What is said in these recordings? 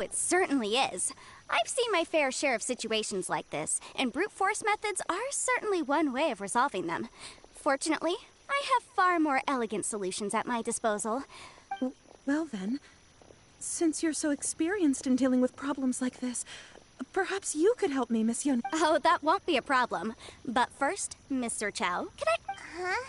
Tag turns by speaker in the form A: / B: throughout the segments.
A: It certainly is. I've seen my fair share of situations like this, and brute force methods are certainly one way of resolving them. Fortunately, I have far more elegant solutions at my disposal.
B: Well then, since you're so experienced in dealing with problems like this, perhaps you could help me, Miss Yun.
A: Oh, that won't be a problem. But first, Mr. Chow, can I...
C: Huh?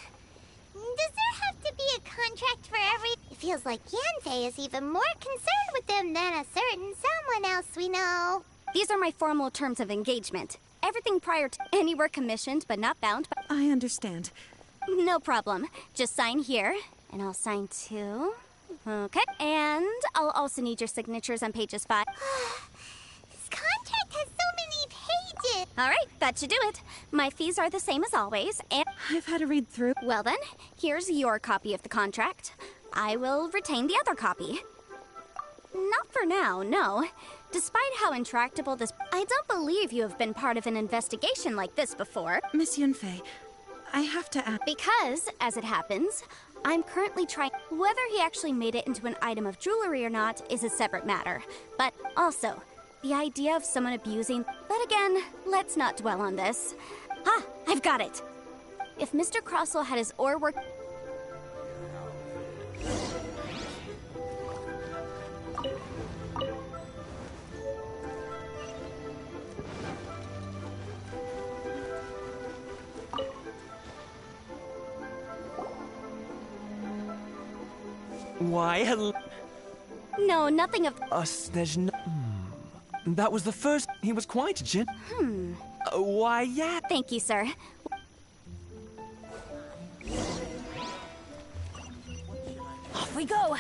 C: Does there have to be a contract for every... It feels like Yanfei is even more concerned with them than a certain someone else we know.
A: These are my formal terms of engagement. Everything prior to any work commissioned but not bound by...
B: I understand.
A: No problem. Just sign here, and I'll sign too. Okay, and I'll also need your signatures on pages 5.
C: This contract has so many pages.
A: All right, that should do it. My fees are the same as always, and...
B: I've had a read through.
A: Well then, here's your copy of the contract. I will retain the other copy. Not for now, no. Despite how intractable this... I don't believe you have been part of an investigation like this before.
B: Miss Yunfei, I have to ask...
A: Because, as it happens, I'm currently trying... Whether he actually made it into an item of jewelry or not is a separate matter. But also, the idea of someone abusing... But again, let's not dwell on this. Ah, I've got it! If Mr. Crossell had his ore work...
D: Why, hello.
A: No, nothing of...
D: There's no... That was the first... He was quite why, yeah.
A: Thank you, sir. Off we go!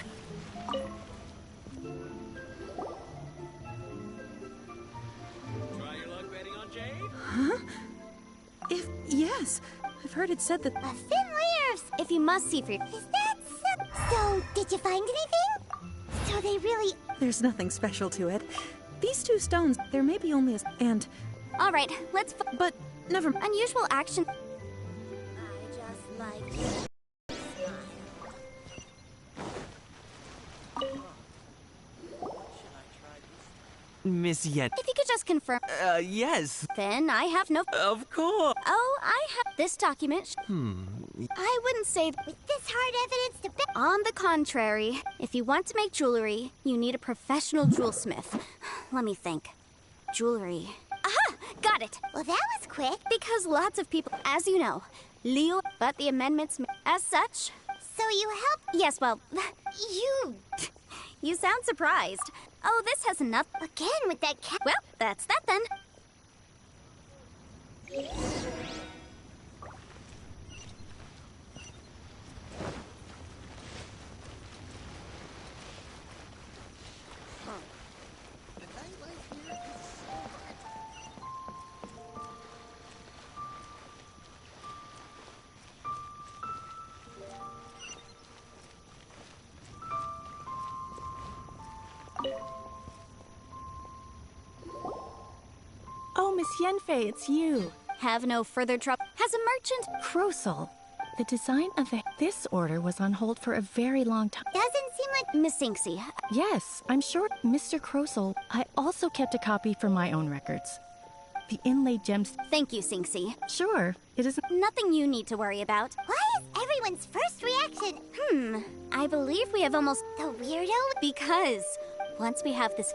D: Try your luck betting on Jade?
B: Huh? Yes. I've heard it said that...
C: A thin layer of...
A: If you must see for...
C: Is that so... So, did you find anything? So they really...
B: There's nothing special to it. These two stones, there may be only a... And...
A: All right, let's...
B: But, never...
A: Unusual action...
C: I just like you.
D: Miss Yen.
A: If you could just confirm...
D: Yes.
A: Then I have no...
D: Of course.
A: Oh, I have this document. I wouldn't say...
C: With this hard evidence to...
A: On the contrary, if you want to make jewelry, you need a professional jewelsmith. Let me think. Jewelry. Aha! Got it!
C: Well, that was quick.
A: Because lots of people, as you know, Leo, but the amendments... As such...
C: So you helped...
A: Yes, well...
C: You...
A: You sound surprised. Oh, this has enough...
C: Again with that cat...
A: Well, that's that then.
E: Oh, Miss Yanfei, it's you.
A: Have no further trouble. Has a merchant...
E: Crossell. The design of this order was on hold for a very long time.
C: Doesn't seem like...
A: Miss Sinksy.
E: Yes, I'm sure Mr. Crossell. I also kept a copy for my own records. The inlaid gems...
A: Thank you, Sinksy.
E: Sure, it isn't...
A: Nothing you need to worry about.
C: Why is everyone's first reaction...
A: I believe we have almost...
C: The weirdo?
A: Because once we have this...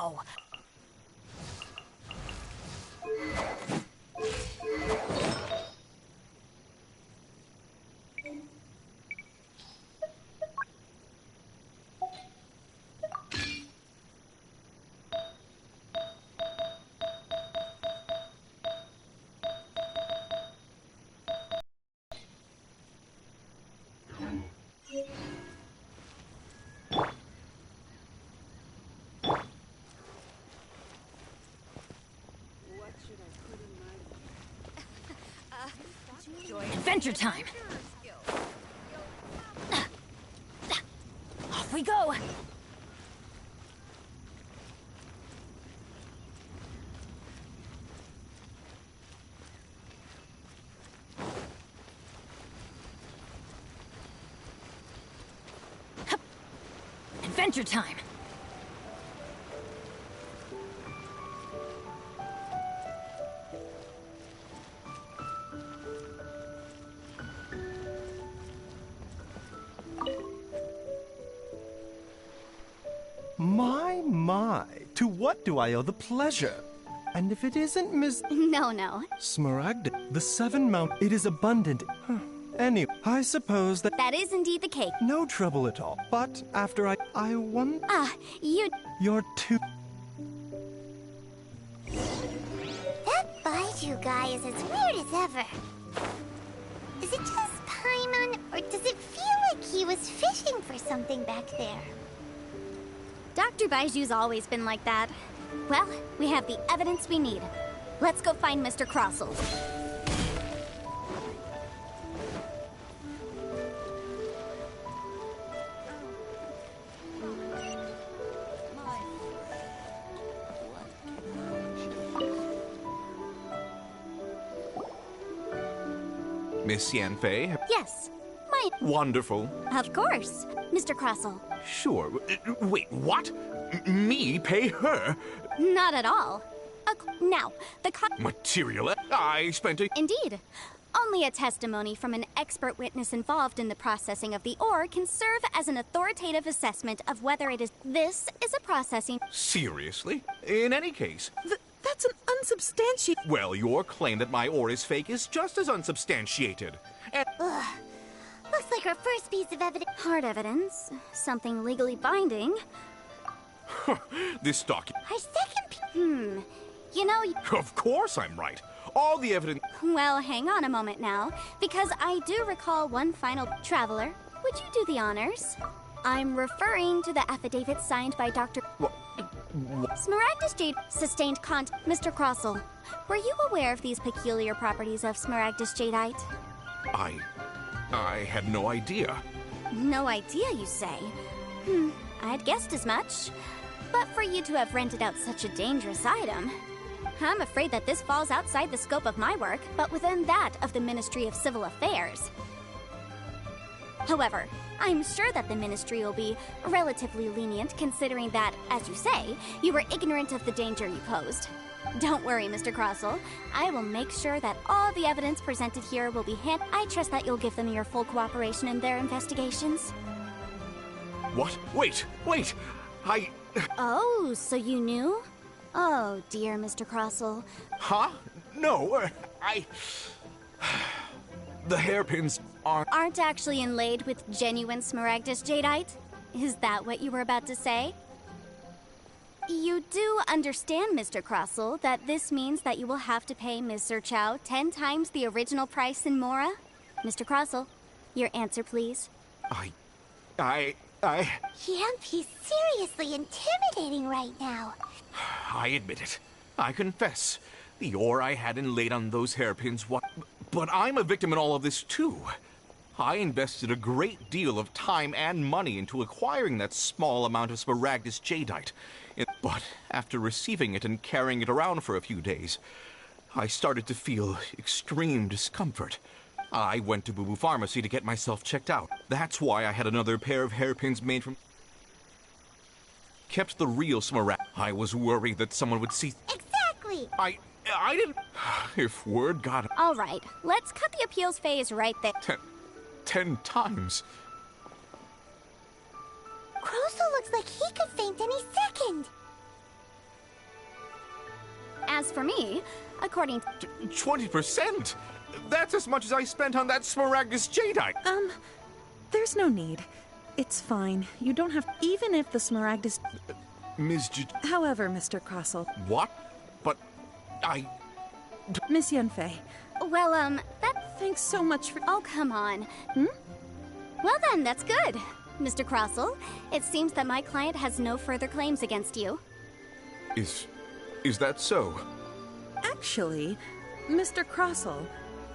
F: go. Adventure time! Off we go! Hup. Adventure time!
G: My, to what do I owe the pleasure? And if it isn't Miss
A: No.
G: Smaragd, the Seven Mount, it is abundant. Anyway, I suppose that
A: That is indeed the case.
G: no trouble at all. But after I won, you're too.
C: That Baiju guy is as weird as ever. Is it just Paimon, or does it feel like he was fishing for something back there?
A: Dr. Baiju's always been like that. Well, we have the evidence we need. Let's go find Mr. Crossell.
H: Miss Yanfei?
A: Yes,
H: Wonderful.
A: of course, Mr. Crossell.
H: Sure. Wait, what? Me pay her?
A: Not at all. Now,
H: Material? I spent a...
A: Indeed. Only a testimony from an expert witness involved in the processing of the ore can serve as an authoritative assessment of whether it is... This is a processing...
H: Seriously? In any case...
B: That's an unsubstantiated...
H: Well, your claim that my ore is fake is just as unsubstantiated. And...
C: Ugh. Looks like our first piece of evidence.
A: Hard evidence. Something legally binding.
H: This document...
C: Our second
A: You know...
H: Of course I'm right. All the evidence...
A: Well, hang on a moment now, because I do recall one final... Traveler, would you do the honors? I'm referring to the affidavit signed by Dr. Smaragdus Jade sustained Mr. Crossell, were you aware of these peculiar properties of Smaragdus Jadeite?
H: I had no idea.
A: No idea, you say? I'd guessed as much. But for you to have rented out such a dangerous item, I'm afraid that this falls outside the scope of my work, but within that of the Ministry of Civil Affairs. However, I'm sure that the Ministry will be relatively lenient considering that, as you say, you were ignorant of the danger you posed. Don't worry, Mr. Crossell. I will make sure that all the evidence presented here will be I trust that you'll give them your full cooperation in their investigations.
H: What? Wait!
A: Oh, so you knew? Oh, dear, Mr. Crossell.
H: Huh? No, The hairpins
A: aren't actually inlaid with genuine Smaragdus Jadeite? Is that what you were about to say? You do understand, Mr. Crossell, that this means that you will have to pay Ms. Zerchow 10 times the original price in Mora? Mr. Crossell, your answer, please.
C: He's seriously intimidating right now.
H: I admit it. I confess. The ore I had inlaid on those hairpins, but I'm a victim in all of this, too. I invested a great deal of time and money into acquiring that small amount of Smaragdus Jadeite. But after receiving it and carrying it around for a few days, I started to feel extreme discomfort. I went to Boo Boo Pharmacy to get myself checked out. That's why I had another pair of hairpins made from... Kept the real Smaragd. I was worried that someone would see...
C: Exactly!
H: I didn't... If word got...
A: All right, let's cut the appeals phase right there.
H: 10 times.
C: Crossell looks like he could faint any second.
A: as for me, according to...
H: 20%? That's as much as I spent on that Smaragdus jadeite.
B: There's no need. It's fine. You don't have... Even if the Smaragdus...
H: Ms.
B: However, Mr. Crossell...
H: What? But I...
B: Miss Yunfei.
A: Well, that...
B: Thanks so much for...
A: Oh, come on. Well then, that's good. Mr. Crossell, it seems that my client has no further claims against you.
H: Is that so?
B: Actually, Mr. Crossell,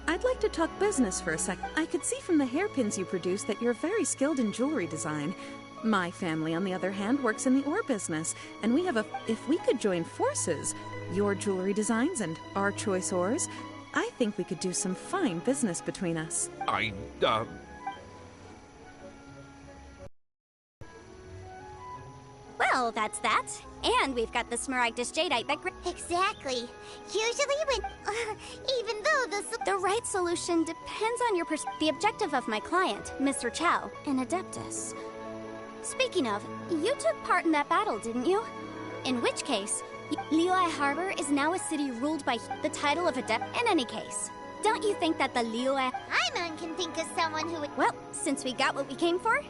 B: I'd like to talk business for a sec. I could see from the hairpins you produce that you're very skilled in jewelry design. My family, on the other hand, works in the ore business, and we have a... If we could join forces, your jewelry designs and our choice ores, I think we could do some fine business between us.
A: Well, that's that. And we've got the Smaragdus jadeite that...
C: Exactly. Usually when... even though
A: The right solution depends on your The objective of my client, Mr. Chow, an Adeptus. Speaking of, you took part in that battle, didn't you? In which case, Liyue Harbor is now a city ruled by the title of Adept. In any case, don't you think that the Liyue...
C: Paimon can think of someone who would...
A: Well, since we got what we came for...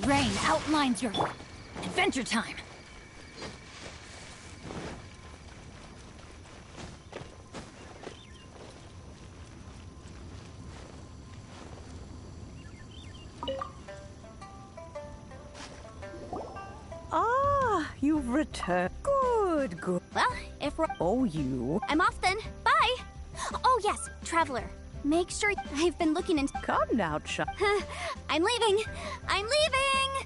F: Rain outlines your adventure time.
I: Ah, you've returned. Good, good.
A: Well, if we're...
I: Oh, you.
A: I'm off then. Bye! Oh yes, Traveler. Make sure I've been looking into...
I: Come now, child.
A: I'm leaving! I'm leaving!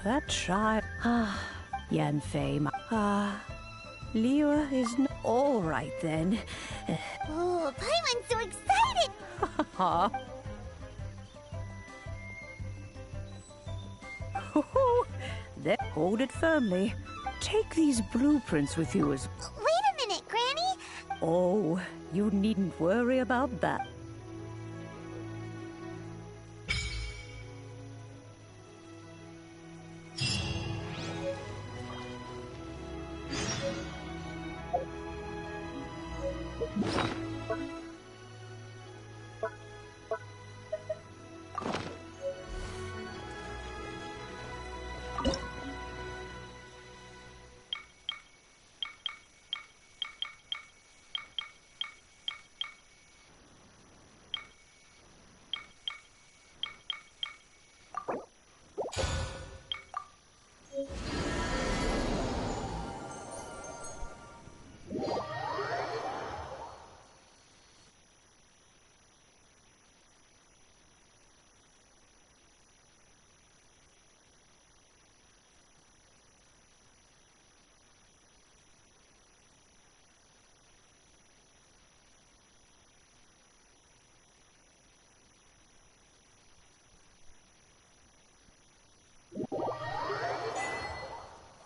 I: That child. Yanfei. Liyue is all right then.
C: Oh, Paimon's so excited!
I: Then hold it firmly. Take these blueprints with you as...
C: Wait a minute, Granny!
I: Oh, you needn't worry about that.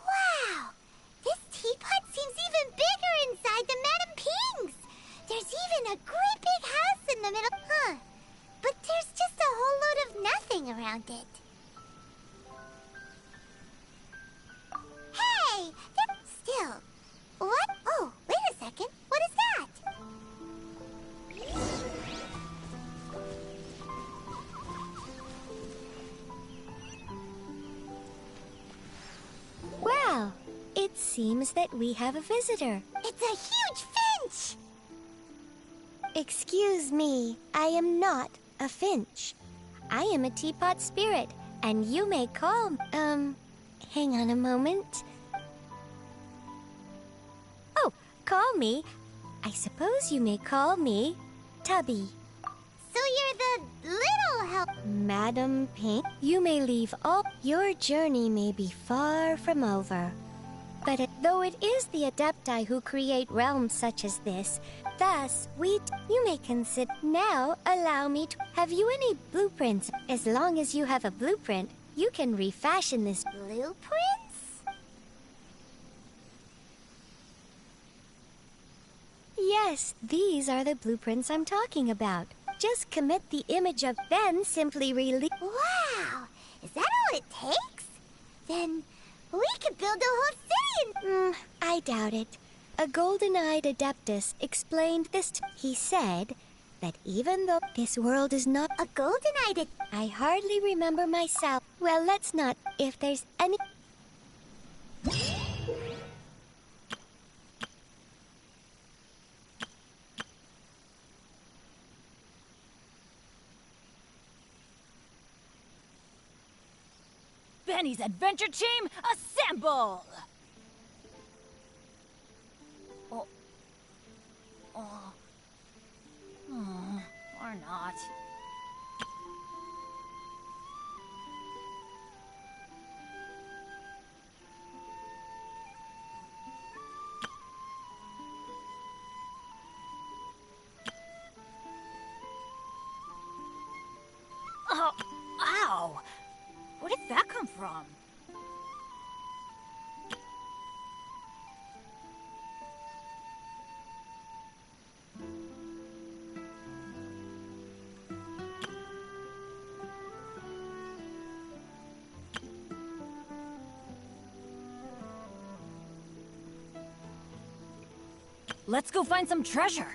C: Wow! This teapot seems even bigger inside than Madame Ping's! There's even a great big house in the middle. Huh. But there's just a whole load of nothing around it. Hey! Still. What? Oh, wait a second. What is that?
J: Well, it seems that we have a visitor.
C: It's a huge finch!
J: Excuse me, I am not a finch. I am a teapot spirit, and you may call... hang on a moment. Oh, call me. I suppose you may call me Tubby.
C: So you're the little help.
J: Madam Pink, you may leave all... Your journey may be far from over. But though it is the Adepti who create realms such as this, thus, you may consider... Now, allow me to... Have you any blueprints? As long as you have a blueprint, you can refashion this...
C: Blueprints?
J: Yes, these are the blueprints I'm talking about. Just commit the image of... Then simply release...
C: Wow! Is that all it takes? Then we could build a whole city and...
J: I doubt it. A golden-eyed Adeptus explained this he said that even though this world is not...
C: A golden-eyed...
J: I hardly remember myself. Well, let's not. If there's any...
F: Benny's adventure team, assemble! Or not. Oh, ow! Where did that come from? Let's go find some treasure.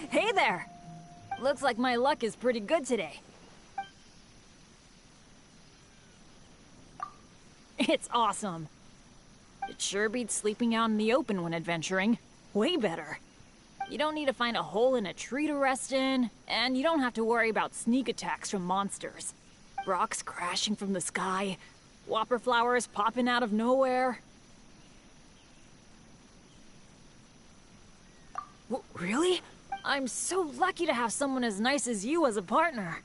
F: Hey there! Looks like my luck is pretty good today. It's awesome. It sure beats sleeping out in the open when adventuring. Way better. You don't need to find a hole in a tree to rest in, and you don't have to worry about sneak attacks from monsters. Rocks crashing from the sky, whopper flowers popping out of nowhere. Really? I'm so lucky to have someone as nice as you as a partner.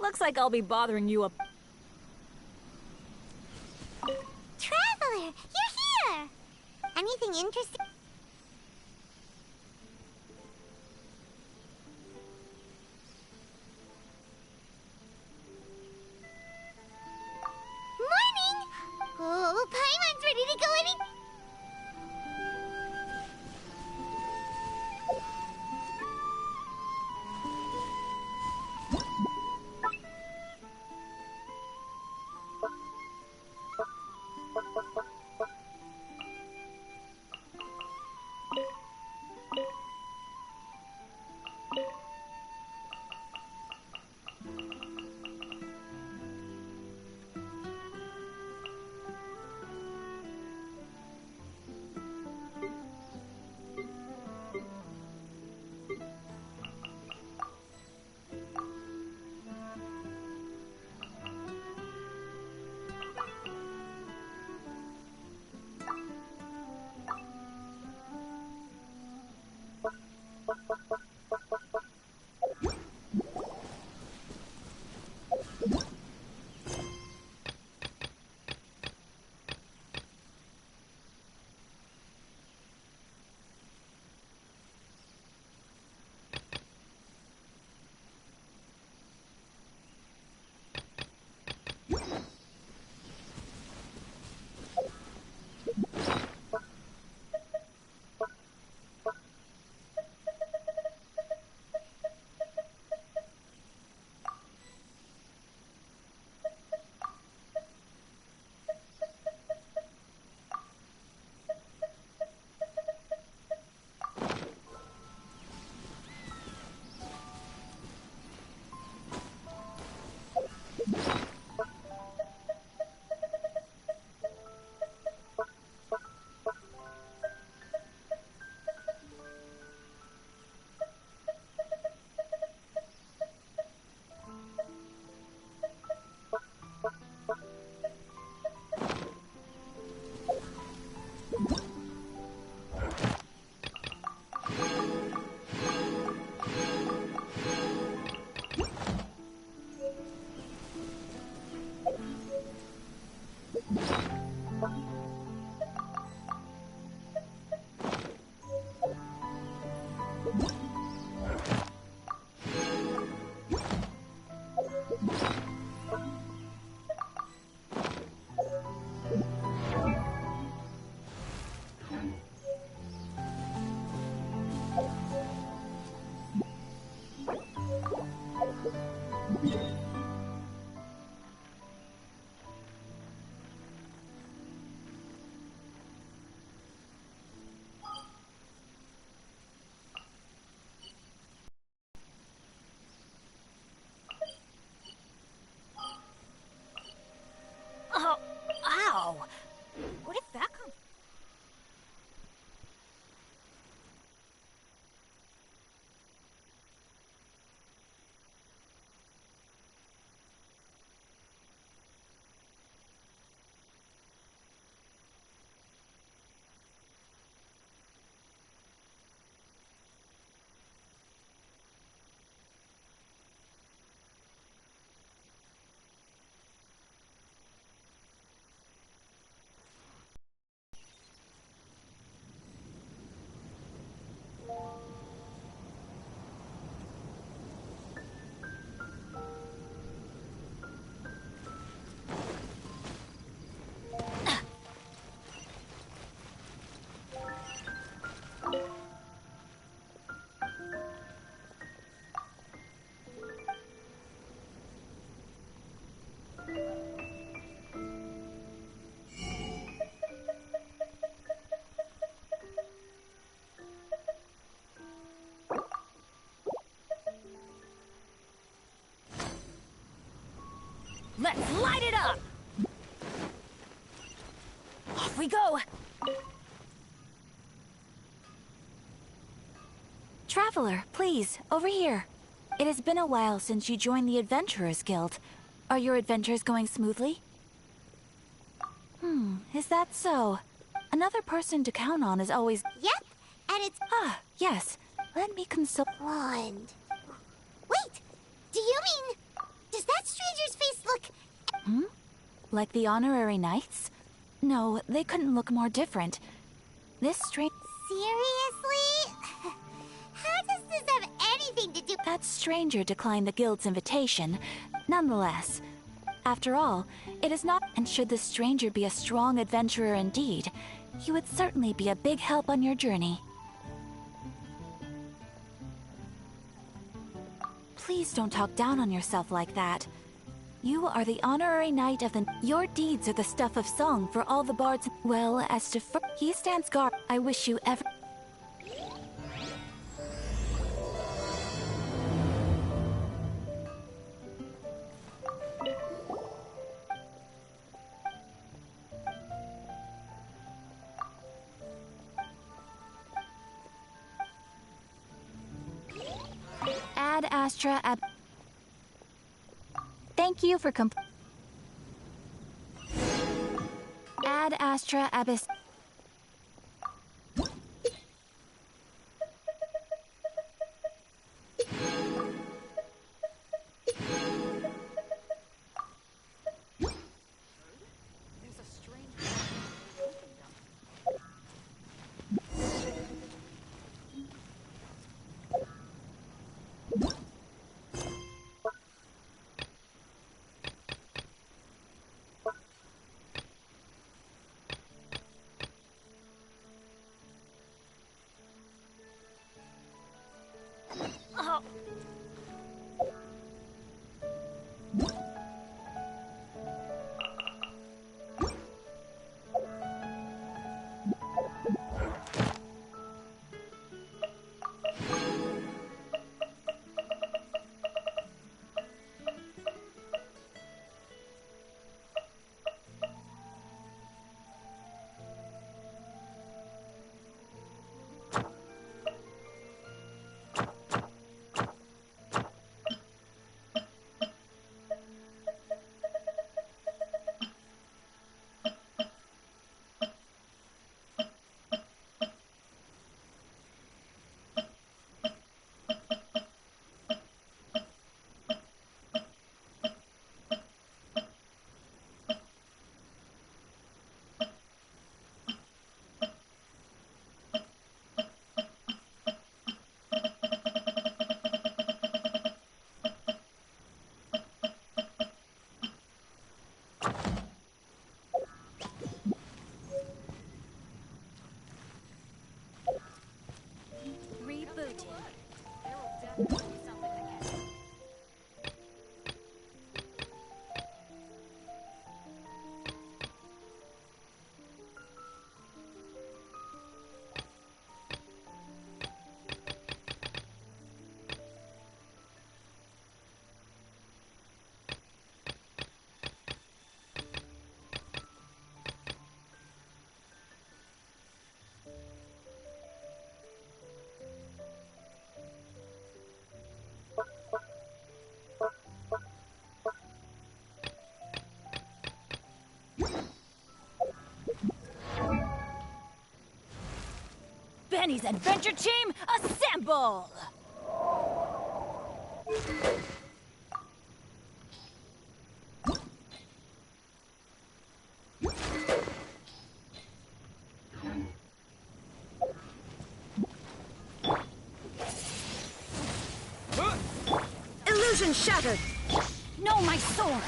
F: Looks like I'll be bothering you
C: Traveler, you're here! Anything interesting? Morning! Oh, Paimon's ready to go any...
F: Oh, ow! Where did that come from? Let's light it up! Off we go!
K: Traveler, please, over here. It has been a while since you joined the Adventurers Guild. Are your adventures going smoothly? Is that so? Another person to count on is always...
C: Yep, and it's...
K: Ah, yes. Let me consult...
C: Wand. Wait! Do you mean... Does that stranger's face look...
K: Like the honorary knights? No, they couldn't look more different. This strange...
C: Seriously? How does this have anything to do...
K: That stranger declined the guild's invitation. Nonetheless, after all, it is not... And should the stranger be a strong adventurer indeed, he would certainly be a big help on your journey. Please don't talk down on yourself like that. You are the honorary knight of the... Your deeds are the stuff of song for all the bards... Well, as to... He stands guard. I wish you ever... Ad Astra Ab... Thank you for Ad Astra Abyss...
F: Benny's adventure team, assemble!
B: Illusion shattered!
F: No, my sword!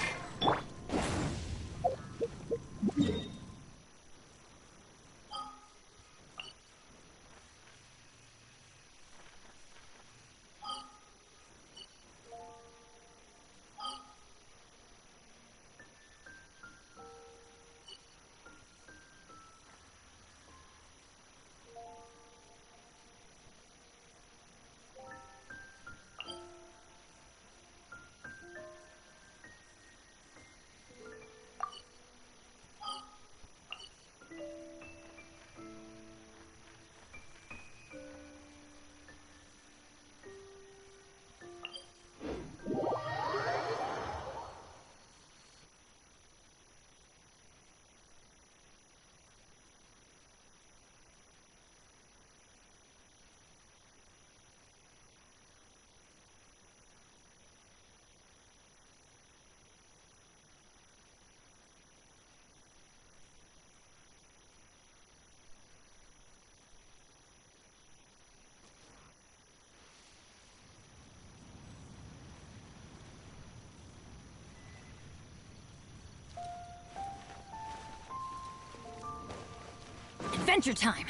F: Adventure time!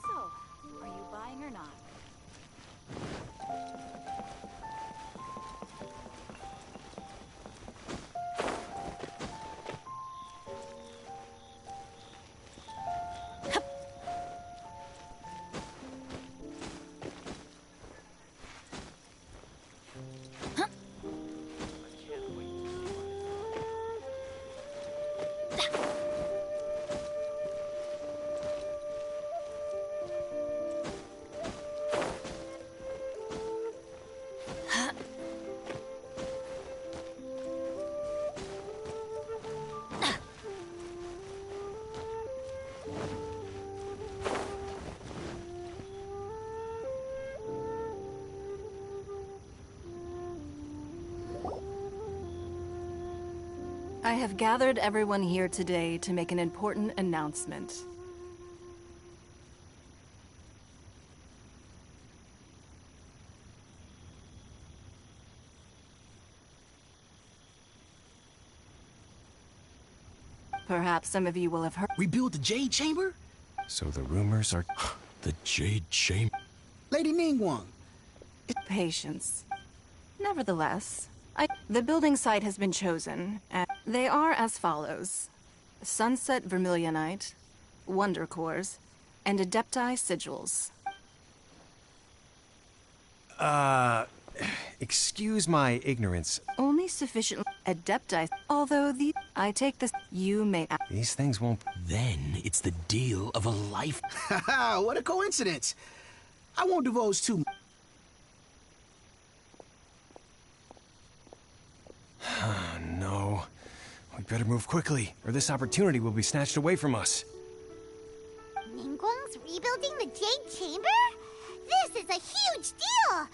K: So, are you buying or not?
L: I have gathered everyone here today to make an important announcement. Perhaps some of you will have heard—
M: We built the Jade Chamber?
G: So the rumors are the Jade Chamber.
M: Lady Ningguang.
L: Patience. Nevertheless, the building site has been chosen, and they are as follows: Sunset Vermilionite, Wonder Cores, and Adepti Sigils.
G: Excuse my ignorance.
L: Only sufficient Adepti, although I take this, you may—
G: These things won't...
M: Then it's the deal of a life. Haha, what a coincidence. I won't divulge too much.
G: No. We better move quickly, or this opportunity will be snatched away from us.
C: Ningguang's rebuilding the Jade Chamber? This is a huge deal!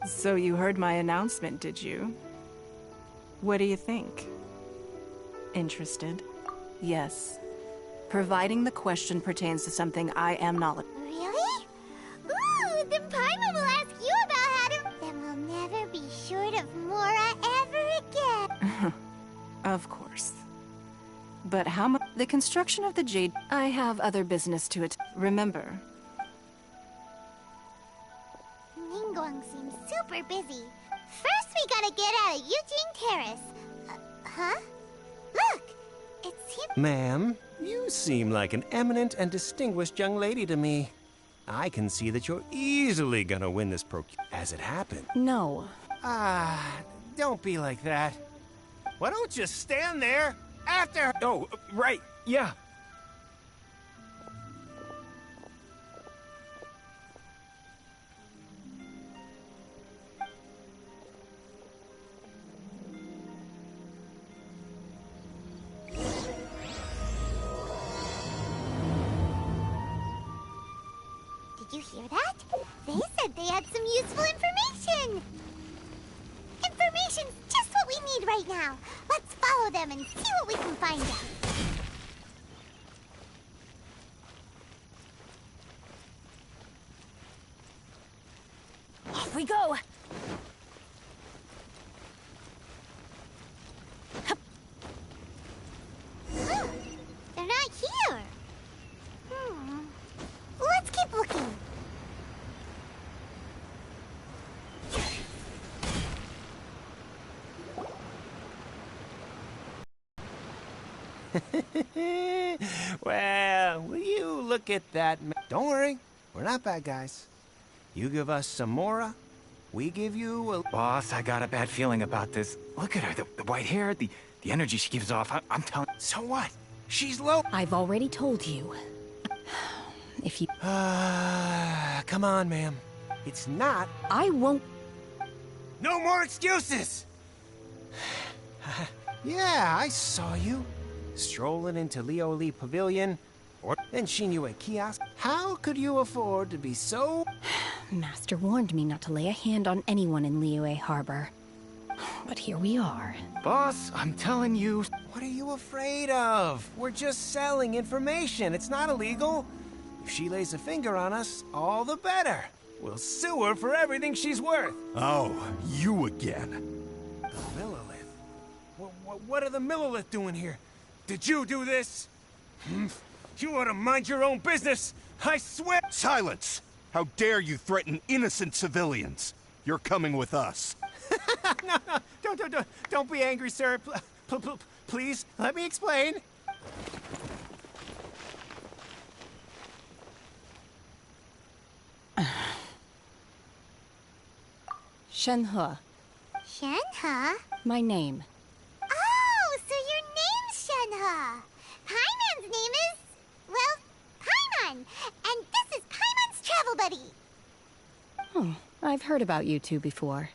L: So you heard my announcement, did you? What do you think? Interested? Yes. Providing the question pertains to something I am knowledgeable.
C: Really? Ooh, then Paimon will ask you about how to... Then we'll never be short of Mora ever again.
L: Of course. But how much... The construction of the Jade... I have other business to it. Remember.
C: Ningguang seems super busy. First we gotta get out of Yujing Terrace. Huh? Look! It's him.
G: Ma'am, you seem like an eminent and distinguished young lady to me. I can see that you're easily gonna win this as it happened.
L: No.
G: Don't be like that. Why don't you stand there after...
D: Oh, right, yeah.
C: Did you hear that? They said they had some useful information! Information's just what we need right now. Let's follow them and see what we can find out.
F: Off we go!
C: They're not here. Let's keep looking.
G: Well, will you look at that? Don't worry, we're not bad guys. You give us some Mora, we give you a...
N: Boss, I got a bad feeling about this. Look at her, the white hair, the energy she gives off. I'm telling...
G: So what? She's low...
E: I've already told you. If you...
G: come on, ma'am. It's not...
E: I won't...
G: No more excuses! Yeah, I saw you. Strolling into Lioli Pavilion, or then Shinue Kiosk. How could you afford to be so...
E: Master warned me not to lay a hand on anyone in Liyue Harbor. But here we are.
N: Boss, I'm telling you.
G: What are you afraid of? We're just selling information. It's not illegal. If she lays a finger on us, all the better. We'll sue her for everything she's worth.
O: Oh, you again.
G: The Millilith? What are the Millilith doing here? Did you do this? You ought to mind your own business. I swear.
O: Silence! How dare you threaten innocent civilians? You're coming with us.
G: No, don't be angry, sir. Please, let me explain.
E: Shenhe.
C: Shenhe?
E: My name.
C: Oh, so your name's Shenhe. Paimon's name is, well, Paimon. And this is Paimon's travel buddy.
E: Oh, I've heard about you two before.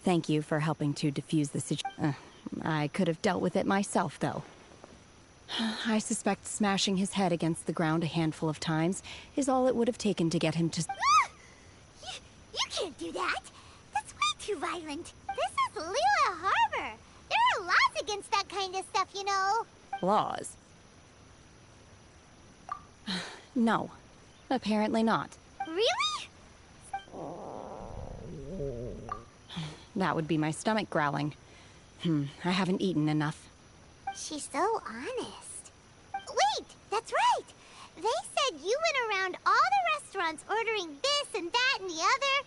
E: Thank you for helping to defuse the situation. I could have dealt with it myself, though. I suspect smashing his head against the ground a handful of times is all it would have taken to get him to...
C: You can't do that. That's way too violent. This is Liyue Harbor. There are laws against that kind of stuff, you know.
E: Laws? No. Apparently not.
C: Really?
E: That would be my stomach growling. I haven't eaten enough.
C: She's so honest. Wait, that's right. They said you went around all the restaurants ordering this and that and the other.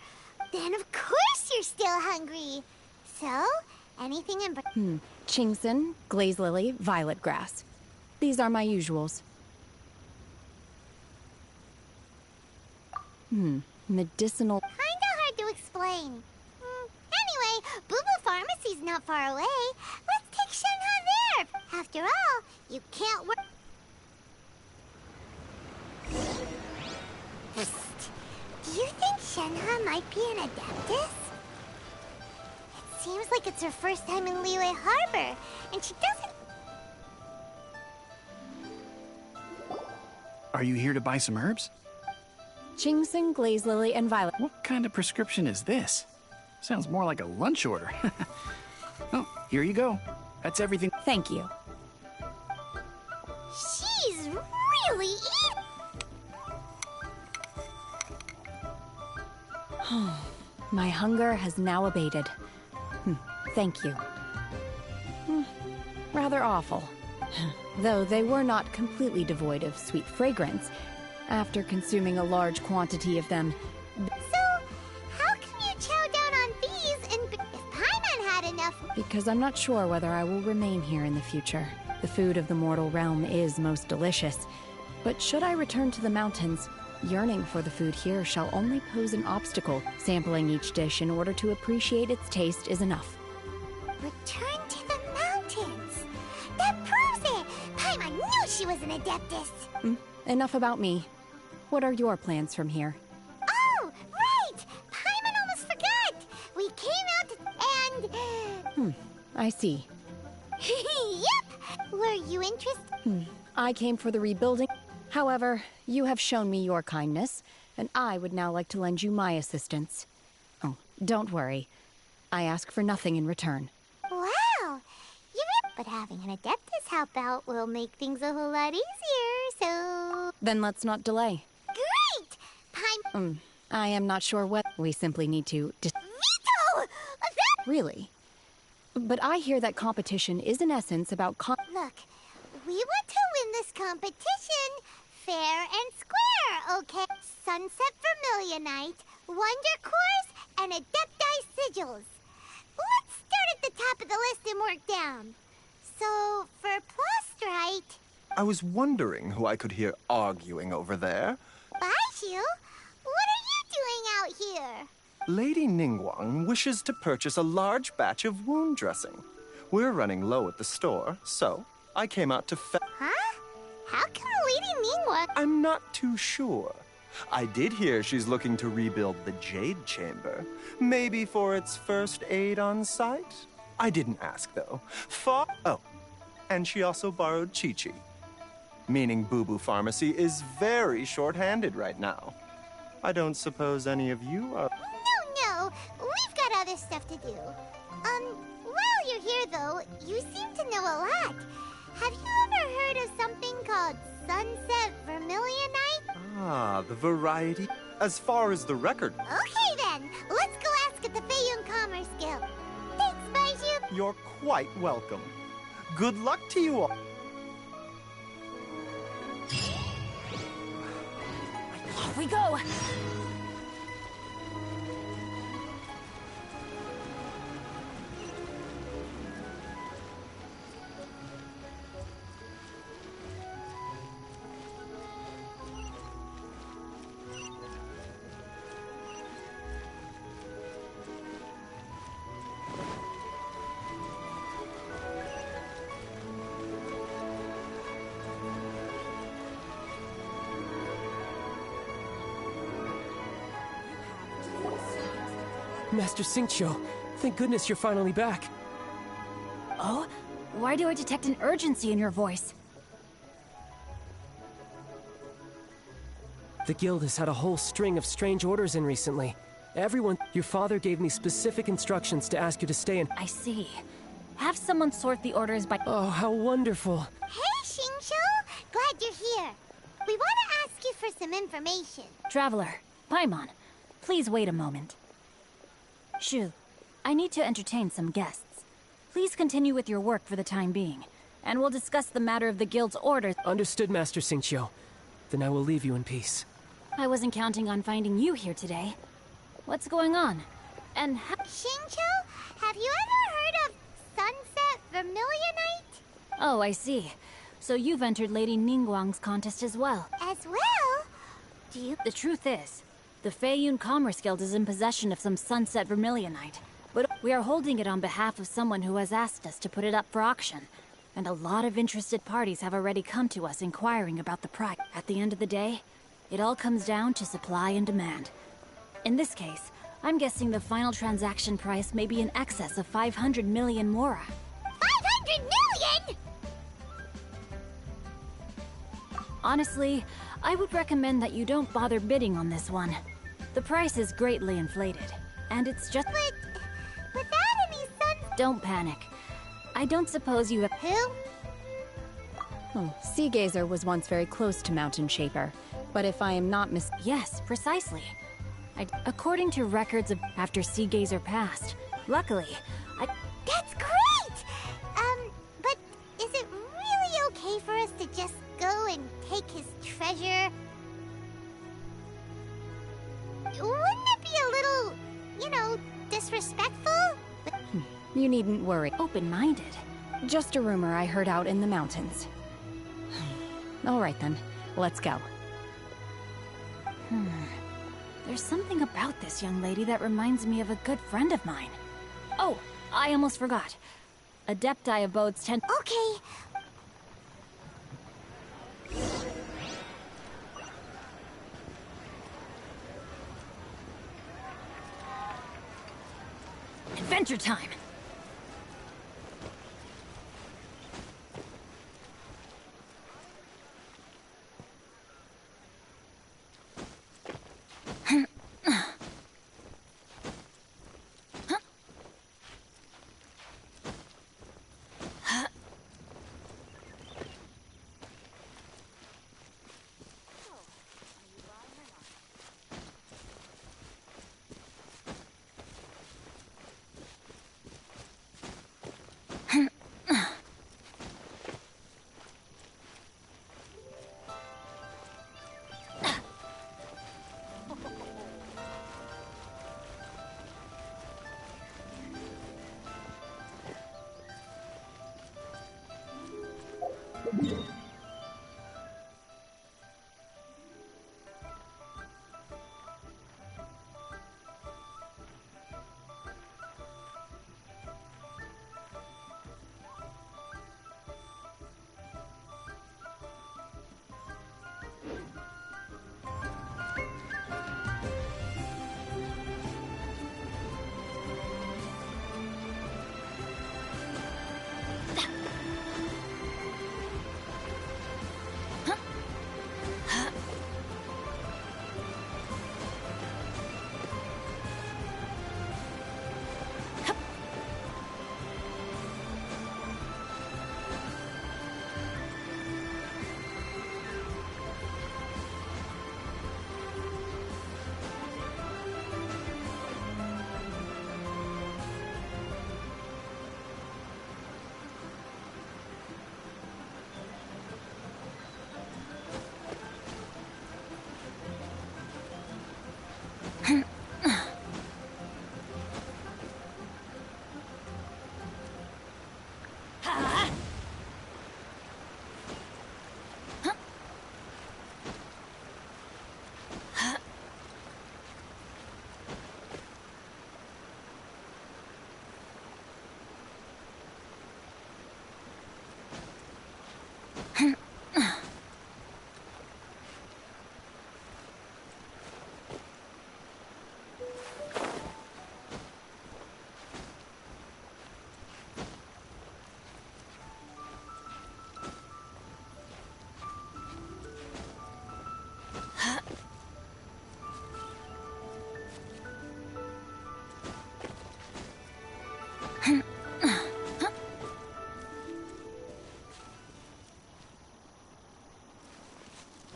C: Then of course you're still hungry. So, anything in...
E: Chingson, glaze lily, violet grass. These are my usuals. Medicinal...
C: Kinda hard to explain. Anyway, Boo Boo Pharmacy's not far away. Let's take Shenhe there. After all, you can't work... Do you think Shenhe might be an Adeptus? It seems like it's her first time in Liyue Harbor, and she doesn't...
P: Are you here to buy some herbs?
E: Chingson, glaze lily, and violet.
P: What kind of prescription is this? Sounds more like a lunch order. Oh, here you go. That's everything.
E: Thank you.
C: She's really eating...
E: My hunger has now abated. Thank you. Rather awful. Though they were not completely devoid of sweet fragrance. After consuming a large quantity of them...
C: So, how can you chow down on these and... If Paimon had enough...
E: Because I'm not sure whether I will remain here in the future. The food of the mortal realm is most delicious. But should I return to the mountains, yearning for the food here shall only pose an obstacle. Sampling each dish in order to appreciate its taste is enough.
C: Return to the mountains! That proves it! Paimon knew she was an Adeptus!
E: Enough about me. What are your plans from here?
C: Oh, right! Paimon almost forgot! We came out and...
E: I see.
C: Yep! Were you interested?
E: I came for the rebuilding. However, you have shown me your kindness, and I would now like to lend you my assistance. Oh, don't worry. I ask for nothing in return.
C: Wow! But having an Adeptus help out will make things a whole lot easier, so...
E: Then let's not delay.
C: Great!
E: I am not sure what... We simply need to...
C: Veto!
E: Really? But I hear that competition is in essence about
C: Look, we want to win this competition fair and square, okay? Sunset Vermilionite, Wonder Cores, and Adepti Sigils. Let's start at the top of the list and work down. So, for Plustrite...
Q: I was wondering who I could hear arguing over there.
C: Baiju? What are you doing out here?
Q: Lady Ningguang wishes to purchase a large batch of wound dressing. We're running low at the store, so I came out to
C: Huh? How come Lady Ningguang...
Q: I'm not too sure. I did hear she's looking to rebuild the Jade Chamber. Maybe for its first aid on site? I didn't ask, though. Oh, and she also borrowed Chi-Chi. Meaning Boo Boo Pharmacy is very short-handed right now. I don't suppose any of you are...
C: No, we've got other other stuff to do. While you're here though, you seem to know a lot. Have you ever heard of something called sunset vermilionite?
Q: Ah, the variety. As far as the record.
C: Okay then, let's go ask at the Feiyun Commerce Guild. Thanks, Baiju.
Q: You're quite welcome. Good luck to you all.
F: Off we go!
R: Master Xingqiu, thank goodness you're finally back.
F: Oh? Why do I detect an urgency in your voice?
R: The guild has had a whole string of strange orders in recently. Your father gave me specific instructions to ask you to stay in.
F: I see. Have someone sort the orders by—
R: Oh, how wonderful.
C: Hey, Xingqiu! Glad you're here. We want to ask you for some information.
F: Traveler, Paimon, please wait a moment. Shu, I need to entertain some guests. Please continue with your work for the time being, and we'll discuss the matter of the guild's orders.
R: Understood, Master Xingqiu. Then I will leave you in peace.
F: I wasn't counting on finding you here today. What's going on? And
C: Xingqiu, have you ever heard of sunset vermilionite?
F: Oh, I see. So you've entered Lady Ningguang's contest as well.
C: As well?
F: The truth is, the Feiyun Commerce Guild is in possession of some sunset vermilionite, but we are holding it on behalf of someone who has asked us to put it up for auction. And a lot of interested parties have already come to us inquiring about the price. At the end of the day, it all comes down to supply and demand. In this case, I'm guessing the final transaction price may be in excess of 500 million mora.
C: 500 million?!
F: Honestly, I would recommend that you don't bother bidding on this one. The price is greatly inflated, and it's just—
C: But without any sun—
F: Don't panic. I don't suppose you have—
C: Who?
E: Oh, Sea Gazer was once very close to Mountain Shaper, but if I am not
F: Yes, precisely. According to records of after Sea Gazer passed, luckily,
C: That's great! But is it really okay for us to just go and take his treasure? Wouldn't it be a little, disrespectful?
E: You needn't worry.
F: Open-minded.
E: Just a rumor I heard out in the mountains. All right then, let's go.
F: There's something about this young lady that reminds me of a good friend of mine. Oh, I almost forgot. Adepti abodes tend—
C: Okay.
F: Adventure time!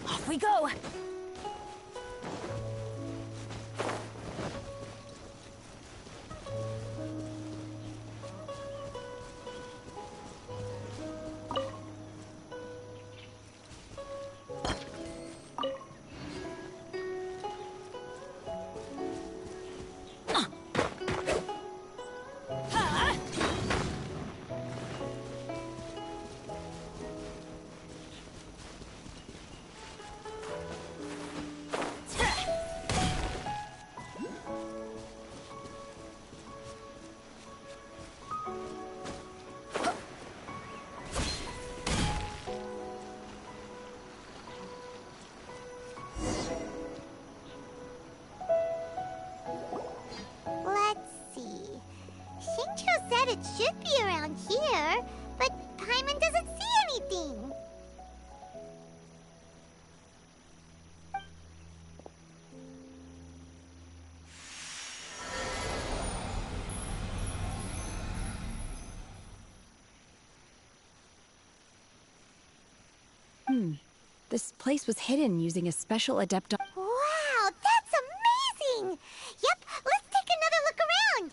F: Off we go!
C: It should be around here, but Paimon doesn't see anything.
E: This place was hidden using a special adept.
C: Wow, that's amazing! Yep, let's take another look around.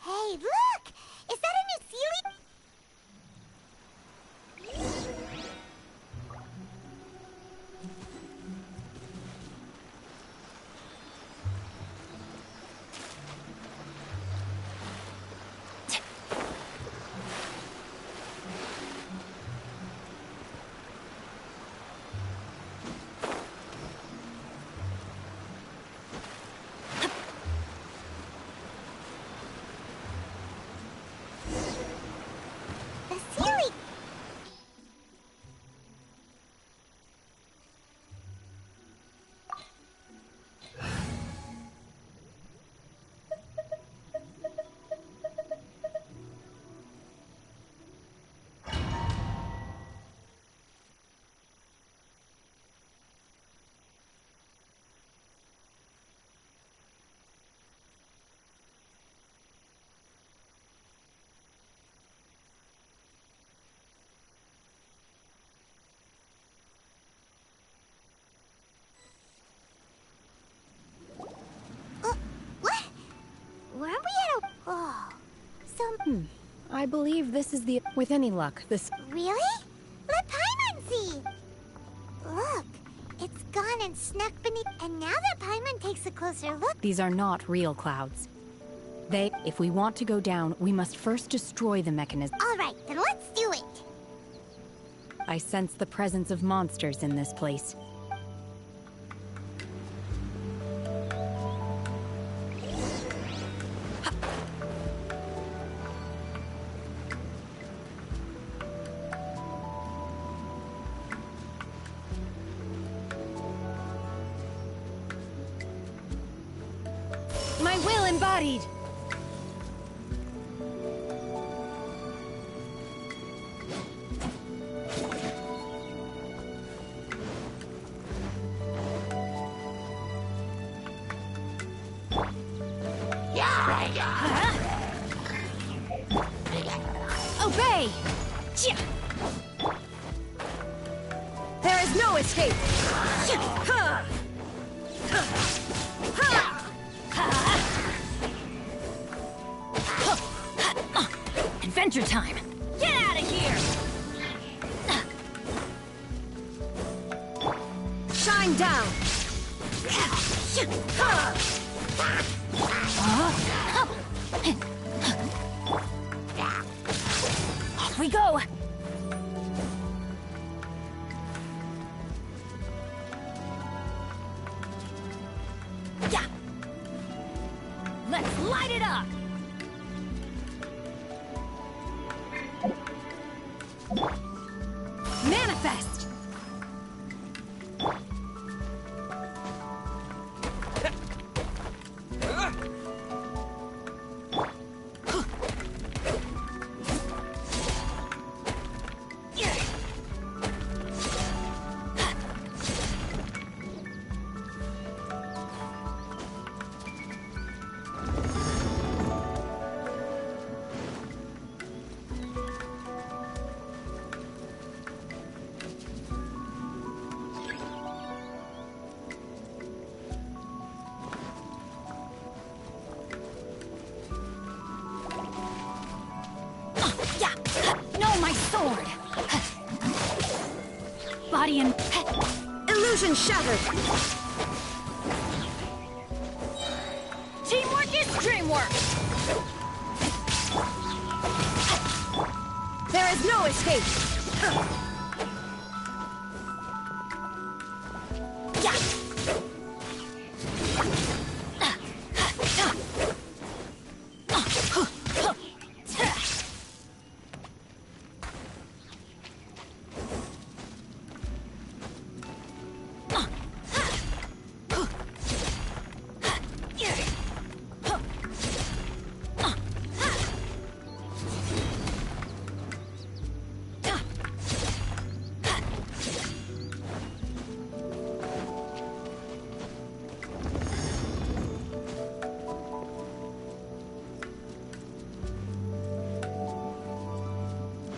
C: Hey, look! Is that a new ceiling? Weren't we at a... Oh.
E: I believe this is the... With any luck, this...
C: Really? Let Paimon see! Look, it's gone and snuck beneath... And now that Paimon takes a closer look...
E: These are not real clouds. If we want to go down, we must first destroy the mechanism.
C: Alright, then let's do it!
E: I sense the presence of monsters in this place. My will embodied! Obey! There is no escape!
F: Adventure time! Get out of here!
E: Shine down!
F: Off we go! Yeah! Let's light it up!
E: Manifest! No, my sword! Body and... Illusion shattered!
F: Teamwork is dreamwork!
E: There is no escape!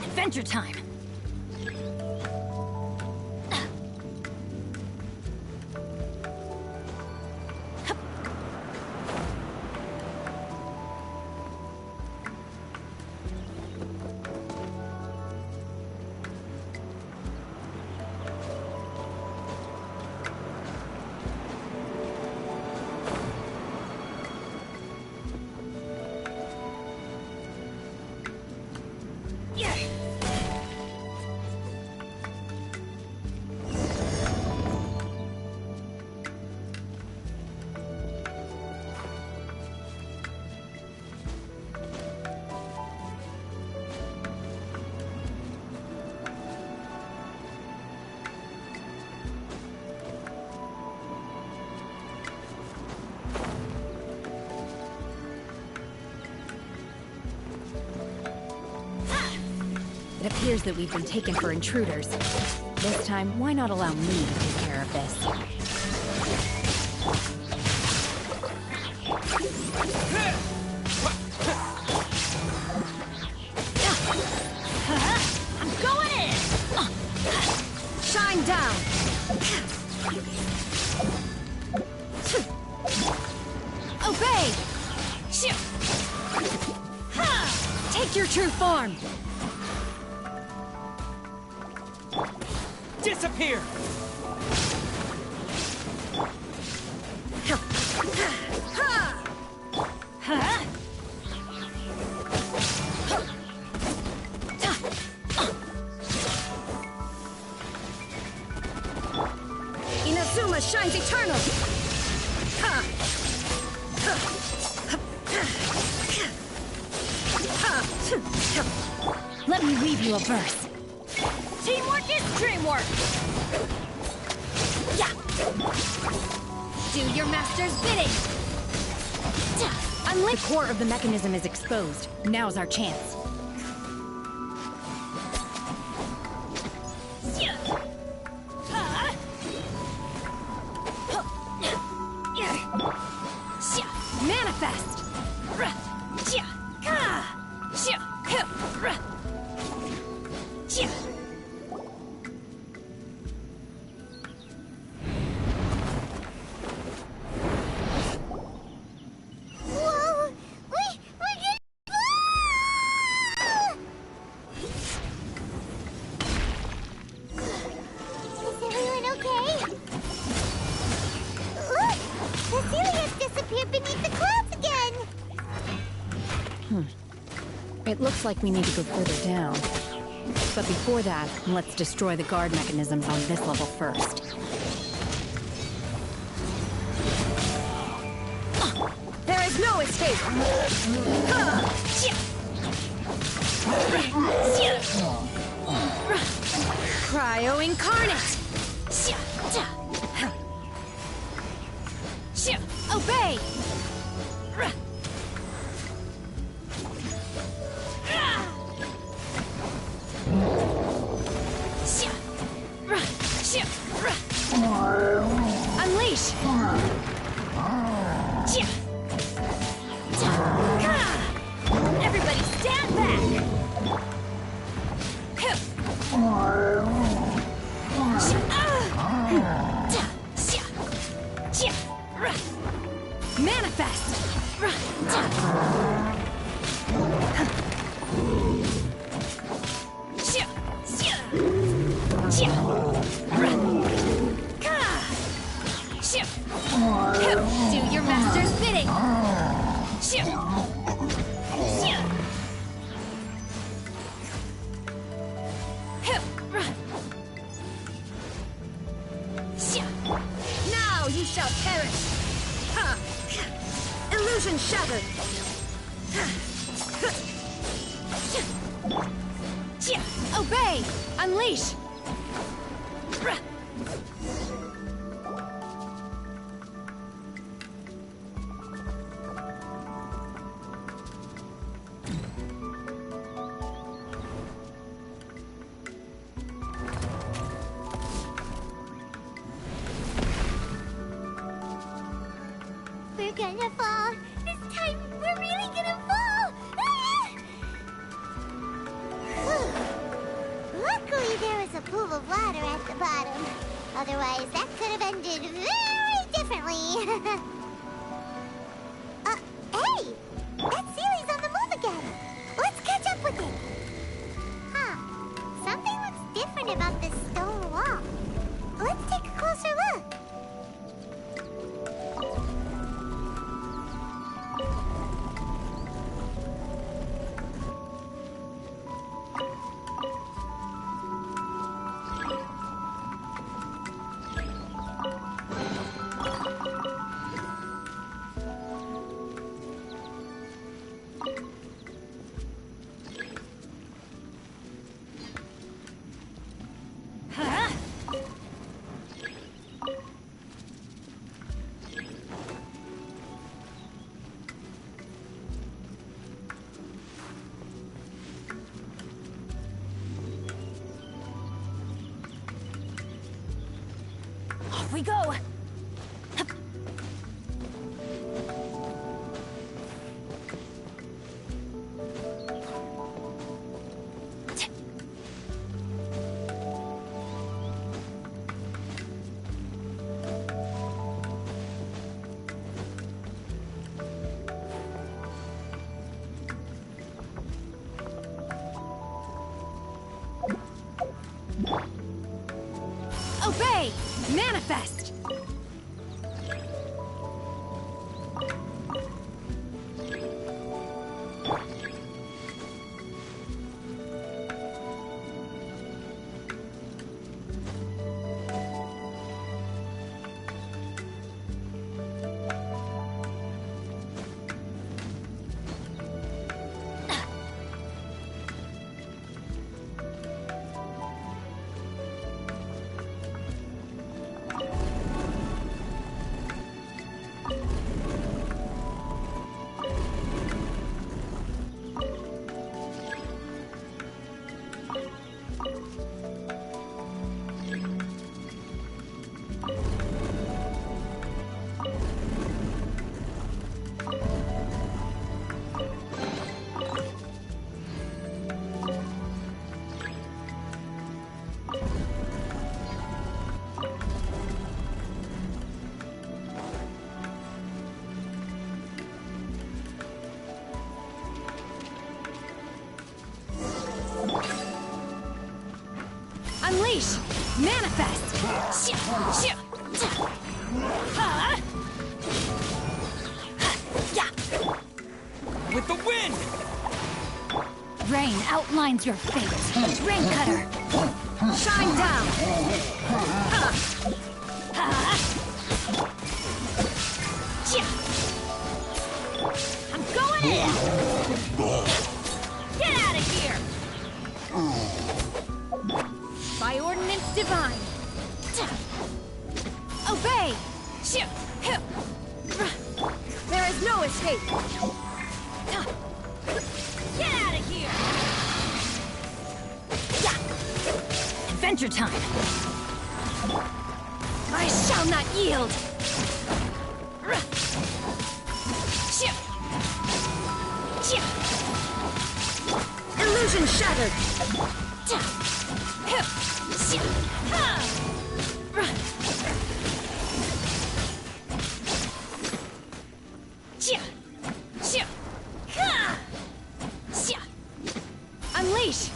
F: Adventure time!
E: It appears that we've been taken for intruders. This time, why not allow me to take care of this?
F: I'm going in!
E: Shine down! Obey! Take your true form!
R: Disappear!
E: Inazuma shines eternal! Let me weave you a verse.
F: Teamwork is dreamwork!
E: Do your master's bidding! Unlink the core of the mechanism is exposed. Now's our chance. Manifest! It looks like we need to go further down. But before that, let's destroy the guard mechanisms on this level first. There is no escape! Cryo Incarnate! Obey! Unleash! Everybody stand back! Manifest! Do your master's bidding! Now you shall perish! Illusion shattered! Obey! Unleash!
C: We're gonna fall. This time, we're really gonna fall. Luckily, there was a pool of water at the bottom. Otherwise, that could have ended very differently. Hey! That Sealy's on the move again. Let's catch up with it. Huh. Something looks different about this stone wall. Let's take a closer look.
F: Off we go!
E: Obey! Manifest! Unleash! Manifest!
D: With the wind!
K: Rain outlines your fate. Rain cutter!
E: Shine down!
F: I'm going in! Get out of here!
E: By
S: By ordinance divine. Obey! There is no escape! Get out of here! Adventure time! I shall not yield! Illusion shattered! Unleash!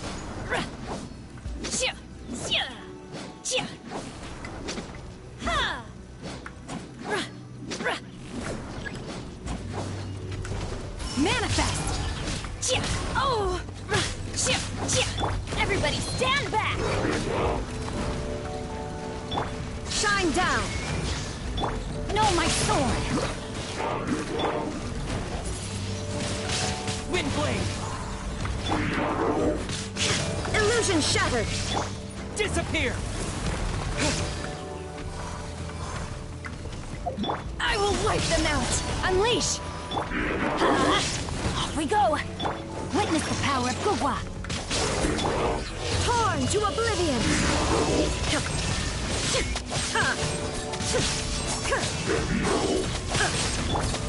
S: Manifest! Oh! Everybody stand back! Shine down! No, my sword!
R: Windblade!
S: Illusion shattered!
R: Disappear!
S: I will wipe them out! Unleash! Off we go! Witness the power of Gugwa! Torn to oblivion!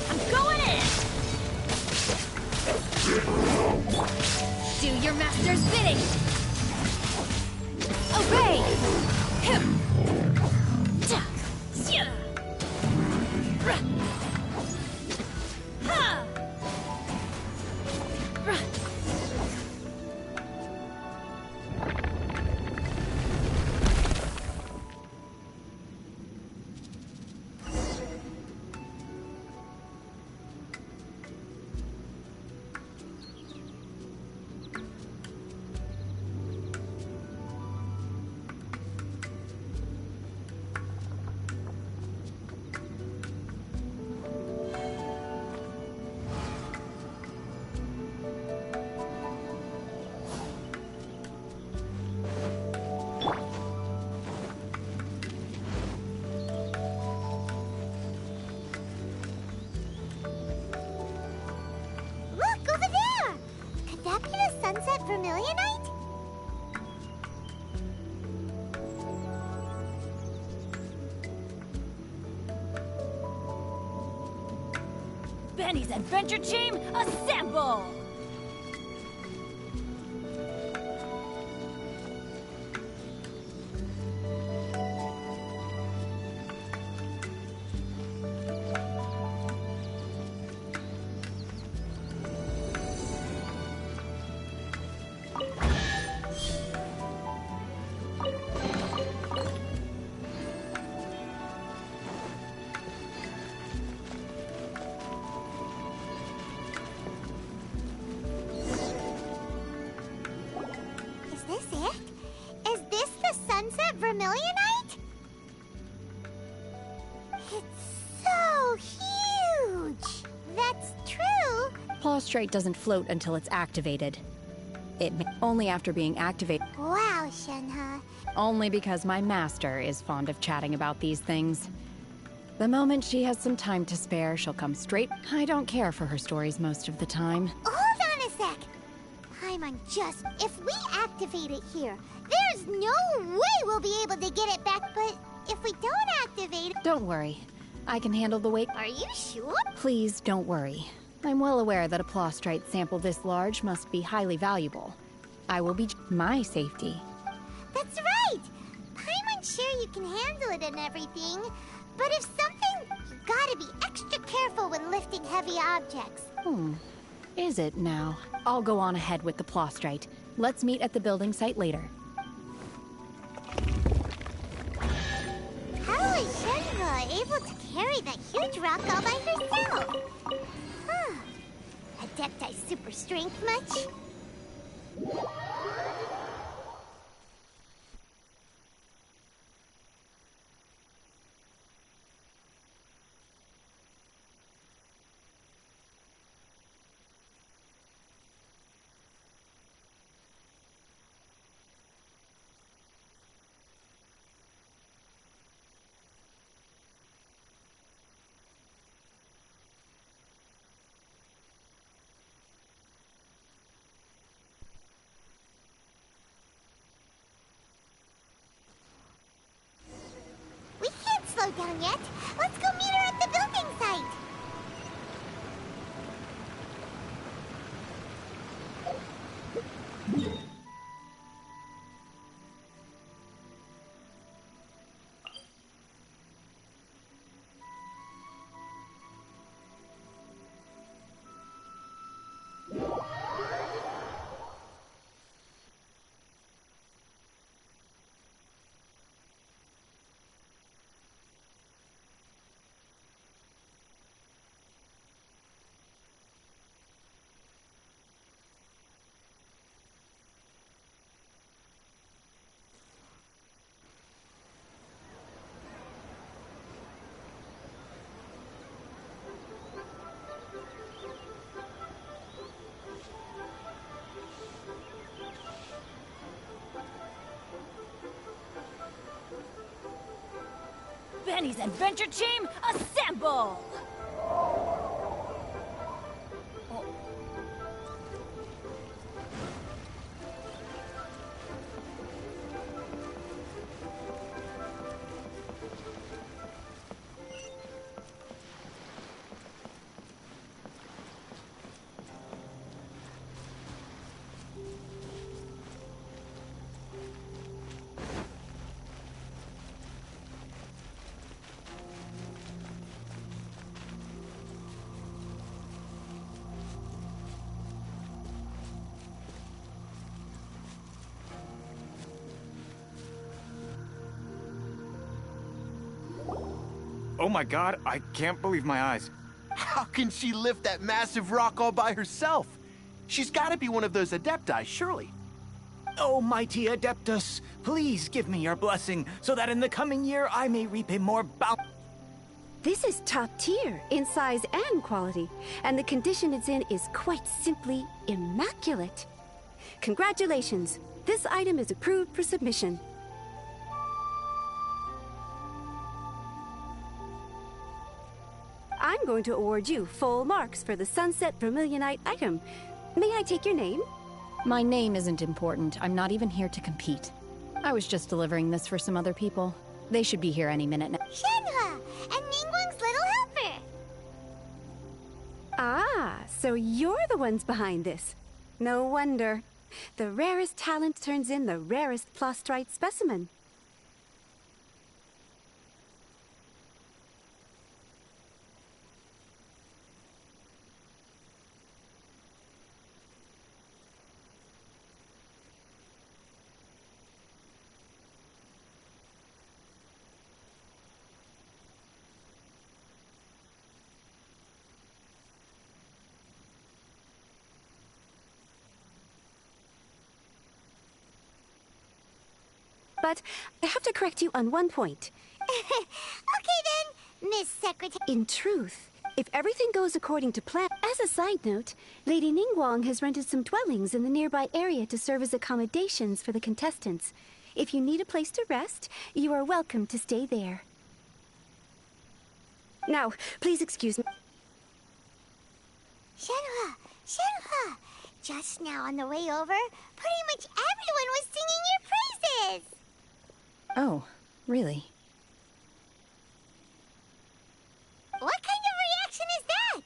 S: I'm going in! Do your master's bidding! Obey!
C: Look, over there! Could that be the sunset vermilionite?
S: Benny's adventure team, assemble!
C: Is this it? Is this the sunset vermilionite? It's so huge! That's true!
E: Plaustrate doesn't float until it's activated. Only after being activated.
C: Wow, Shenhe.
E: Only because my master is fond of chatting about these things. The moment she has some time to spare, she'll come straight. I don't care for her stories most of the time.
C: Hold on a sec! I'm unjust. If we activate it here, there's no way we'll be able to get it back, but if we don't activate it...
E: Don't worry. I can handle the weight.
C: Are you sure?
E: Please don't worry. I'm well aware that a plaustrite sample this large must be highly valuable. I will be my safety.
C: That's right! I'm unsure you can handle it and everything, but if something, you gotta be extra careful when lifting heavy objects.
E: Is it now? I'll go on ahead with the plaustrite. Let's meet at the building site later.
C: How is Shenhe able to carry that huge rock all by herself? Huh. Adepti super strength much? done yet. Let's go meet her at the building site.
S: Benny's adventure team, assemble!
N: Oh my god, I can't believe my eyes.
M: How can she lift that massive rock all by herself? She's gotta be one of those Adepti, surely.
N: Oh, mighty Adeptus, please give me your blessing so that in the coming year I may reap a more
T: This is top tier in size and quality, and the condition it's in is quite simply immaculate. Congratulations! This item is approved for submission. I'm going to award you full marks for the Sunset Vermilionite item. May I take your name?
E: My name isn't important. I'm not even here to compete. I was just delivering this for some other people. They should be here any minute now.
C: Shenhua, and Ningguang's little helper.
T: Ah, so you're the ones behind this. No wonder. The rarest talent turns in the rarest plastrite specimen. But I have to correct you on one point.
C: Okay then, Miss Secretary.
T: In truth, if everything goes according to plan... As a side note, Lady Ningguang has rented some dwellings in the nearby area to serve as accommodations for the contestants. If you need a place to rest, you are welcome to stay there. Now, please excuse me.
C: Shenhua, just now on the way over, pretty much everyone was singing your praises.
E: Oh, really?
C: What kind of reaction is that?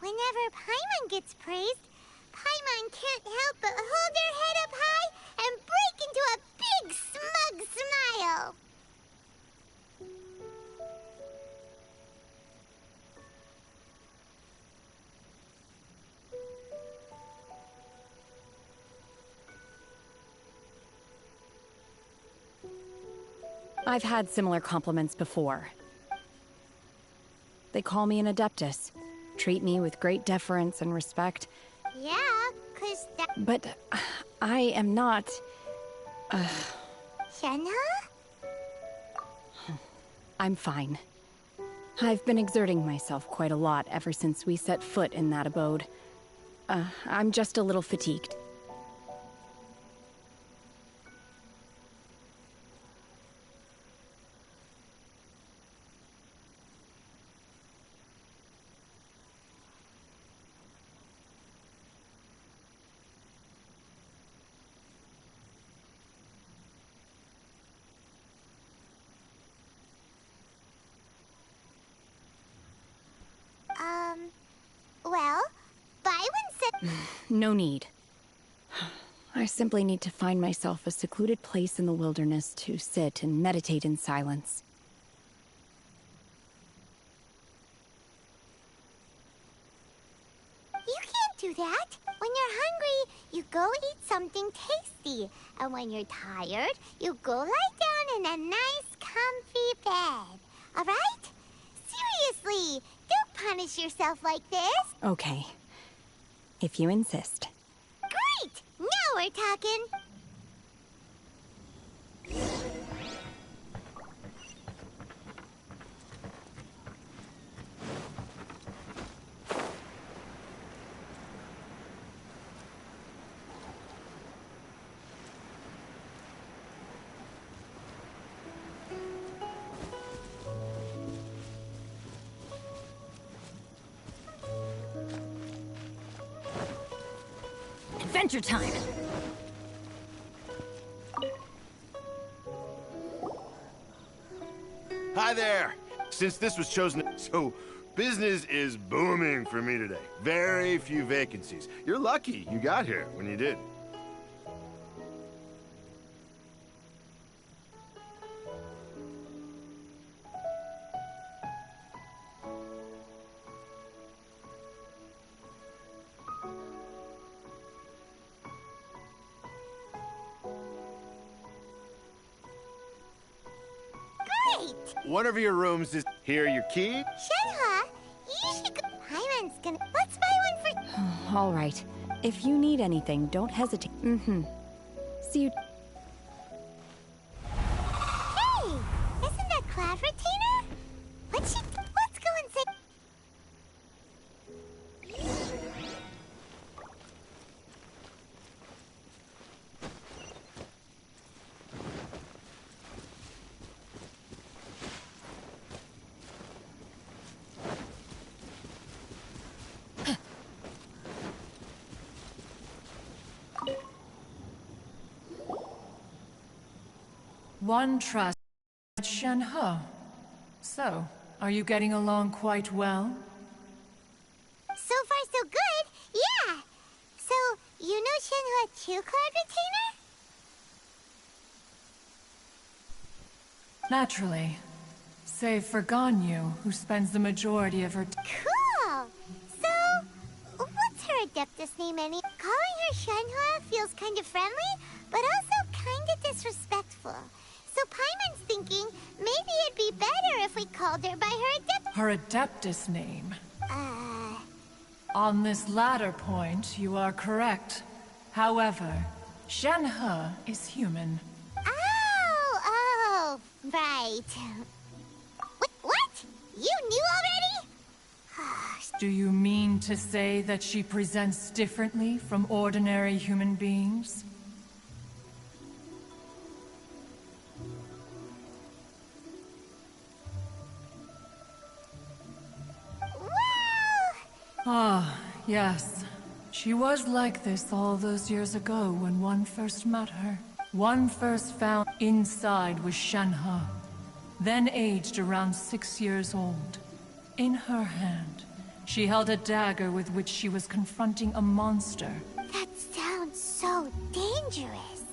C: Whenever Paimon gets praised, Paimon can't help but hold her head up high and break into a big smug smile.
E: I've had similar compliments before. They call me an Adeptus, treat me with great deference and respect.
C: Yeah, 'cause that...
E: But I am not...
C: Shenhua?
E: I'm fine. I've been exerting myself quite a lot ever since we set foot in that abode. I'm just a little fatigued. No need. I simply need to find myself a secluded place in the wilderness to sit and meditate in silence.
C: You can't do that. When you're hungry, you go eat something tasty. And when you're tired, you go lie down in a nice, comfy bed. All right? Seriously, don't punish yourself like this.
E: Okay. If you insist.
C: Great! Now we're talking.
S: Adventure time!
U: Hi there! Since this was chosen, so business is booming for me today. Very few vacancies. You're lucky you got here when you did. One of your rooms is here. Your key?
C: Shenhua, you should go. Hyman's gonna. Let's buy one for.
E: All right. If you need anything, don't hesitate. See you.
C: Hey, isn't that Cloud Retainer? Let's go and say.
V: One trust Shenhe. So, are you getting along quite well?
C: So far, so good. Yeah. So, you know Shenhua too, Cloud Retainer?
V: Naturally. Save for Ganyu, who spends the majority of her
C: Cool. So, what's her Adeptus name, any? Calling her Shenhua feels kind of friendly, but also kind of disrespectful. So Paimon's thinking maybe it'd be better if we called her by her Adeptus.
V: Her Adeptus name. On this latter point, you are correct. However, Shenhe is human.
C: Oh, right. What? You knew already?
V: Do you mean to say that she presents differently from ordinary human beings? Ah, yes. She was like this all those years ago when one first met her. One first found inside was Shenhe, then aged around 6 years old. In her hand, she held a dagger with which she was confronting a monster.
C: That sounds so dangerous.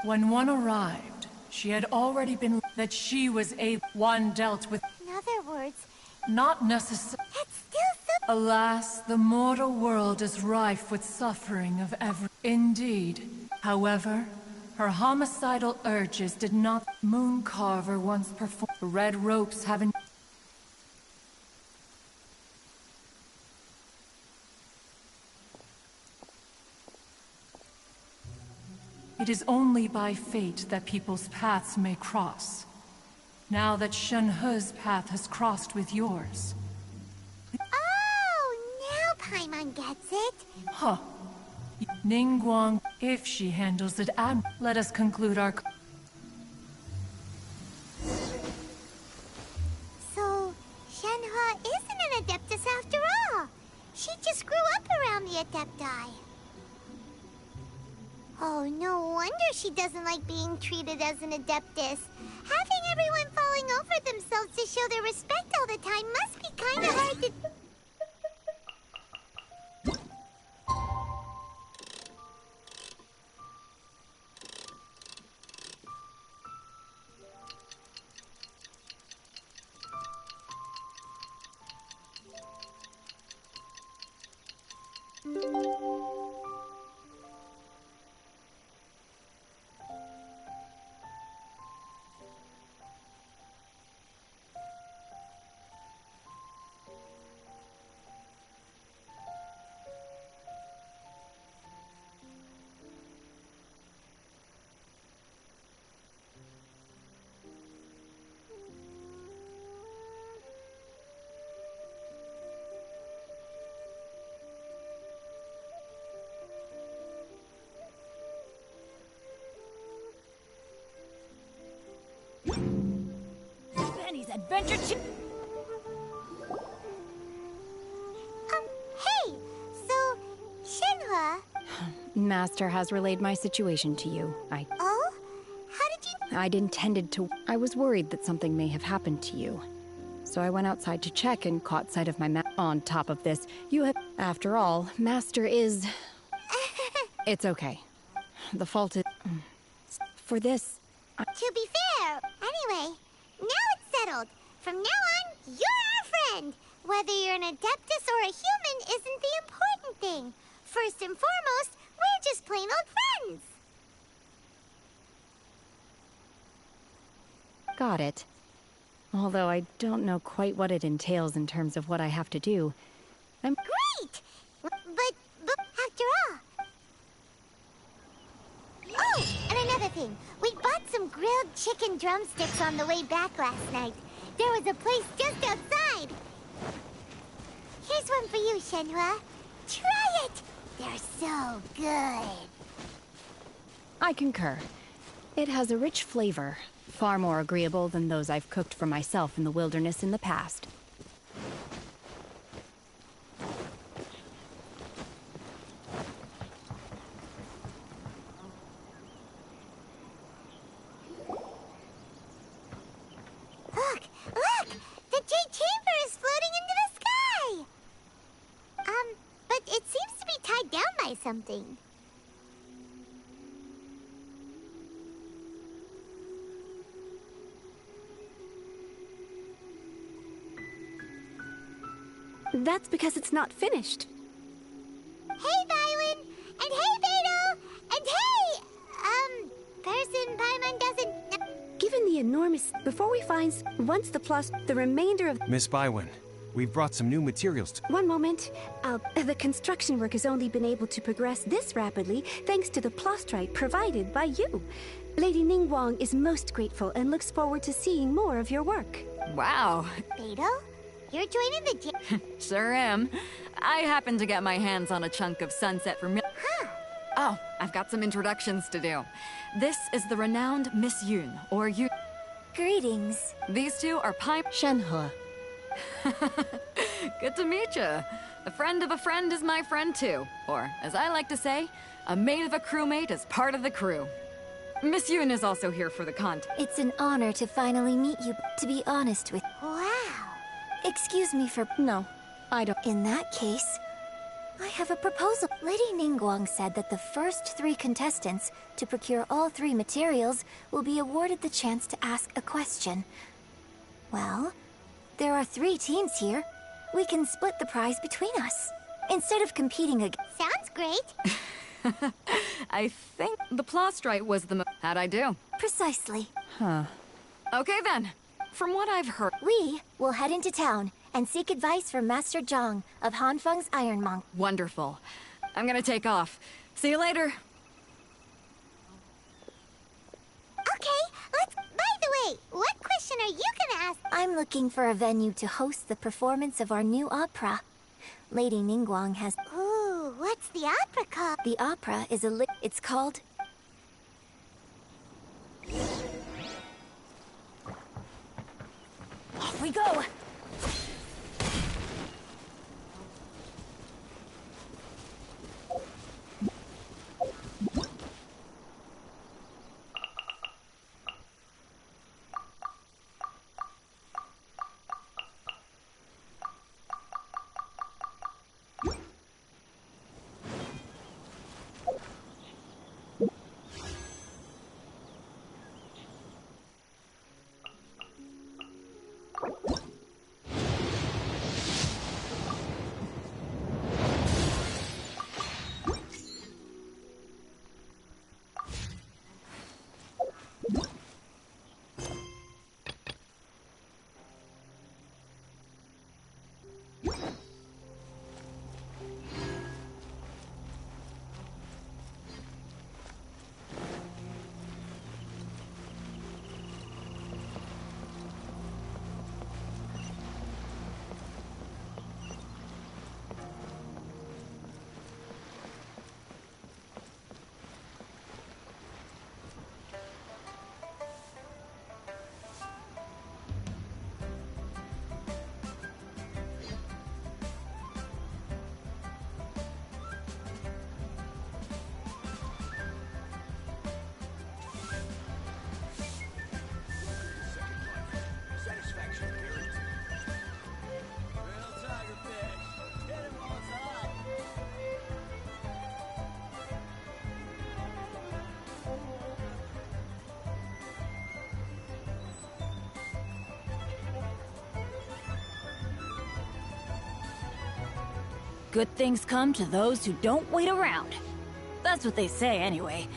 V: When one arrived, she had already been that she was able. One dealt with.
C: In other words,
V: Not necessary.
C: That's still so...
V: Alas, the mortal world is rife with suffering of every... Indeed. However, her homicidal urges did not... Mooncarver once performed... Red ropes haven't... It is only by fate that people's paths may cross. Now that Shenhe's path has crossed with yours.
C: Oh, now Paimon gets it.
V: Huh. Ningguang, if she handles it, let us conclude our...
C: So, Shenhe isn't an Adeptus after all. She just grew up around the Adepti. Oh, no wonder she doesn't like being treated as an Adeptus. Having everyone falling over themselves to show their respect all the time must be kind of hard to...
S: Benny's adventure
C: Hey! So, Shenhe...
E: Master has relayed my situation to you.
C: Oh? How did you...
E: I'd intended to... I was worried that something may have happened to you. So I went outside to check and caught sight of my map. On top of this, you have... After all, Master is... It's okay. The fault is... For this...
C: To be fair, anyway, now it's settled. From now on, you're our friend. Whether you're an Adeptus or a human isn't the important thing. First and foremost, we're just plain old friends.
E: Got it. Although I don't know quite what it entails in terms of what I have to do.
C: Great! But after all... Oh, and another thing. We bought some grilled chicken drumsticks on the way back last night. There was a place just outside. Here's one for you, Shenhe. Try it! They're so good.
E: I concur. It has a rich flavor, far more agreeable than those I've cooked for myself in the wilderness in the past.
C: Look! The Jade Chamber is floating into the sky! But it seems to be tied down by something.
T: That's because it's not finished.
C: Hey, Bywin! And hey, Beto! And hey! Person Paimon doesn't...
T: Given the enormous... Before we find... Once the remainder of...
G: Miss Bywin, we've brought some new materials to...
T: One moment. The construction work has only been able to progress this rapidly thanks to the plastrite provided by you. Lady Ningguang is most grateful and looks forward to seeing more of your work.
L: Wow.
C: Beto? You're joining the gym?
L: Sure am. I happened to get my hands on a chunk of sunset for
C: Huh.
L: Oh, I've got some introductions to do. This is the renowned Miss Yun, or Yun.
J: Greetings.
L: These two are
E: Shenhe.
L: Good to meet you. A friend of a friend is my friend too. Or, as I like to say, a mate of a crewmate is part of the crew. Miss Yun is also here for the contest.
J: It's an honor to finally meet you, to be honest with...
C: Wow.
J: Excuse me for...
E: No, I don't...
J: In that case, I have a proposal. Lady Ningguang said that the first 3 contestants to procure all 3 materials will be awarded the chance to ask a question. Well, There are 3 teams here. We can split the prize between us, instead of competing against.
C: Sounds great.
A: I think the Plostrite was the How'd I do?
J: Precisely.
E: Huh.
A: Okay then. From what I've heard...
J: We will head into town and seek advice from Master Zhang of Hanfeng's Iron Monk.
A: Wonderful. I'm gonna take off. See you later.
C: Okay, let's... By the way, what question are you gonna ask?
J: I'm looking for a venue to host the performance of our new opera. Lady Ningguang has...
C: Ooh, what's the opera called?
J: The opera is it's called...
S: Off we go! Good things come to those who don't wait around. That's what they say anyway.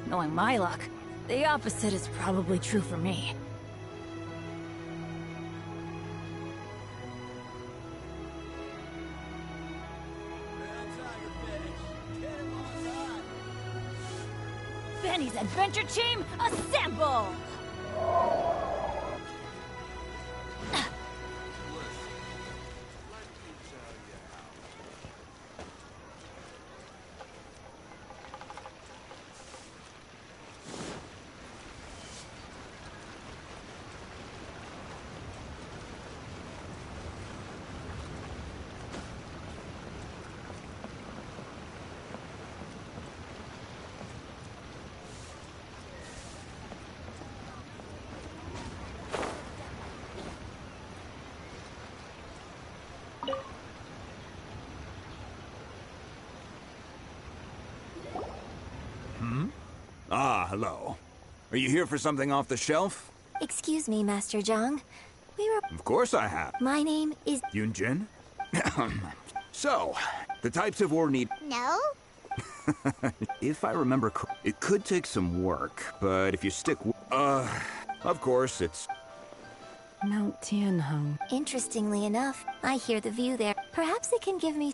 S: Knowing my luck, the opposite is probably true for me. Benny's adventure team, assemble!
H: Ah, hello. Are you here for something off the shelf?
J: Excuse me, Master Zhang. We were...
H: Of course I have.
J: My name is...
H: Yunjin? So, the types of ore need...
C: No?
H: If I remember it could take some work, but if you stick of course, it's...
E: Mount Tianheng.
J: Interestingly enough, I hear the view there. Perhaps it can give me...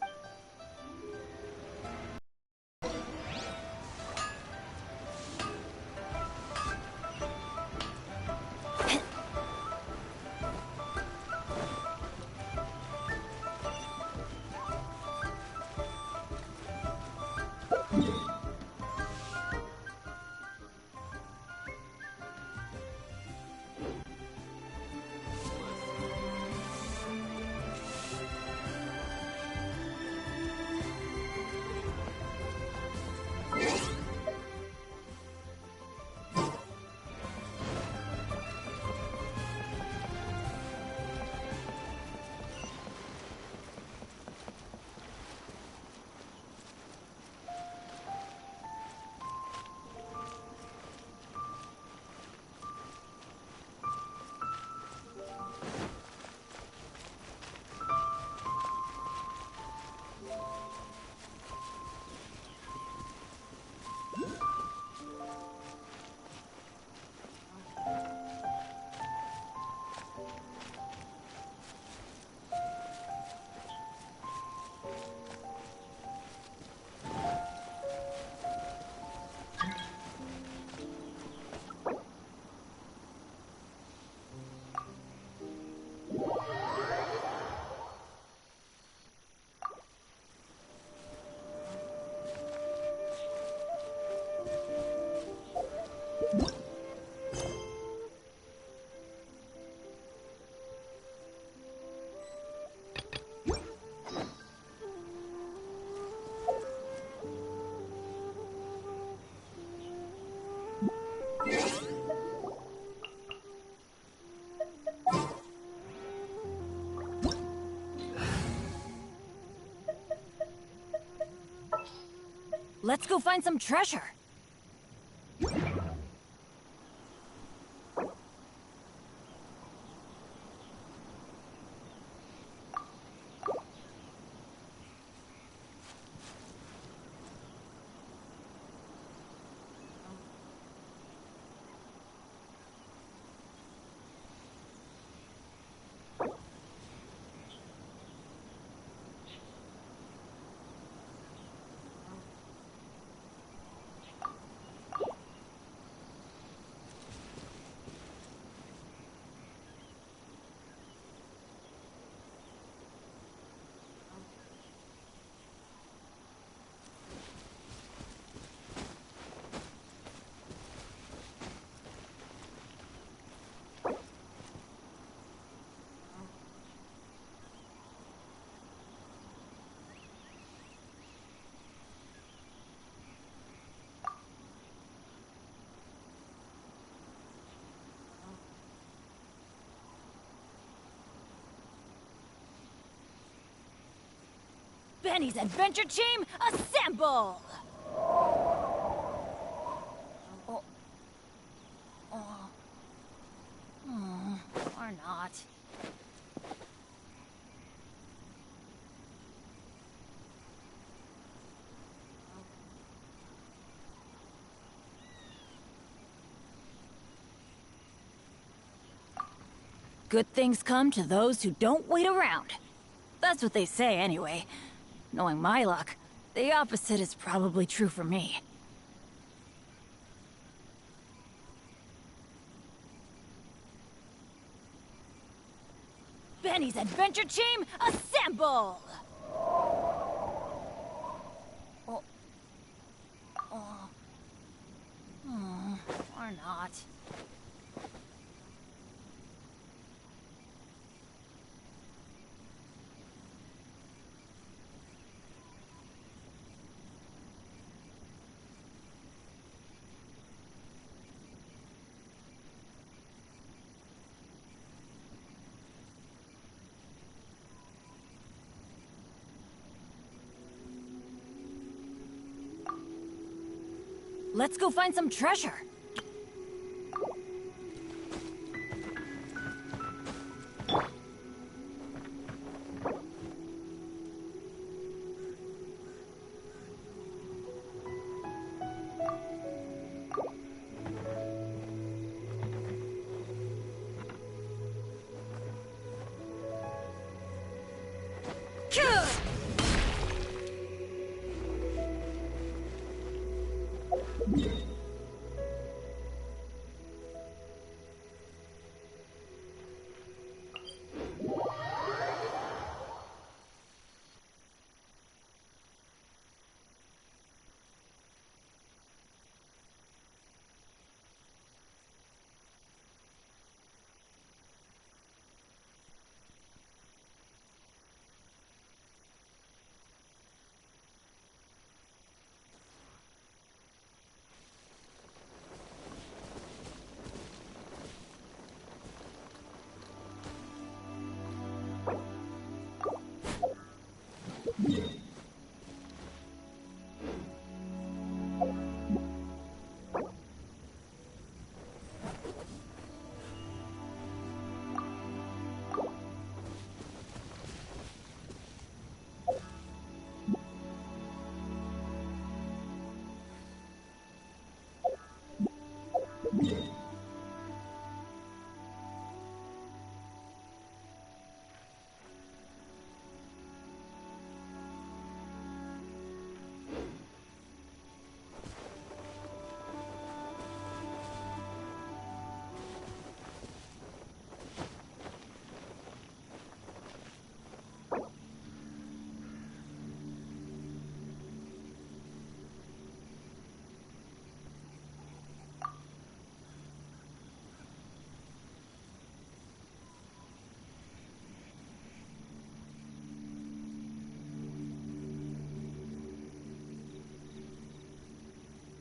S: Let's go find some treasure. Benny's adventure team, assemble! Or not. Good things come to those who don't wait around. That's what they say anyway. Knowing my luck, the opposite is probably true for me. Benny's adventure team, assemble! Or not. Let's go find some treasure.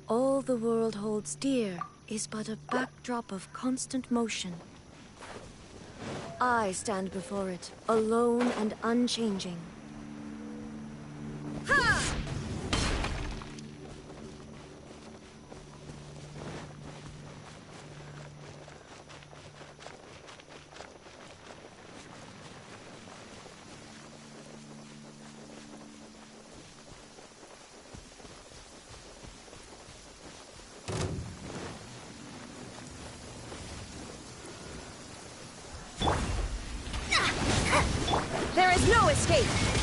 B: All the world holds dear is but a backdrop of constant motion. I stand before it, alone and unchanging. Ha! escape.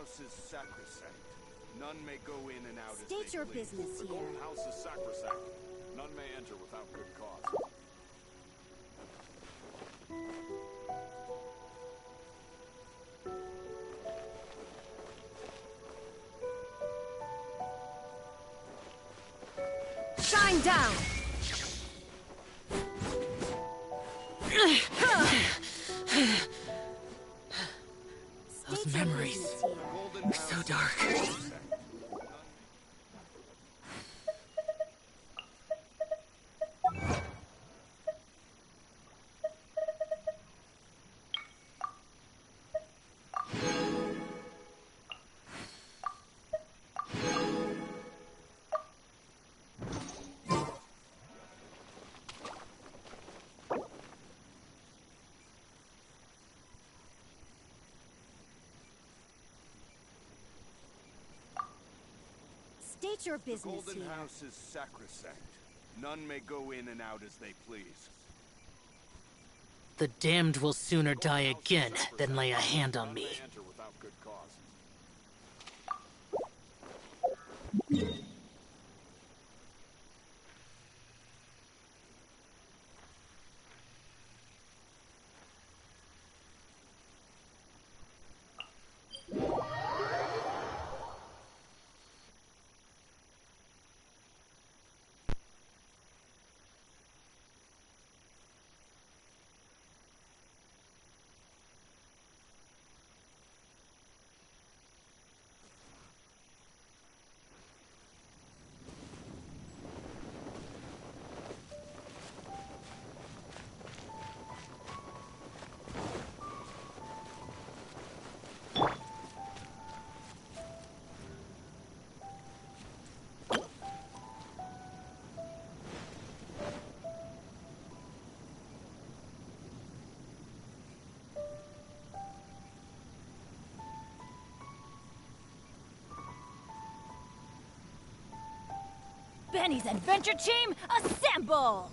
I: House is sacrosanct. None may go in and out as
T: State
I: they
T: your
I: please.
T: business
I: The
T: here.
I: Golden House is sacrosanct. None may enter without good cause.
B: Shine down!
O: Those memories are so dark.
T: State your
I: The
T: business
I: Golden
T: here.
I: House is sacrosanct. None may go in and out as they please.
O: The damned will sooner die again than lay a hand on me.
I: Enter without good cause.
S: Benny's adventure team, assemble!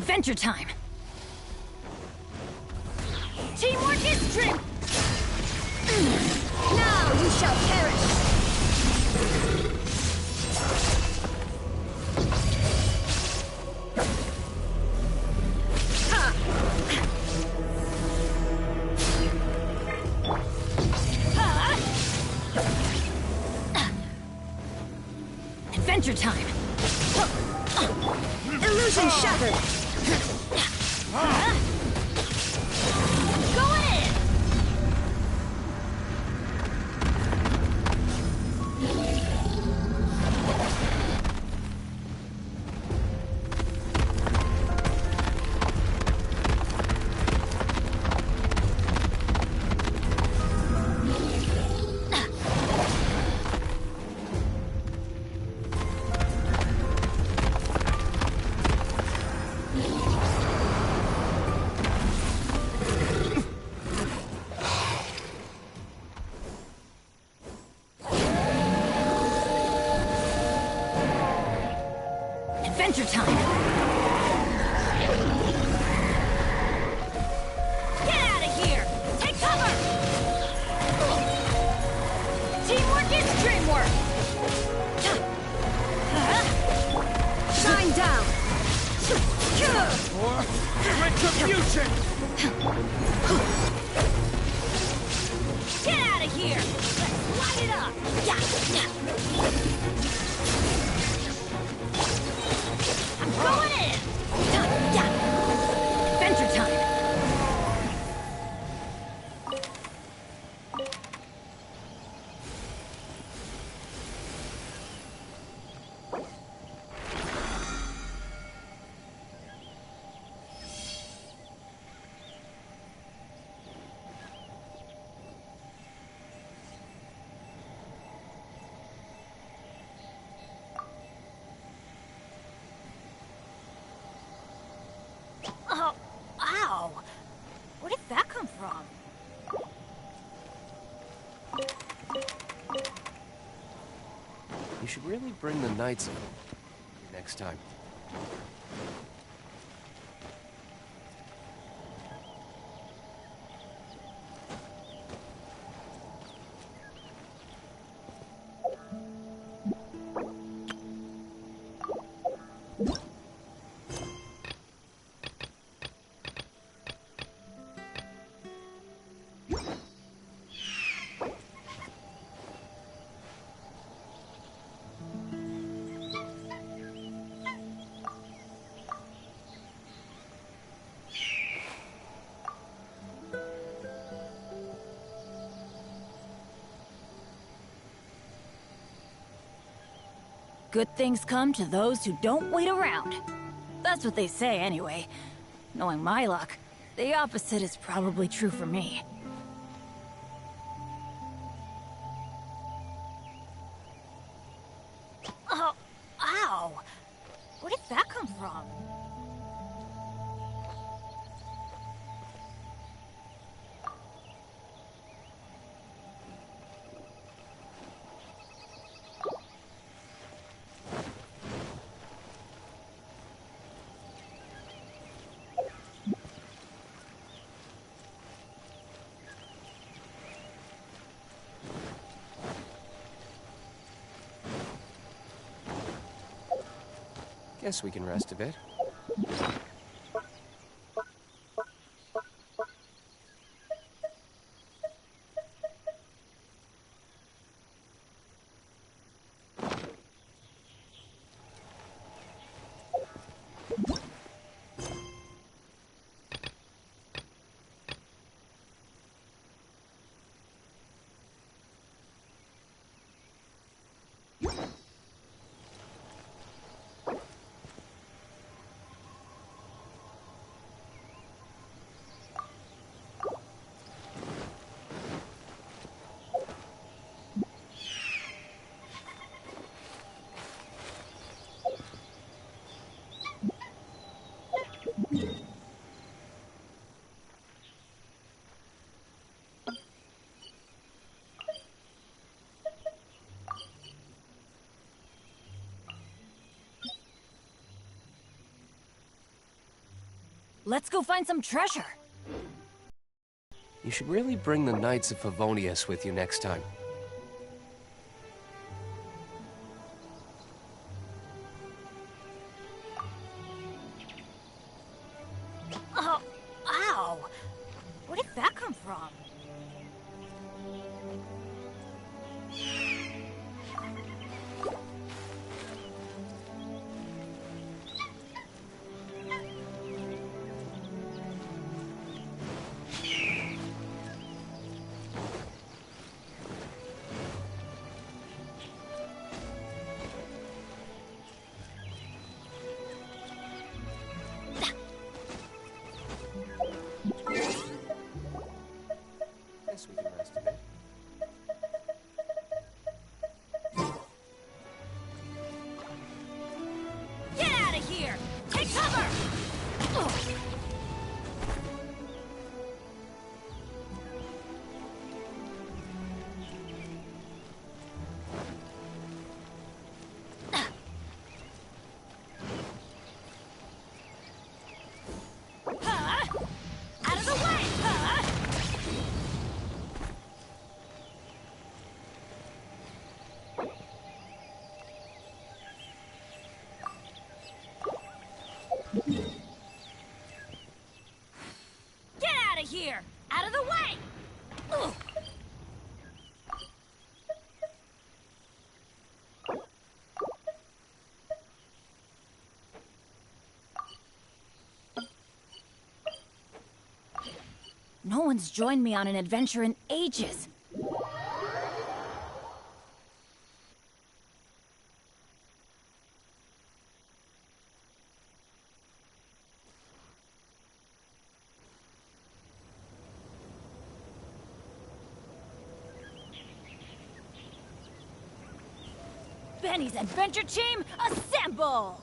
S: Adventure time! Teamwork is strength!
B: Now you shall perish!
S: Adventure time!
B: Illusion shattered!
S: Going in! Adventure time! Get out of here! Take cover! Teamwork is dreamwork!
B: Shine down!
G: Or retribution!
S: Get out of here! Let's light it up! I'm going in! Adventure time! Oh, ow! Where did that come from?
D: You should really bring the knights in next time.
S: Good things come to those who don't wait around. That's what they say anyway. Knowing my luck, the opposite is probably true for me. Oh, ow! Where did that come from?
D: Guess we can rest a bit.
S: Let's go find some treasure.
R: You should really bring the Knights of Favonius with you next time.
S: Oh, ow! Where did that come from?
R: Guess we can rest a bit.
S: Get out of here! Take cover! Ugh. Huh? Out of the way! Huh? Get out of here! Out of the way! Ugh. No one's joined me on an adventure in ages. Benny's adventure team, assemble!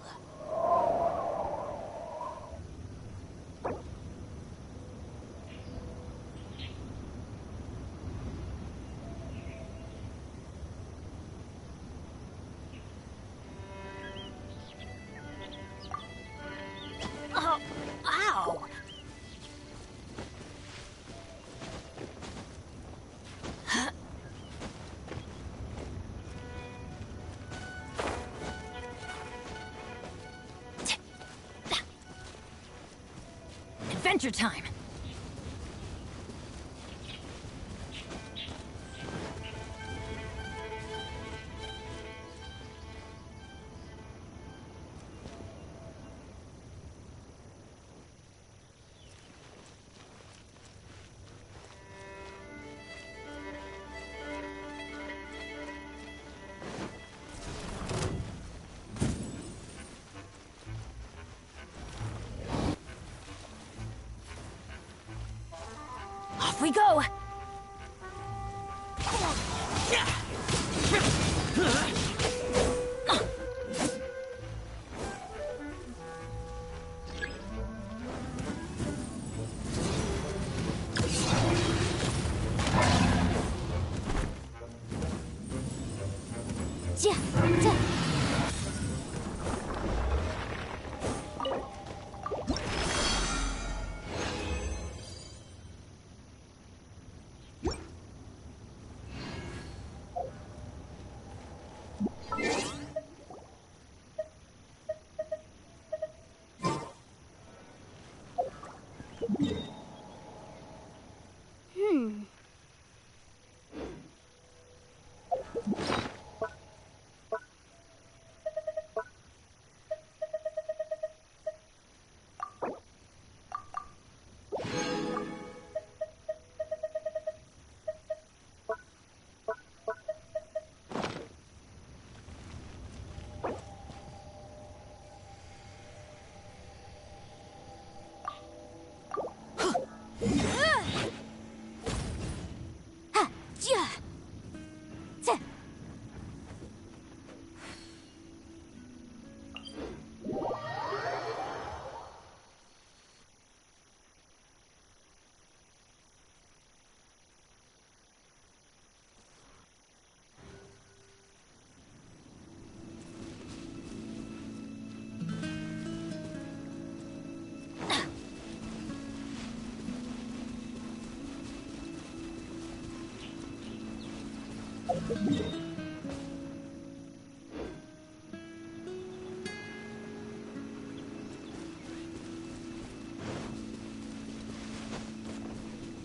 S: Oh, ow! Huh? Adventure time! Off we go!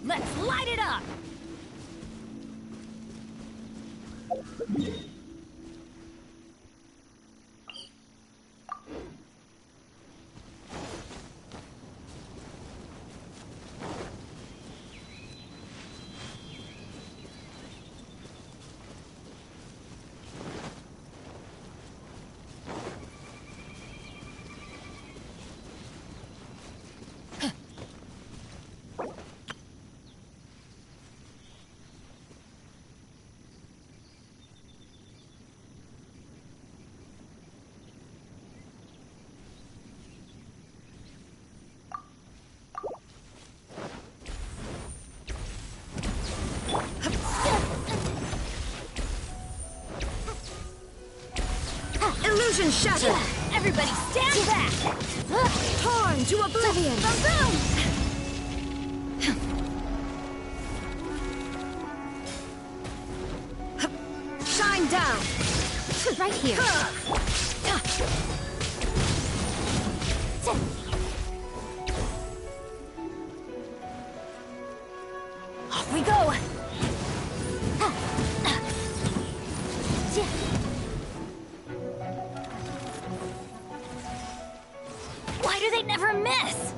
S: Let's light it up!
B: Illusion shattered!
S: Everybody stand back!
B: Torn to oblivion!
S: Boom!
B: Shine down!
S: Right here. Off we go! Why do they never miss?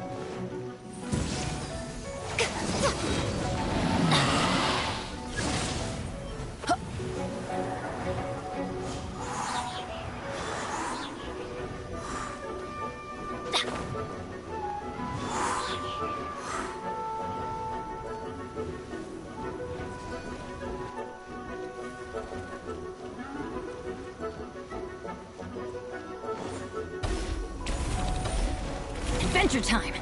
S: Adventure time!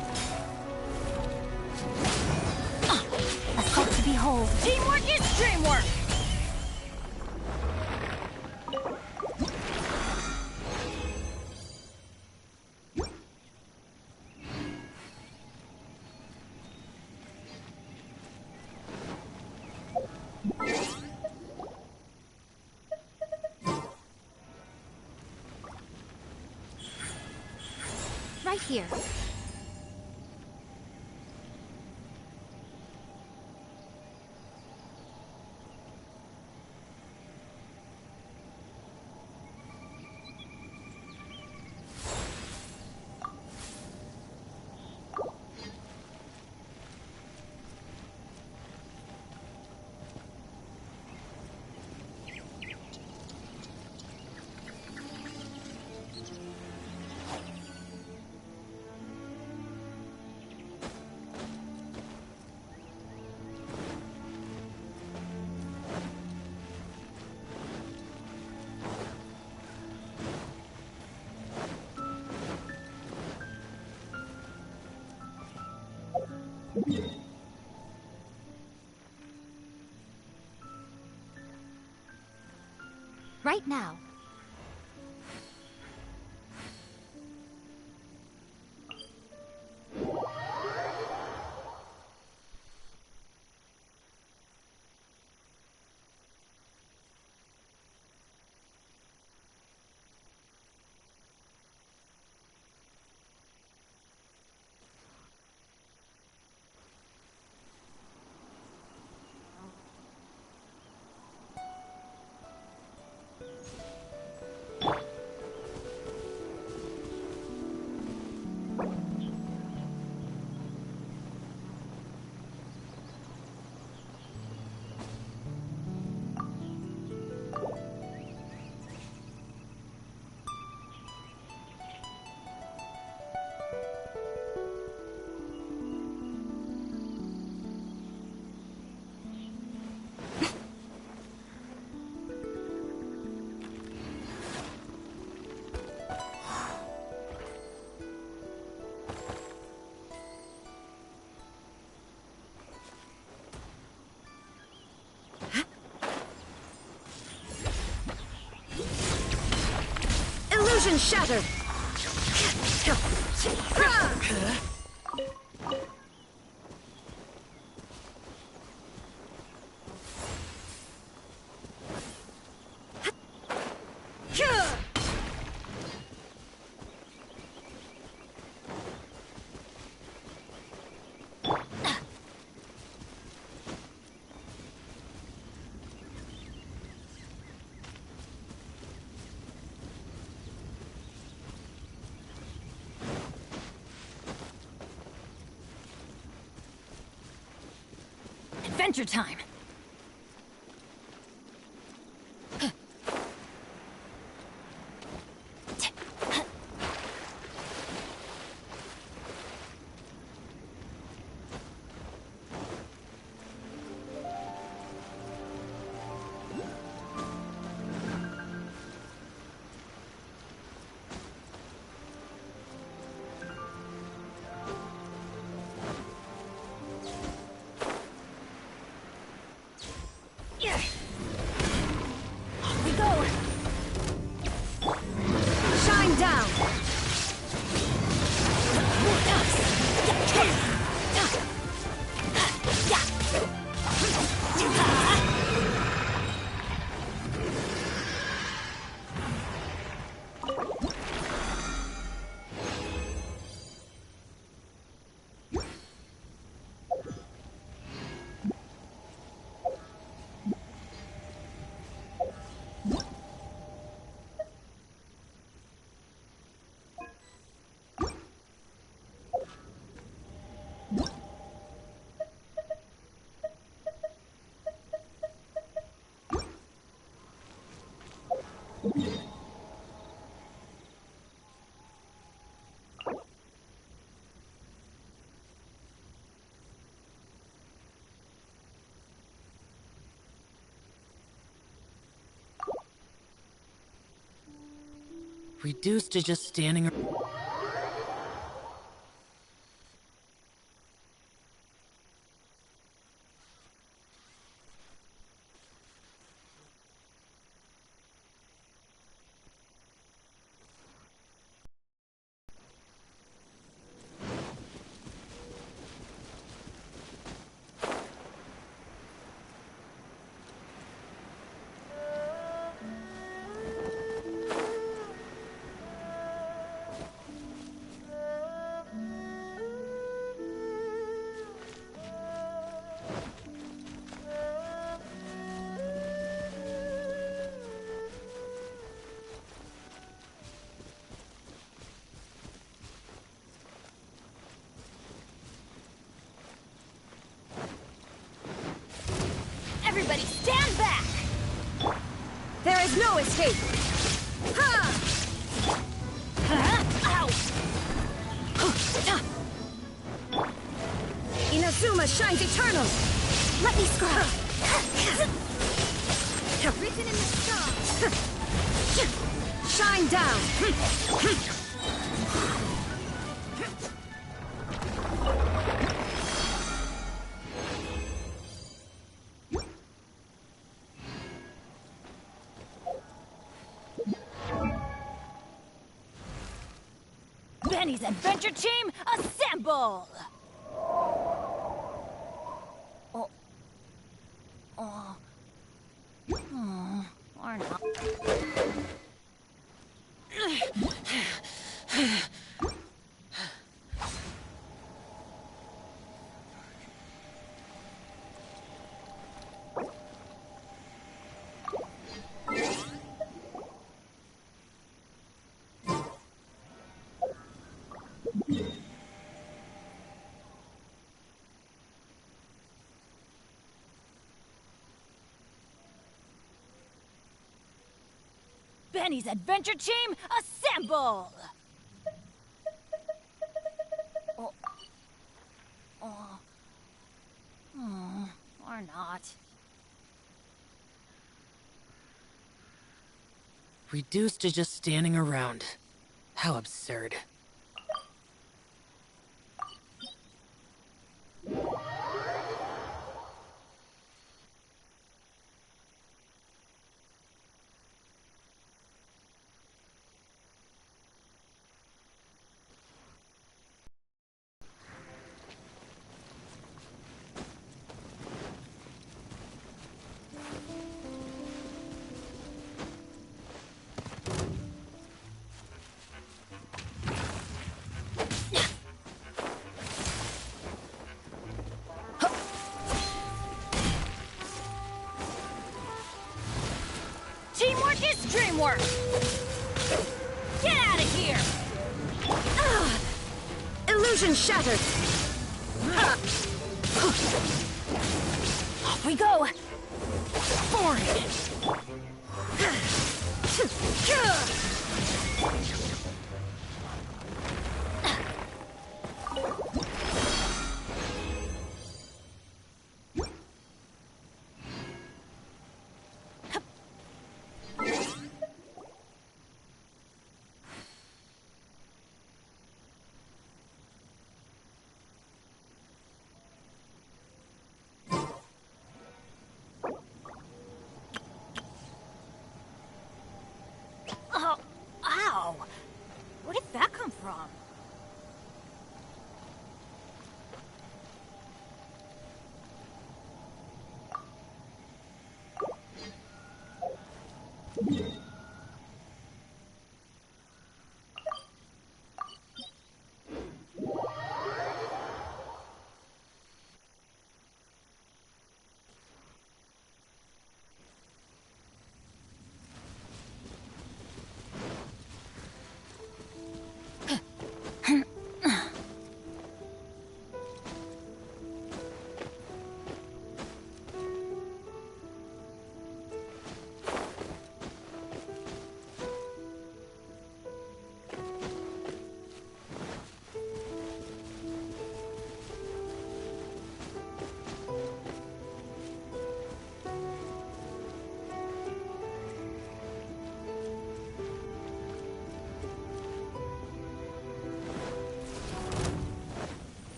S: A sight to behold. Teamwork is dreamwork!
B: Right here. Right now. Illusion shattered!
S: adventure time!
B: Shine down!
O: Reduced to just standing around.
S: Everybody stand back!
B: There is no escape! Ha!
S: Ow!
B: Inazuma shines eternal!
J: Let me scrub.
B: Written in the stars! Shine down!
S: Benny's adventure team, assemble! Or not. Benny's adventure team, assemble! Or not.
O: Reduced to just standing around. How absurd.
S: Teamwork is dreamwork! Get out of here!
B: Illusion shattered!
S: Off we go! Oh, ow! Where did that come from?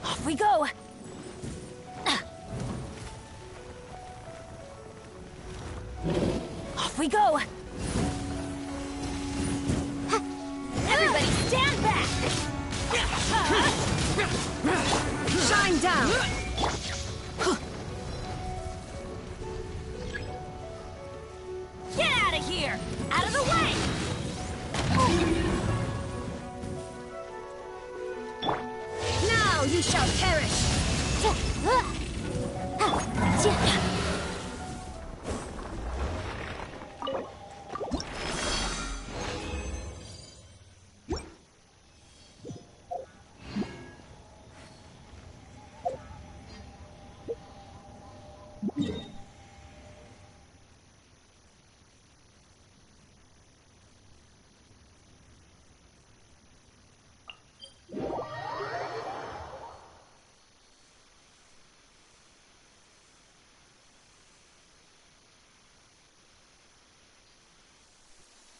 S: Off we go! Off we go! Everybody stand back!
B: Shine down!
S: Get out of here! Out of the way!
B: Now you shall perish!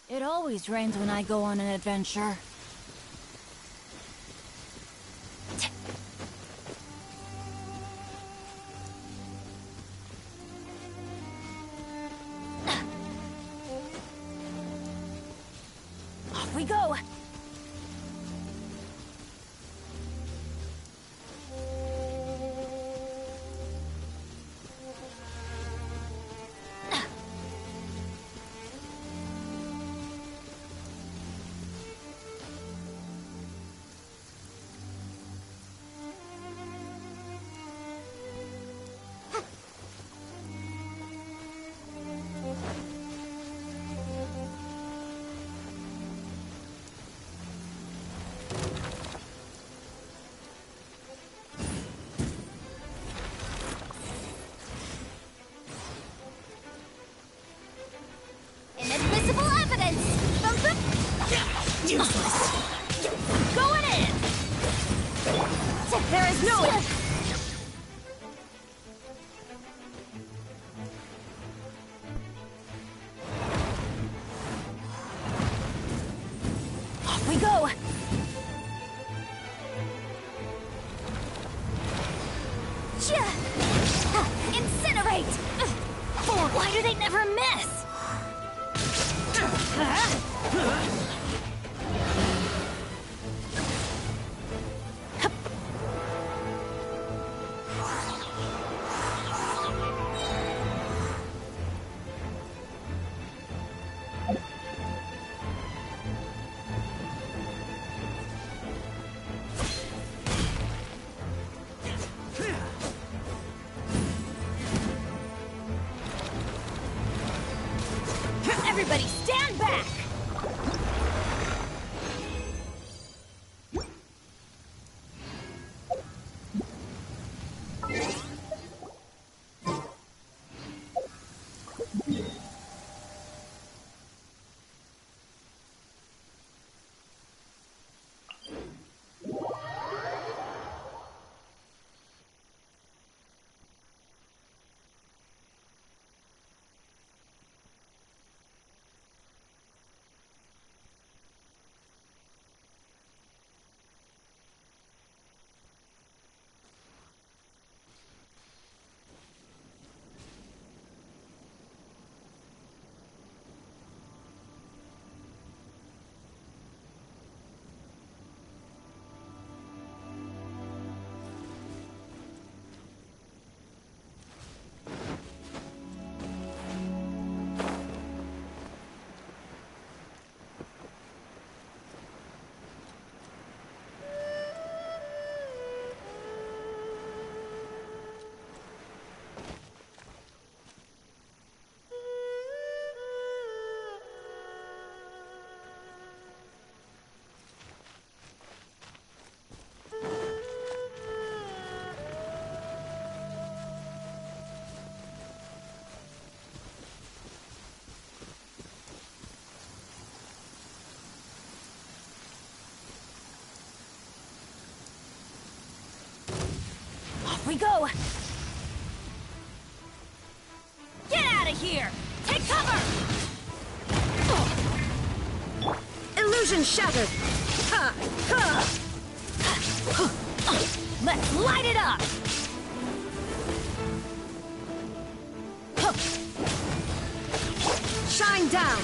S: It always rains when I go on an adventure. Off we go!
C: Inadmissible evidence!
S: Useless! Going in!
B: There is no...
S: Off we go!
C: Incinerate!
S: Why do they never miss? we go! Get out of here! Take cover!
B: Illusion shattered! Ha! Ha!
S: Let's light it up!
B: Shine down!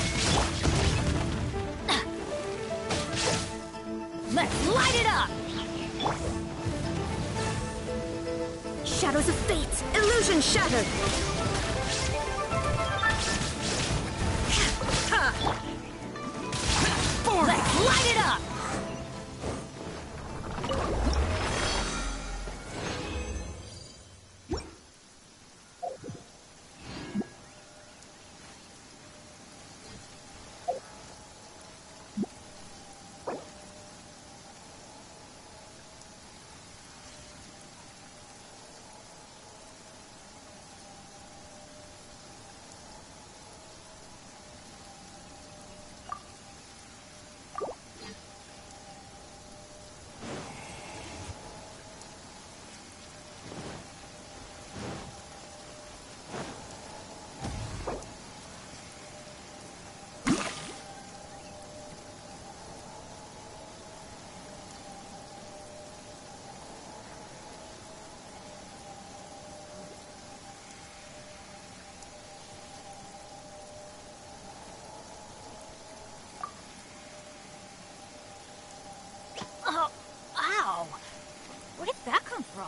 S: Let's light it up!
B: Shadows of fate! Illusion shattered!
S: Let's light it up! Oh, ow! Where did that come from?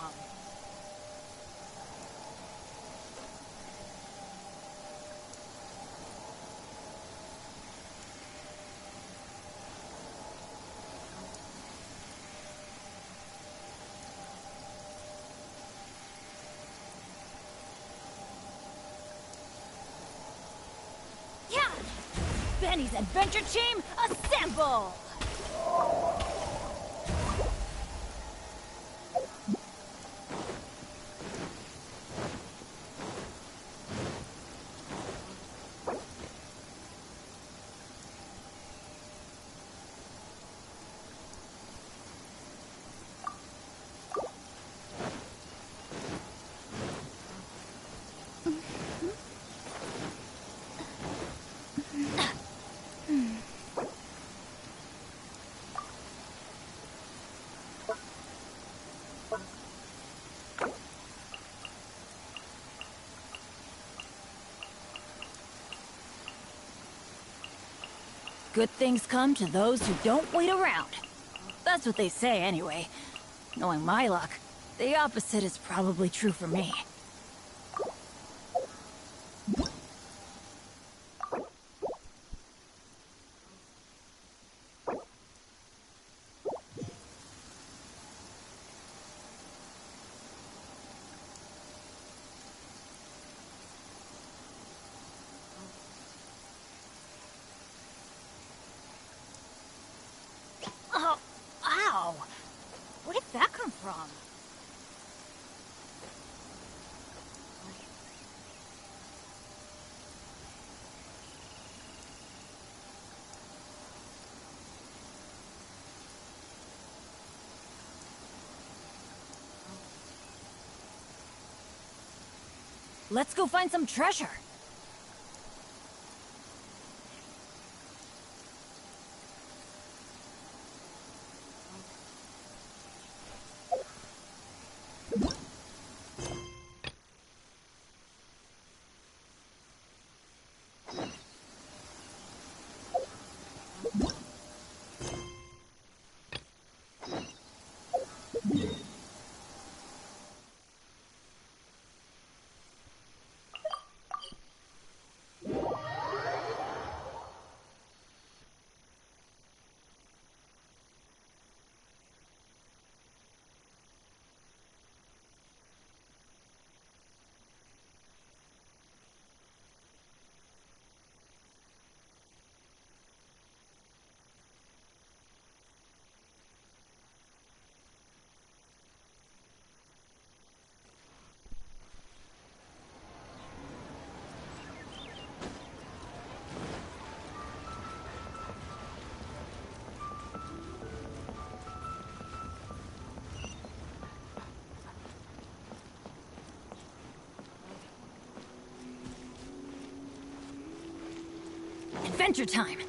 S: Yeah! Benny's adventure team, assemble! Good things come to those who don't wait around. That's what they say anyway. Knowing my luck, the opposite is probably true for me. Oh, ow! Where did that come from? Let's go find some treasure. adventure time.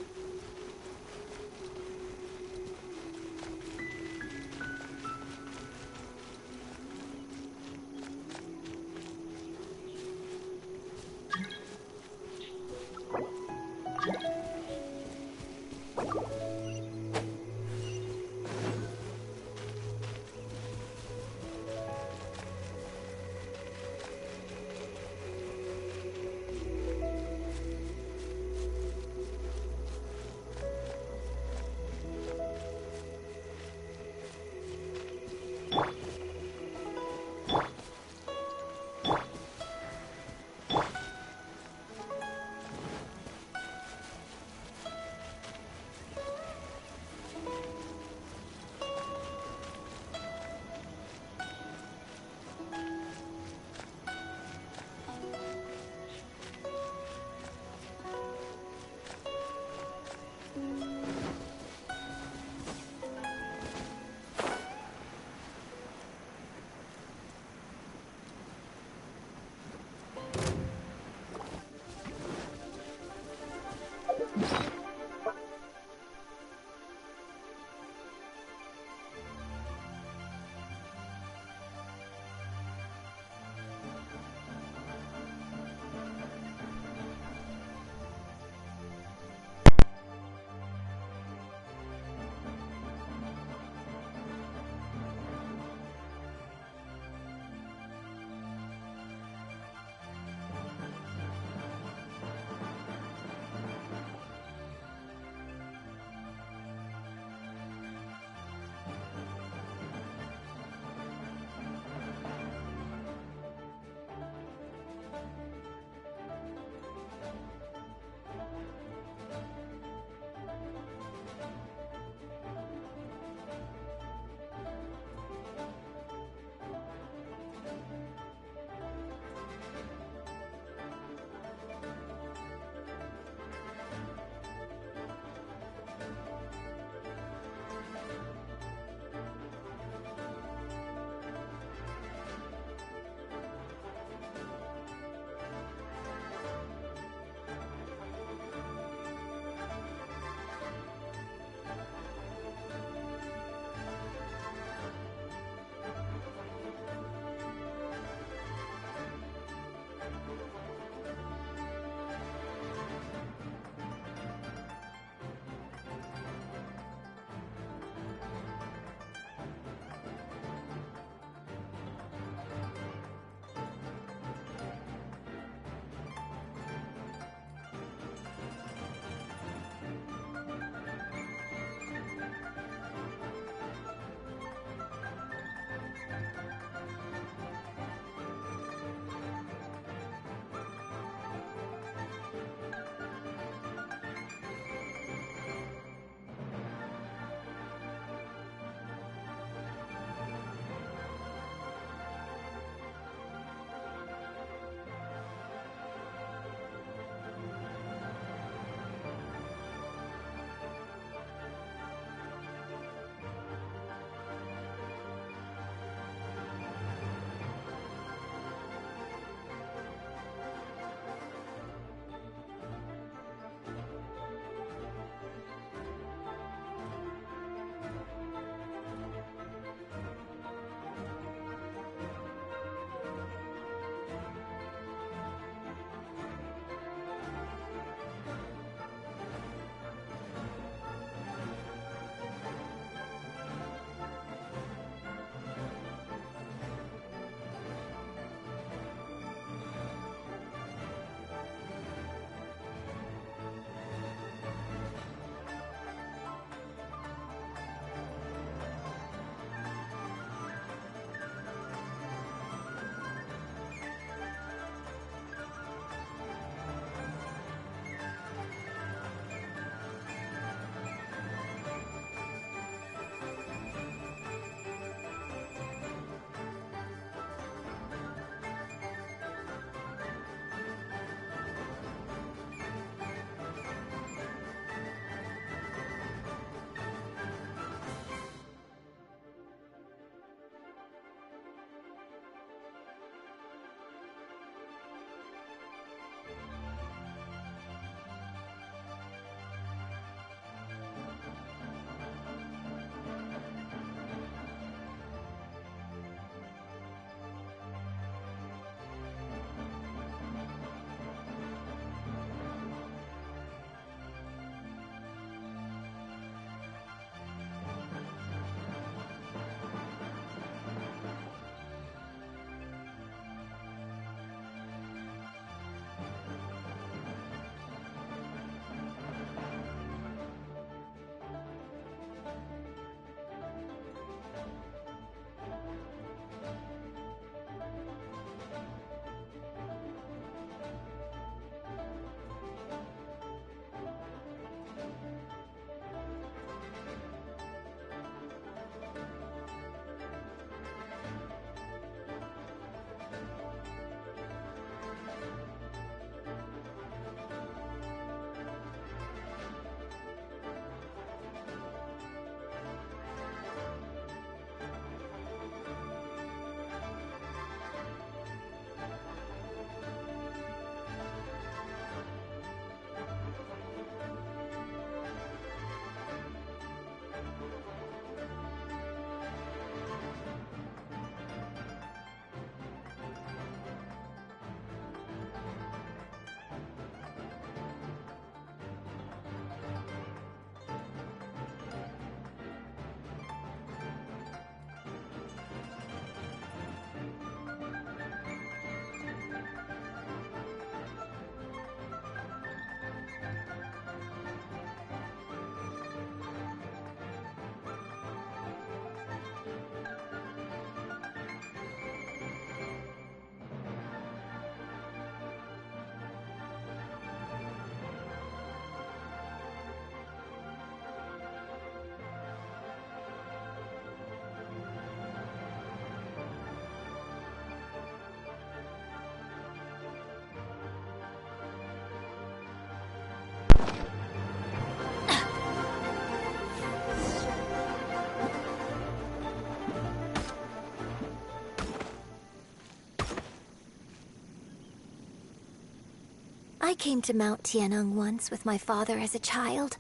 J: came to Mount Tianeng once with my father as a child.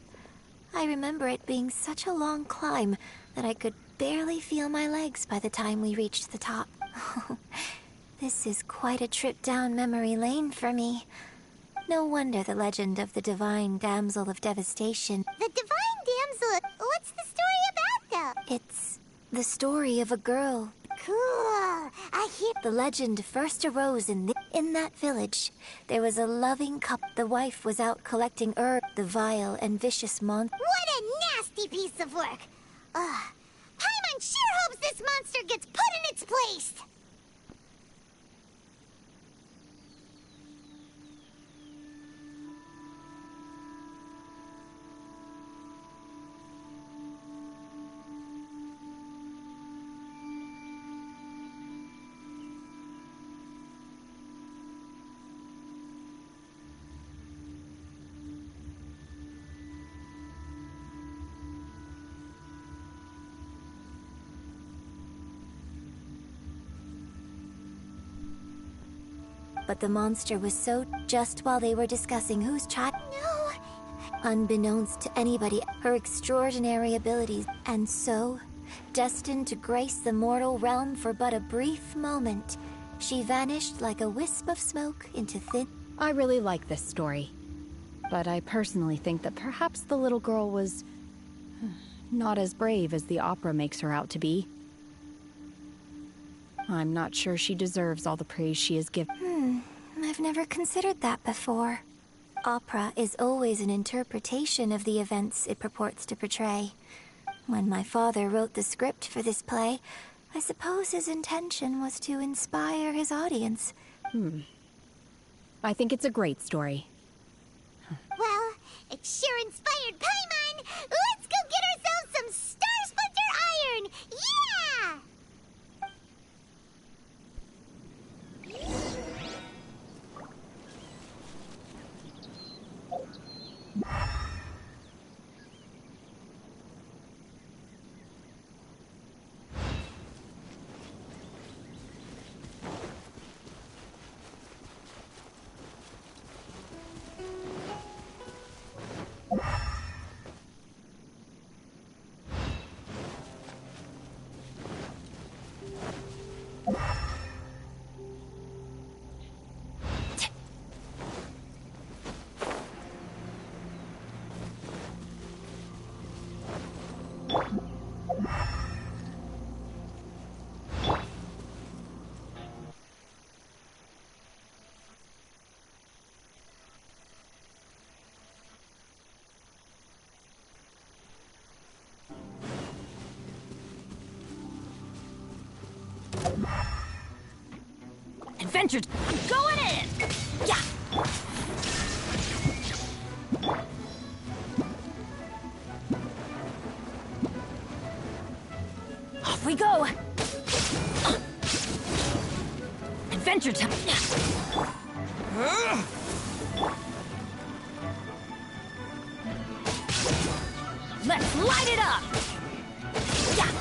J: I remember it being such a long climb that I could barely feel my legs by the time we reached the top. This is quite a trip down memory lane for me. No wonder the legend of the Divine Damsel of Devastation.
C: The Divine Damsel? What's the story about, though?
J: It's the story of a girl.
C: Cool. I hear...
J: The legend first arose in that village. There was a loving couple. The wife was out collecting the vile and vicious monster.
C: What a nasty piece of work! Paimon sure hopes this monster gets put in its place!
J: But the monster was just while they were discussing whose child...
C: No!
J: Unbeknownst to anybody, her extraordinary abilities, and so, destined to grace the mortal realm for but a brief moment, she vanished like a wisp of smoke into thin...
E: I really like this story. But I personally think that perhaps the little girl was... not as brave as the opera makes her out to be. I'm not sure she deserves all the praise she is given.
J: I've never considered that before. Opera is always an interpretation of the events it purports to portray. When my father wrote the script for this play, I suppose his intention was to inspire his audience.
E: I think it's a great story.
C: Well, it sure inspired Paimon! Let's go get ourselves some Star Splinter Iron! Yeah!
S: Adventure going in! Yeah! Off we go! Adventure time! Let's light it up! Yeah!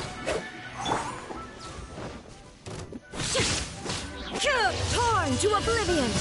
B: Torn to oblivion!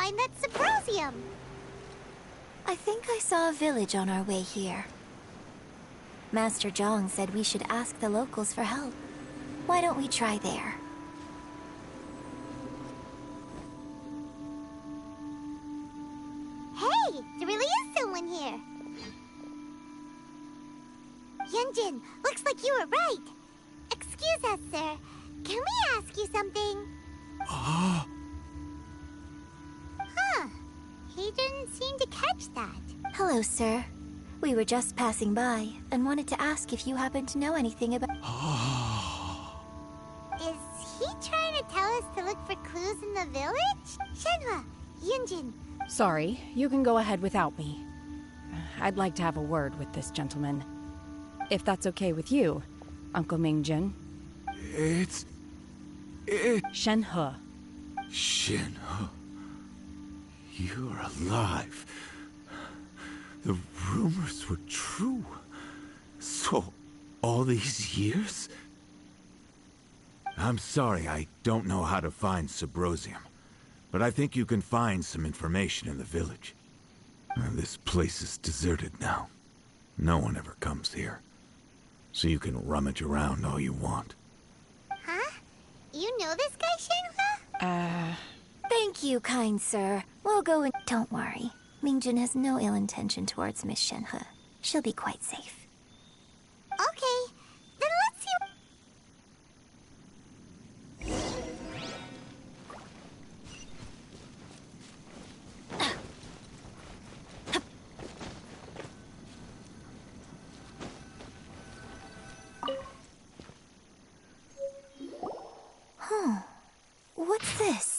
C: find that Symposium.
J: I think I saw a village on our way here. Master Zhang said we should ask the locals for help. Why don't we try there?
C: Hey, there really is someone here. Yunjin, looks like you were right. Excuse us, sir. Can we ask you something? Huh. He didn't seem to catch that.
J: Hello, sir. We were just passing by and wanted to ask if you happen to know anything about...
C: Is he trying to tell us to look for clues in the village? Shenhua, Yunjin.
E: Sorry, you can go ahead without me. I'd like to have a word with this gentleman. If that's okay with you, Uncle Mingjin.
P: It's...
E: Shenhe.
P: Shenhe. You're alive. The rumors were true. So, all these years? I'm sorry, I don't know how to find Subrosium. But I think you can find some information in the village. This place is deserted now. No one ever comes here. So you can rummage around all you want.
C: Huh? You know this guy, Shenhua?
J: Thank you, kind sir. We'll go and... Don't worry. Mingjin has no ill intention towards Miss Shenhe. She'll be quite safe.
C: Okay, then let's see...
J: Huh. What's this?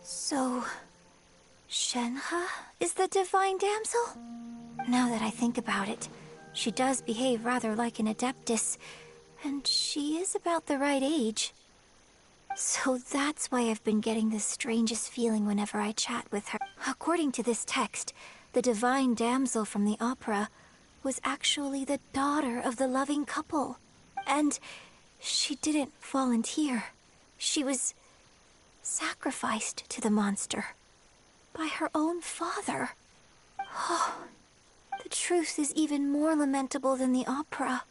J: So, Shenhe is the divine damsel? Now that I think about it, she does behave rather like an adeptus, and she is about the right age. So that's why I've been getting the strangest feeling whenever I chat with her. According to this text, the divine damsel from the opera was actually the daughter of the loving couple. And she didn't volunteer. She was sacrificed to the monster by her own father. Oh, the truth is even more lamentable than the opera.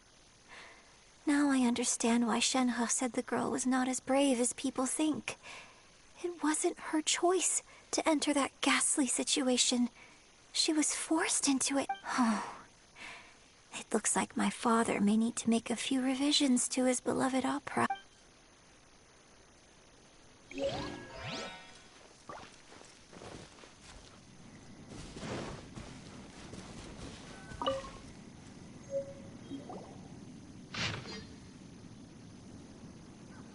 J: Now I understand why Shenhe said the girl was not as brave as people think. It wasn't her choice to enter that ghastly situation. She was forced into it. Oh, it looks like my father may need to make a few revisions to his beloved opera.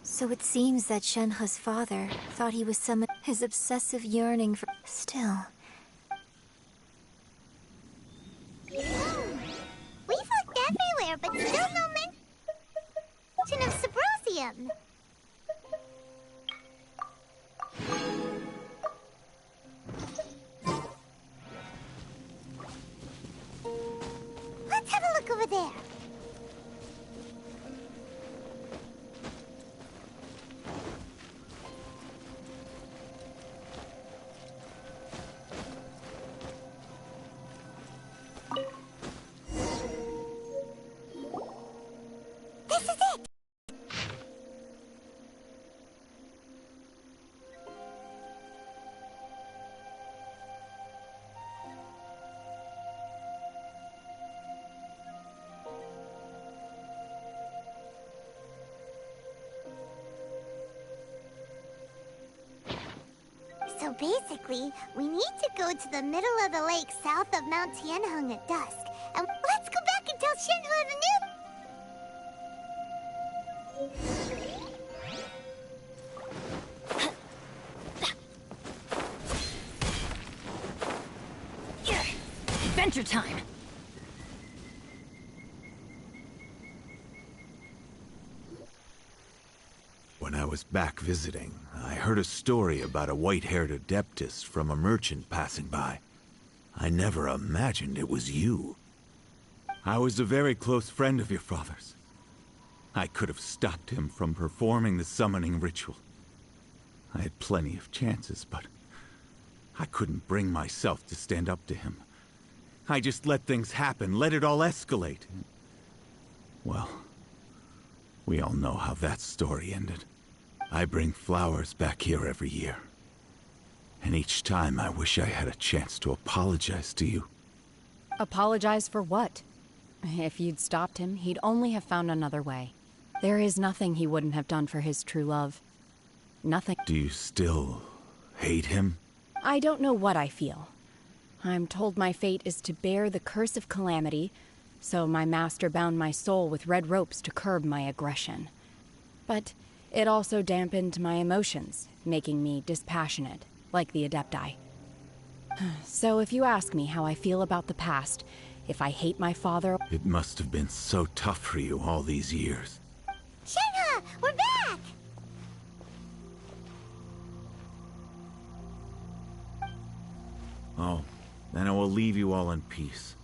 J: So it seems that Shenhe's father thought he was summoned his obsessive yearning for... Still...
C: We've looked everywhere, but still no mention of Subrosium. Let's have a look over there. So basically, we need to go to the middle of the lake south of Mount Tianheng at dusk. And let's go back and tell Shenhua the
S: Adventure time!
P: When I was back visiting, I heard a story about a white-haired adeptus from a merchant passing by. I never imagined it was you. I was a very close friend of your father's. I could have stopped him from performing the summoning ritual. I had plenty of chances, but I couldn't bring myself to stand up to him. I just let things happen, let it all escalate. Well, we all know how that story ended. I bring flowers back here every year. And each time I wish I had a chance to apologize to you.
E: Apologize for what? If you'd stopped him, he'd only have found another way. There is nothing he wouldn't have done for his true love. Nothing.
P: Do you still hate him?
E: I don't know what I feel. I'm told my fate is to bear the curse of calamity, so my master bound my soul with red ropes to curb my aggression. But it also dampened my emotions, making me dispassionate, like the Adepti. So if you ask me how I feel about the past, if I hate my father...
P: It must have been so tough for you all these years.
C: Shenhua, we're back!
P: Oh, then I will leave you all in peace.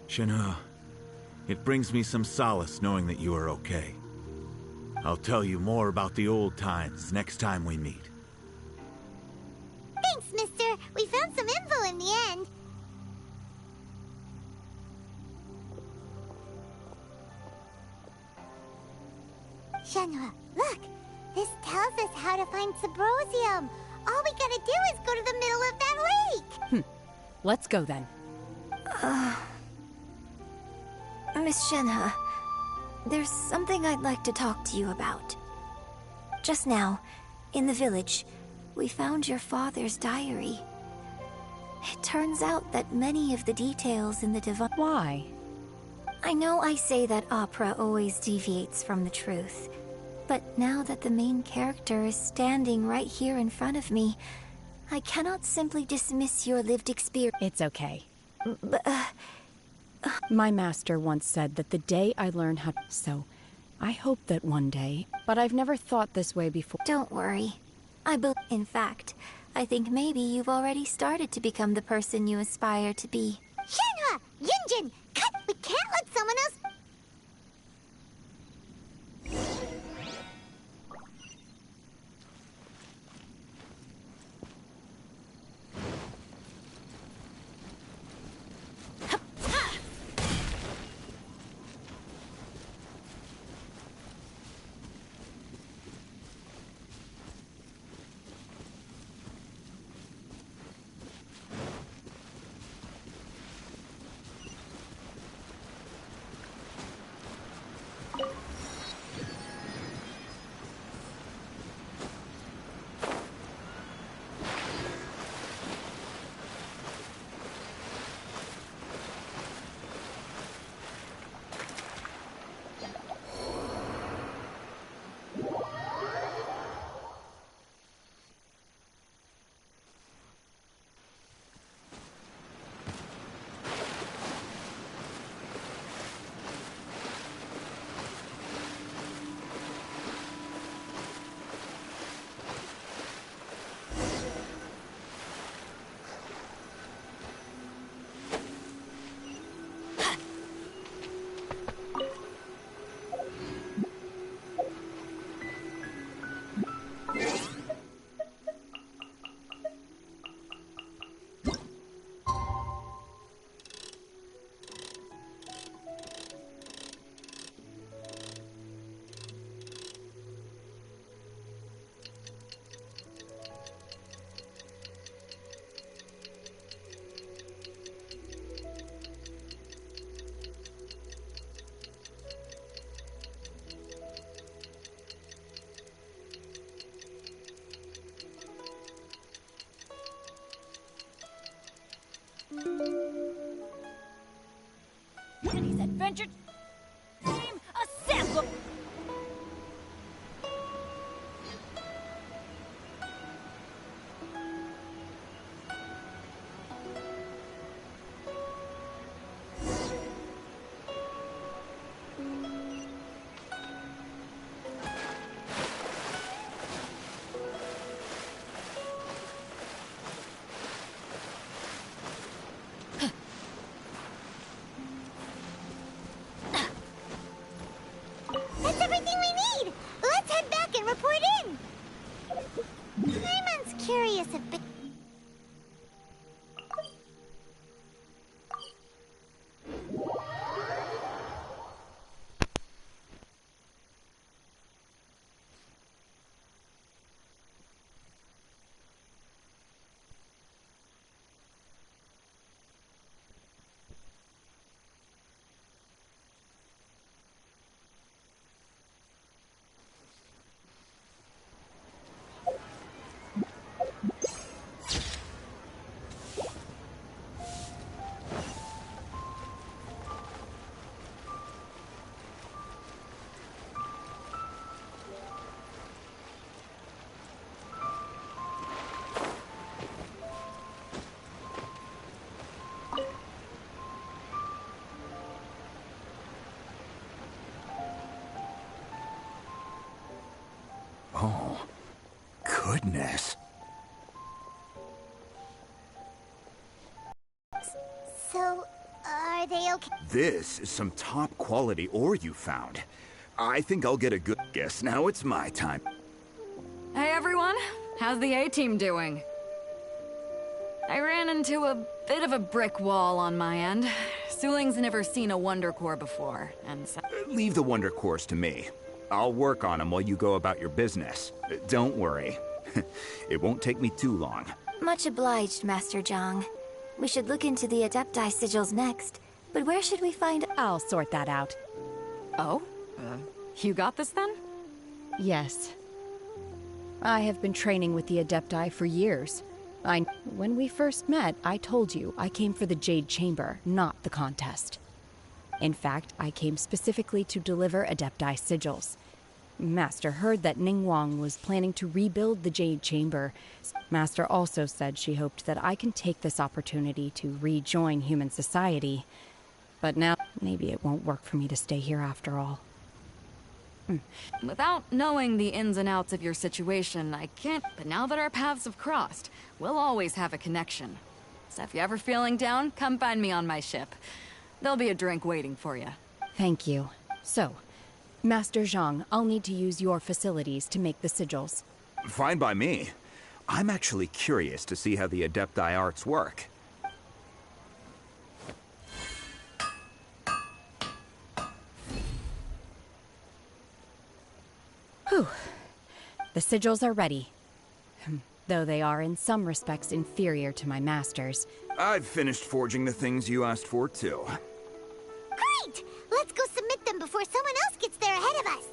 P: Shenhua, it brings me some solace knowing that you are okay. I'll tell you more about the old times next time we meet.
C: Thanks, mister. We found some info in the end. Shenhua, look! This tells us how to find Subrosium. All we gotta do is go to the middle of that lake!
E: Let's go then.
J: Miss Shenhua, there's something I'd like to talk to you about. Just now, in the village, we found your father's diary. It turns out that many of the details in the divine...
E: Why?
J: I know I say that opera always deviates from the truth, but now that the main character is standing right here in front of me, I cannot simply dismiss your lived experience.
E: It's okay.
J: But,
E: My master once said that the day I learn how... So, I hope that one day... But I've never thought this way before.
J: Don't worry. In fact, I think maybe you've already started to become the person you aspire to be.
C: Shenhua! Yunjin! Cut! We can't let someone else...
S: adventure team assemble!
C: That's everything we need! Let's head back and report in! Paimon's curious a bit.
H: Oh, goodness.
C: So, are they okay?
H: This is some top quality ore you found. I think I'll get a good guess. Now it's my time.
A: Hey everyone, how's the A-team doing? I ran into a bit of a brick wall on my end. Suling's never seen a Wonder Core before, and so...
H: Leave the Wonder Cores to me. I'll work on them while you go about your business. Don't worry. It won't take me too long.
J: Much obliged, Master Zhang. We should look into the Adepti sigils next. But where should we find...
E: I'll sort that out.
A: Oh? You got this then?
E: Yes. I have been training with the Adepti for years. When we first met, I told you I came for the Jade Chamber, not the contest. In fact, I came specifically to deliver Adepti sigils. Master heard that Ningguang was planning to rebuild the Jade Chamber. Master also said she hoped that I can take this opportunity to rejoin human society. But now, maybe it won't work for me to stay here after all.
A: Without knowing the ins and outs of your situation, I can't... But now that our paths have crossed, we'll always have a connection. So if you're ever feeling down, come find me on my ship. There'll be a drink waiting for you.
E: Thank you. So, Master Zhang, I'll need to use your facilities to make the sigils.
H: Fine by me. I'm actually curious to see how the Adepti arts work.
E: Whew. The sigils are ready. Though they are in some respects inferior to my master's.
H: I've finished forging the things you asked for, too.
C: Great! Let's go submit them before someone else gets there ahead of us.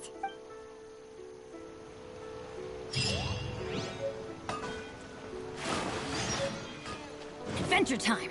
S: Adventure time!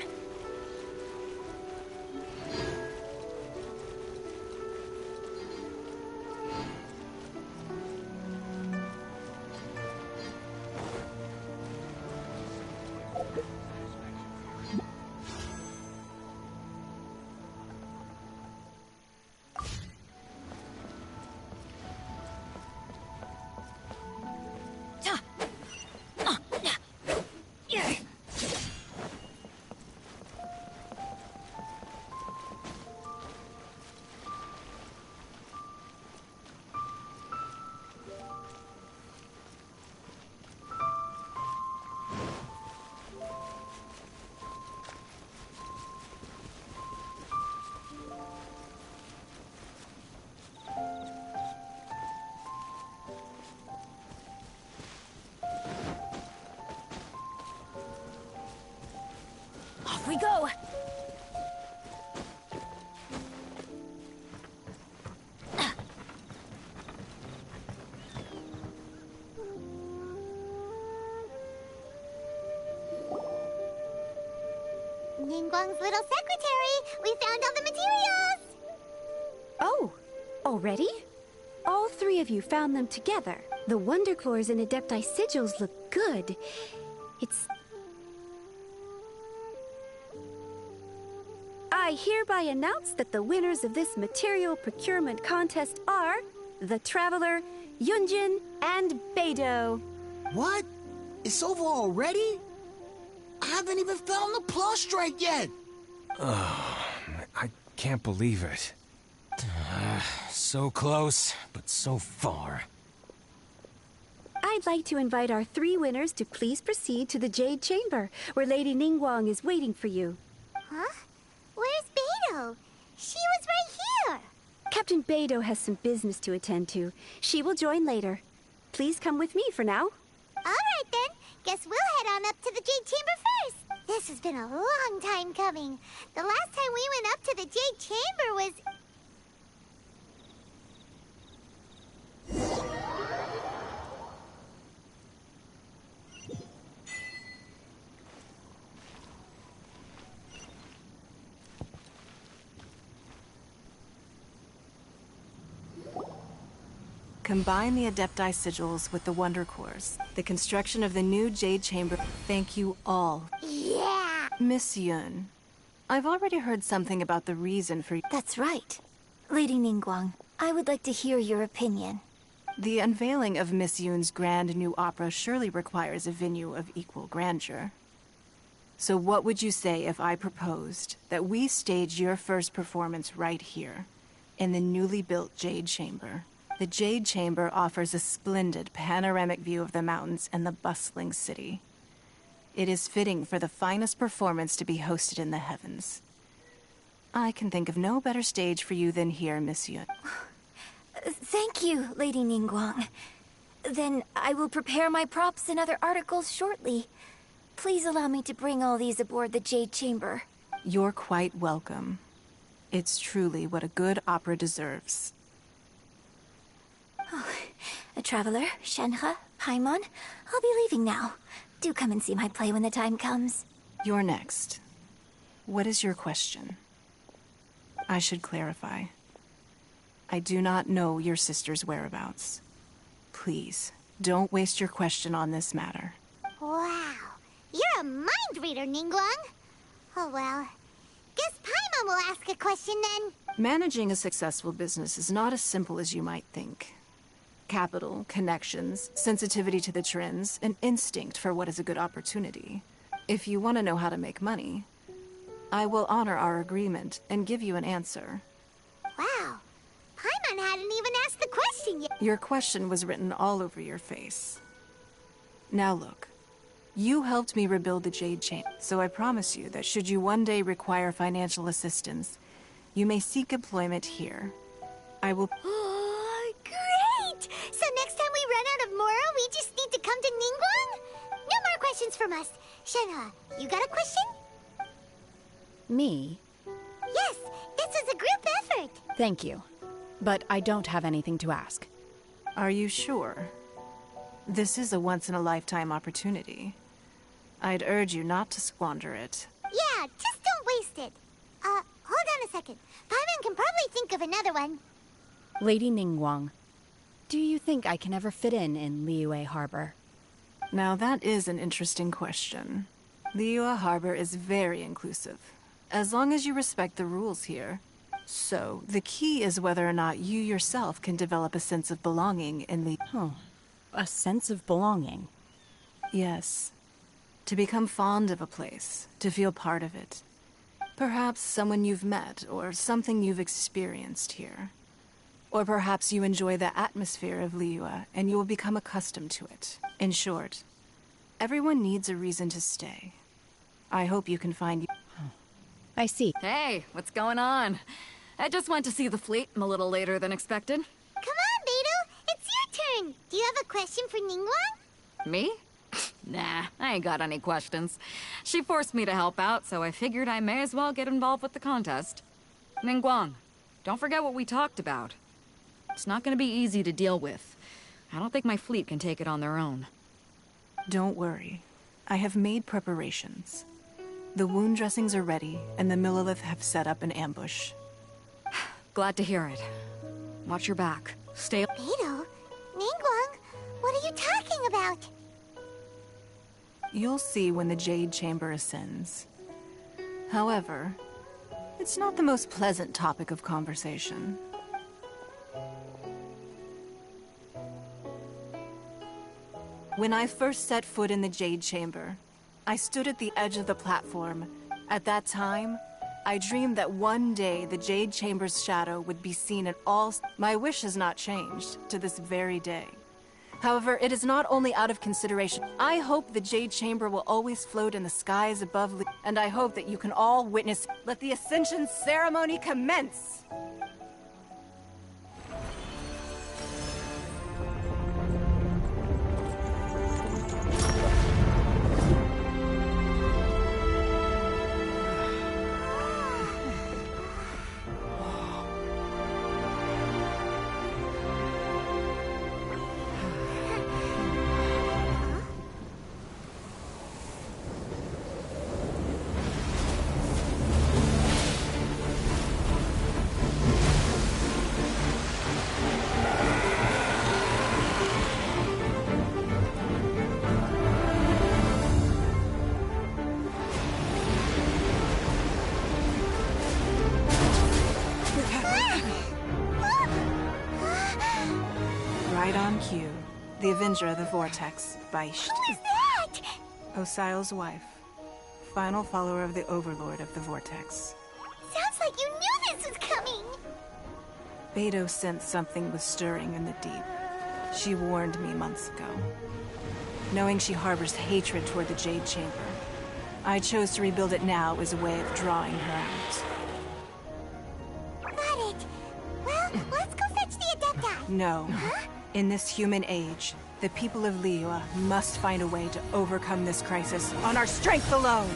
S: Off we go!
C: Ningguang's little secretary! We found all the materials!
T: Oh, already? All three of you found them together. The Wonder Cores and Adepti sigils look good. I hereby announce that the winners of this material procurement contest are the Traveler, Yunjin, and Beidou.
M: What? It's over already? I haven't even found the plus strike yet.
G: I can't believe it. So close, but so far.
T: I'd like to invite our three winners to please proceed to the Jade Chamber, where Lady Ningguang is waiting for you.
C: Huh? Where's Beidou? She was right here.
T: Captain Beidou has some business to attend to. She will join later. Please come with me for now.
C: All right, then. Guess we'll head on up to the Jade Chamber first. This has been a long time coming. The last time we went up to the Jade Chamber was...
L: Combine the Adepti sigils with the Wonder Cores. The construction of the new Jade Chamber. Thank you all.
C: Yeah!
L: Miss Yun, I've already heard something about the reason for...
J: That's right. Lady Ningguang, I would like to hear your opinion.
L: The unveiling of Miss Yun's grand new opera surely requires a venue of equal grandeur. So what would you say if I proposed that we stage your first performance right here, in the newly built Jade Chamber? The Jade Chamber offers a splendid panoramic view of the mountains and the bustling city. It is fitting for the finest performance to be hosted in the heavens. I can think of no better stage for you than here, Miss Yun.
J: Thank you, Lady Ningguang. Then I will prepare my props and other articles shortly. Please allow me to bring all these aboard the Jade Chamber.
L: You're quite welcome. It's truly what a good opera deserves.
J: Oh, a traveler, Shenhe, Paimon, I'll be leaving now. Do come and see my play when the time comes.
L: You're next. What is your question? I should clarify. I do not know your sister's whereabouts. Please, don't waste your question on this matter.
C: Wow. You're a mind reader, Ningguang. Oh, well. Guess Paimon will ask a question then.
L: Managing a successful business is not as simple as you might think. Capital, connections, sensitivity to the trends, an instinct for what is a good opportunity. If you want to know how to make money, I will honor our agreement and give you an answer.
C: Wow. Paimon hadn't even asked the question yet.
L: Your question was written all over your face. Now look, you helped me rebuild the Jade Chamber, so I promise you that should you one day require financial assistance, you may seek employment here. I will...
C: Great! So next time we run out of Mora, we just need to come to Ningguang? No more questions from us. Shenhe, you got a question?
E: Me?
C: Yes, this is a group effort.
E: Thank you. But I don't have anything to ask.
L: Are you sure? This is a once-in-a-lifetime opportunity. I'd urge you not to squander it.
C: Yeah, just don't waste it. Hold on a second. Paimon can probably think of another one.
E: Lady Ningguang, do you think I can ever fit in Liyue Harbor?
L: Now that is an interesting question. Liyue Harbor is very inclusive, as long as you respect the rules here. So, the key is whether or not you yourself can develop a sense of belonging in the...
E: Oh, a sense of belonging?
L: Yes. To become fond of a place, to feel part of it. Perhaps someone you've met, or something you've experienced here. Or perhaps you enjoy the atmosphere of Liyue, and you will become accustomed to it. In short, everyone needs a reason to stay. I hope you can find...
E: I see.
A: Hey, what's going on? I just went to see the fleet a little later than expected.
C: Come on, Beidou. It's your turn. Do you have a question for Ningguang?
A: Me? Nah, I ain't got any questions. She forced me to help out, so I figured I may as well get involved with the contest. Ningguang, don't forget what we talked about. It's not gonna be easy to deal with. I don't think my fleet can take it on their own.
L: Don't worry. I have made preparations. The wound dressings are ready, and the Millelith have set up an ambush.
A: Glad to hear it. Watch your back. Stay...
C: Beidou? Ningguang? What are you talking about?
L: You'll see when the Jade Chamber ascends. However, it's not the most pleasant topic of conversation. When I first set foot in the Jade Chamber, I stood at the edge of the platform. At that time, I dreamed that one day the Jade Chamber's shadow would be seen at all... My wish has not changed to this very day. However, it is not only out of consideration. I hope the Jade Chamber will always float in the skies above, and I hope that you can all witness. Let the Ascension ceremony commence! Right on cue. The Avenger of the Vortex, Beisht.
C: Who is that?
L: Osial's wife. Final follower of the Overlord of the Vortex.
C: Sounds like you knew this was coming!
L: Beidou sensed something was stirring in the deep. She warned me months ago. Knowing she harbors hatred toward the Jade Chamber, I chose to rebuild it now as a way of drawing her out.
C: Got it. Well, let's go fetch the Adepti.
L: No.
C: Huh?
L: In this human age, the people of Liyue must find a way to overcome this crisis on our strength alone!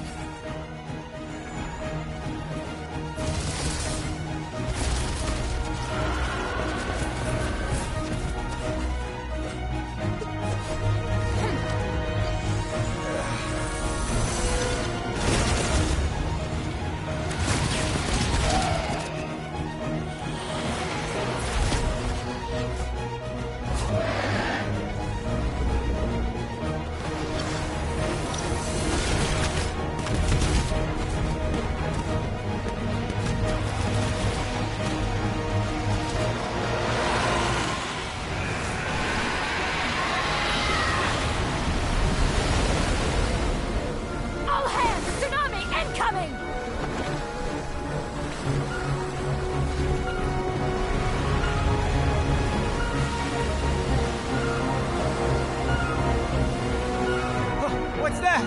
G: What's that?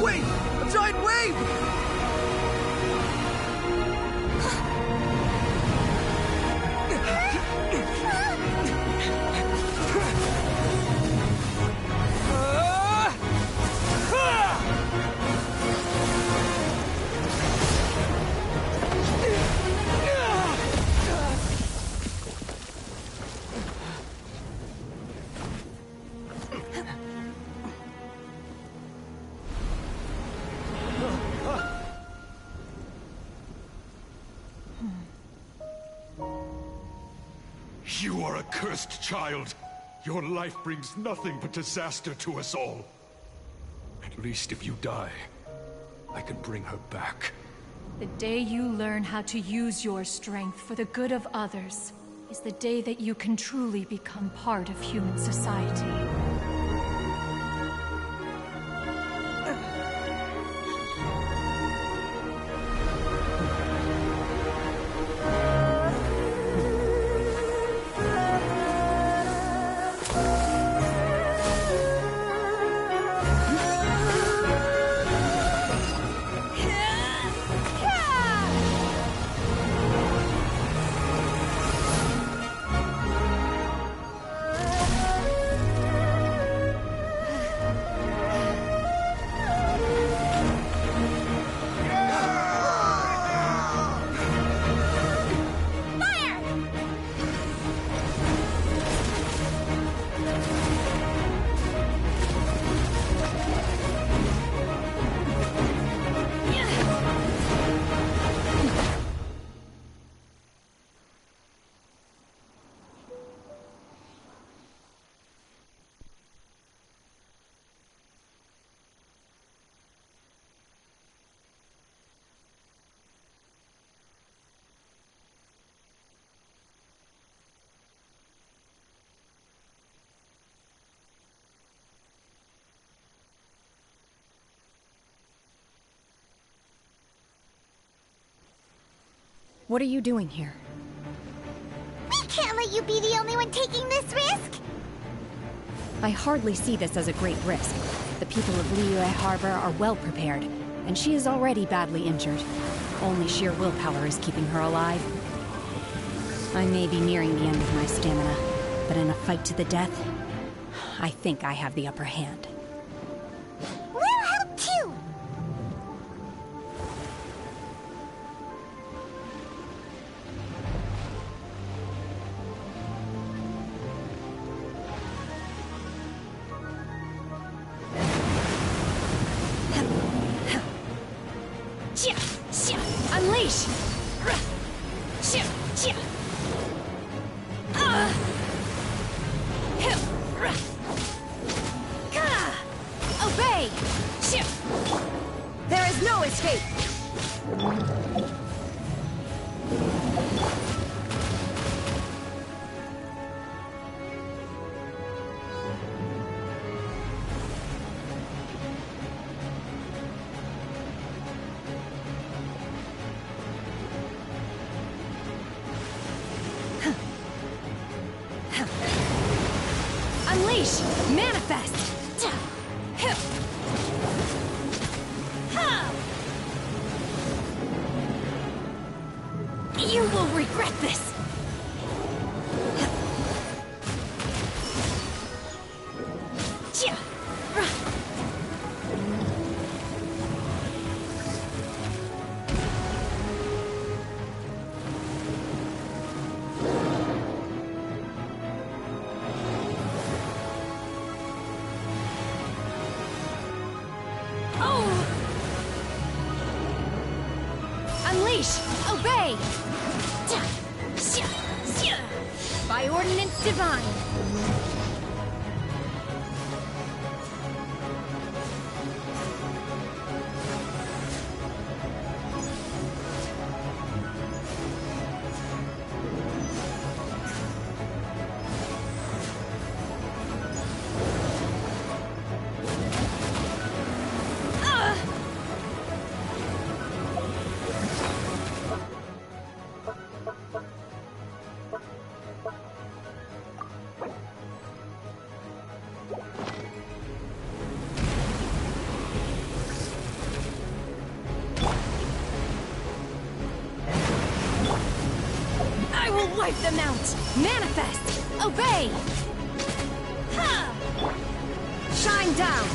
G: Wait! A giant wave!
K: You are a cursed child. Your life brings nothing but disaster to us all. At least if you die, I can bring her back.
V: The day you learn how to use your strength for the good of others is the day that you can truly become part of human society.
E: What are you doing here?
C: We can't let you be the only one taking this risk!
E: I hardly see this as a great risk. The people of Liyue Harbor are well prepared, and she is already badly injured. Only sheer willpower is keeping her alive. I may be nearing the end of my stamina, but in a fight to the death, I think I have the upper hand.
C: We'll help too!
E: Unleash! Obey! There is no escape! Unleash! Manifest! You will regret this! Unleash! Obey! By ordinance divine! I will wipe them out! Manifest! Obey! Ha! Shine down!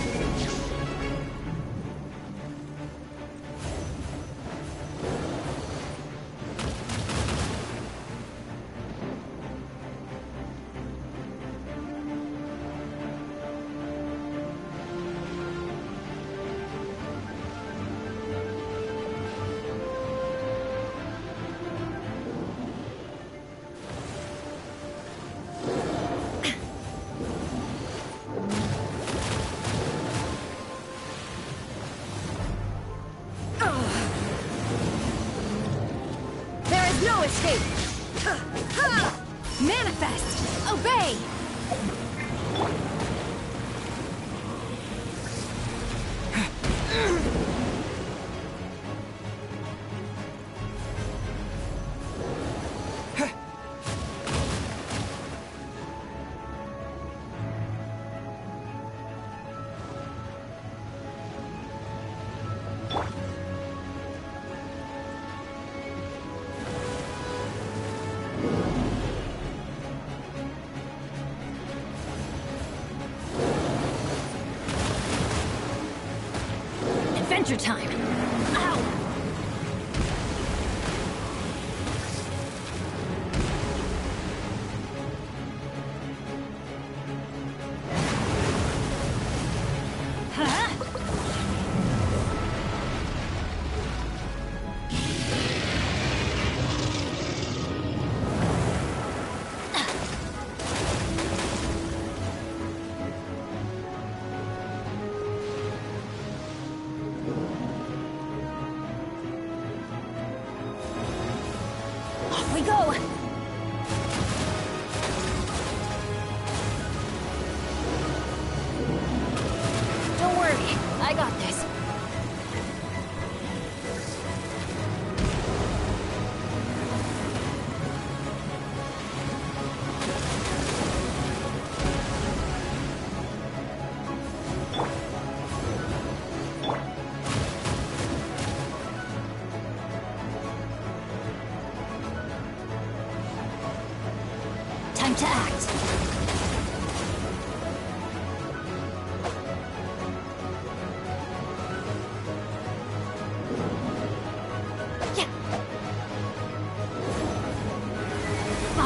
E: No escape! Manifest! Obey! Adventure time! Ow! We go! Don't worry, I got this.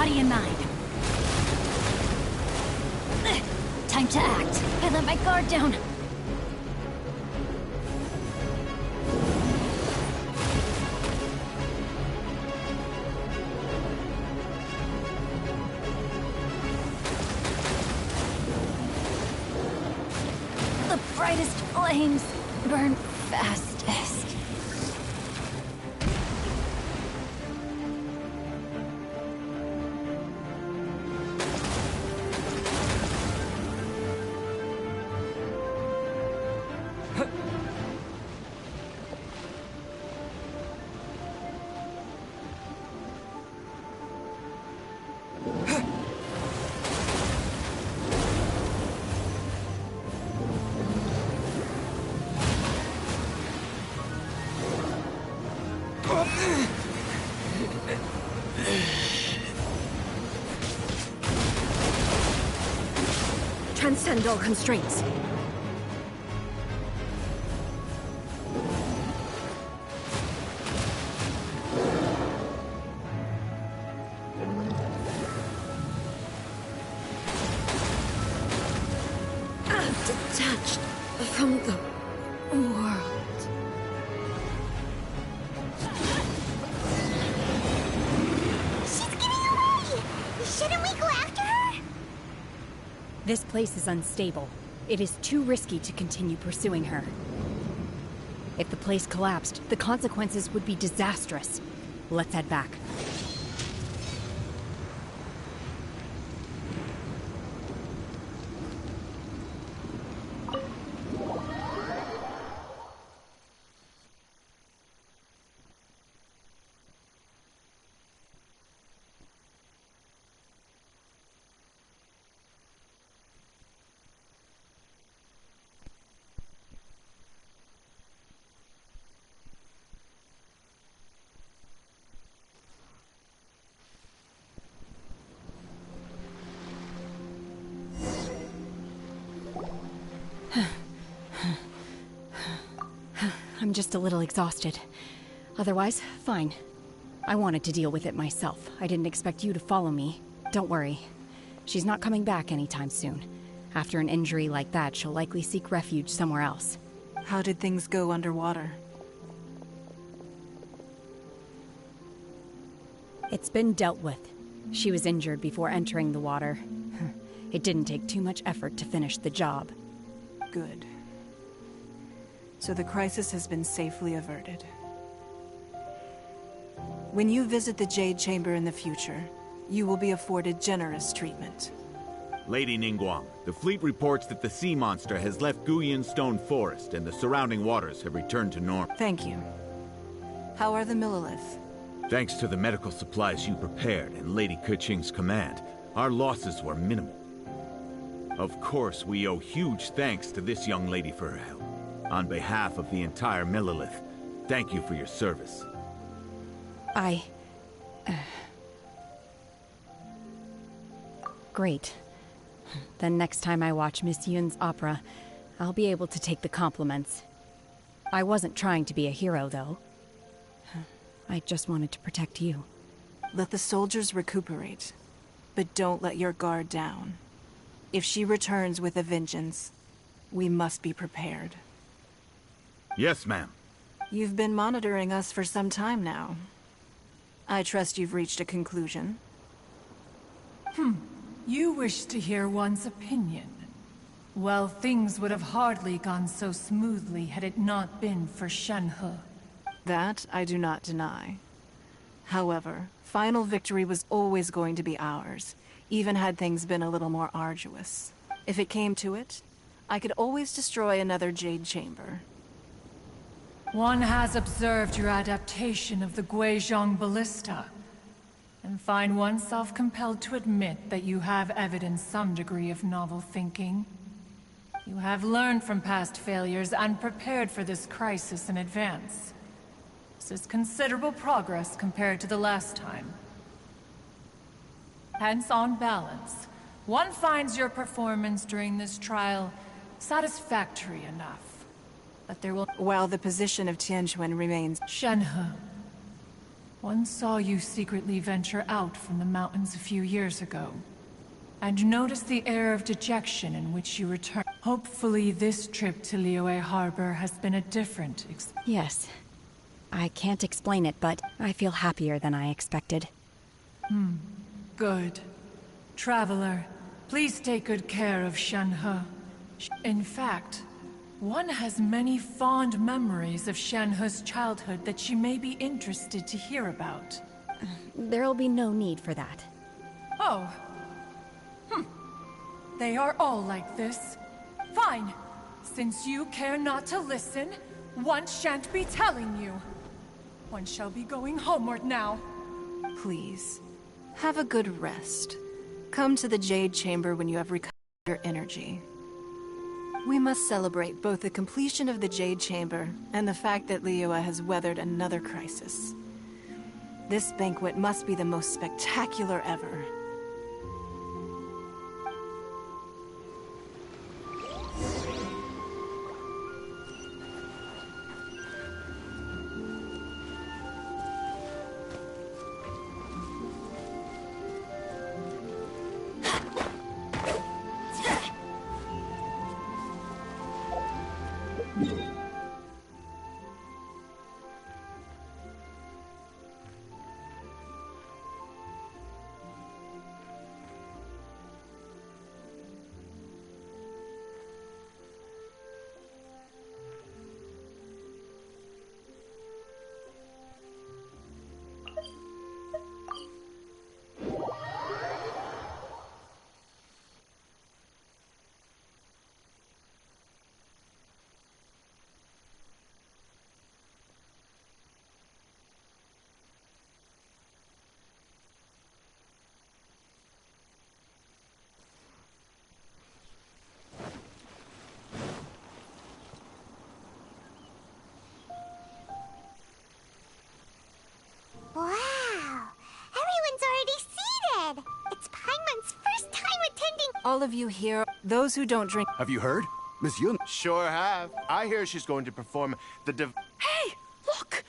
S: body and mind. Time to act. I let my guard down. The brightest flames burn fastest.
B: Transcend all constraints. Detached from the world.
C: She's getting away! Shouldn't we go after her?
E: This place is unstable. It is too risky to continue pursuing her. If the place collapsed, the consequences would be disastrous. Let's head back. I'm just a little exhausted. Otherwise, fine. I wanted to deal with it myself. I didn't expect you to follow me. Don't worry. She's not coming back anytime soon. After an injury like that, she'll likely seek refuge somewhere else.
L: How did things go underwater?
E: It's been dealt with. She was injured before entering the water. It didn't take too much effort to finish the job.
L: Good. So the crisis has been safely averted. When you visit the Jade Chamber in the future, you will be afforded generous treatment.
P: Lady Ningguang, the fleet reports that the sea monster has left Guyan Stone Forest and the surrounding waters have returned to normal.
L: Thank you. How are the Millilith?
P: Thanks to the medical supplies you prepared and Lady Keqing's command, our losses were minimal. Of course, we owe huge thanks to this young lady for her help. On behalf of the entire Millilith, thank you for your service.
E: Great. Then next time I watch Miss Yun's opera, I'll be able to take the compliments. I wasn't trying to be a hero, though. I just wanted to protect you.
L: Let the soldiers recuperate, but don't let your guard down. If she returns with a vengeance, we must be prepared.
P: Yes, ma'am.
L: You've been monitoring us for some time now. I trust you've reached a conclusion.
V: You wish to hear one's opinion. Well, things would have hardly gone so smoothly had it not been for Shenhe.
L: That I do not deny. However, final victory was always going to be ours, even had things been a little more arduous. If it came to it, I could always destroy another Jade Chamber.
V: One has observed your adaptation of the Guizhong Ballista, and find oneself compelled to admit that you have evidenced some degree of novel thinking. You have learned from past failures and prepared for this crisis in advance. This is considerable progress compared to the last time. Hence, on balance, one finds your performance during this trial satisfactory enough. But there will...
L: While the position of Tianquan remains...
V: Shenhe. One saw you secretly venture out from the mountains a few years ago, and noticed the air of dejection in which you returned. Hopefully this trip to Liyue Harbor has been a different experience.
E: Yes. I can't explain it, but I feel happier than I expected.
V: Good. Traveler, please take good care of Shenhe. In fact, one has many fond memories of Shenhe's childhood that she may be interested to hear about.
E: There'll be no need for that.
V: Oh. They are all like this. Fine. Since you care not to listen, one shan't be telling you. One shall be going homeward now.
L: Please, have a good rest. Come to the Jade Chamber when you have recovered your energy. We must celebrate both the completion of the Jade Chamber and the fact that Liyue has weathered another crisis. This banquet must be the most spectacular ever.
C: Wow! Everyone's already seated! It's Paimon's first time attending—
L: All of you here, those who don't drink—
U: Have you heard? Miss Yun? Sure have. I hear she's going to perform the
L: Hey! Look!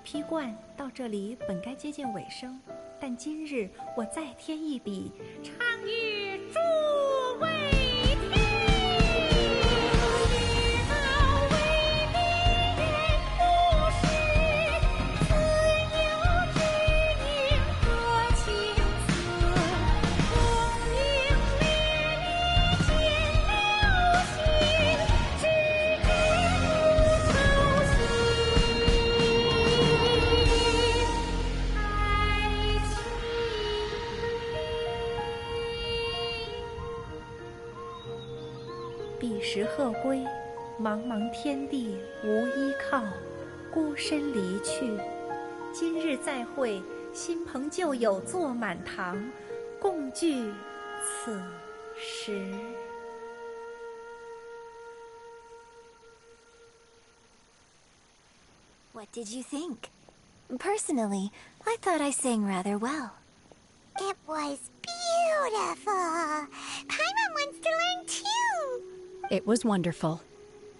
F: 批冠到这里本该接近尾声，但今日我再添一笔，唱与诸位彼时鹤归，茫茫天地无依靠，孤身离去。今日再会，新朋旧友坐满堂，共聚此时。
J: What did you think? Personally, I thought I sang rather well.
C: It was beautiful. Paimon wants to learn too.
E: It was wonderful.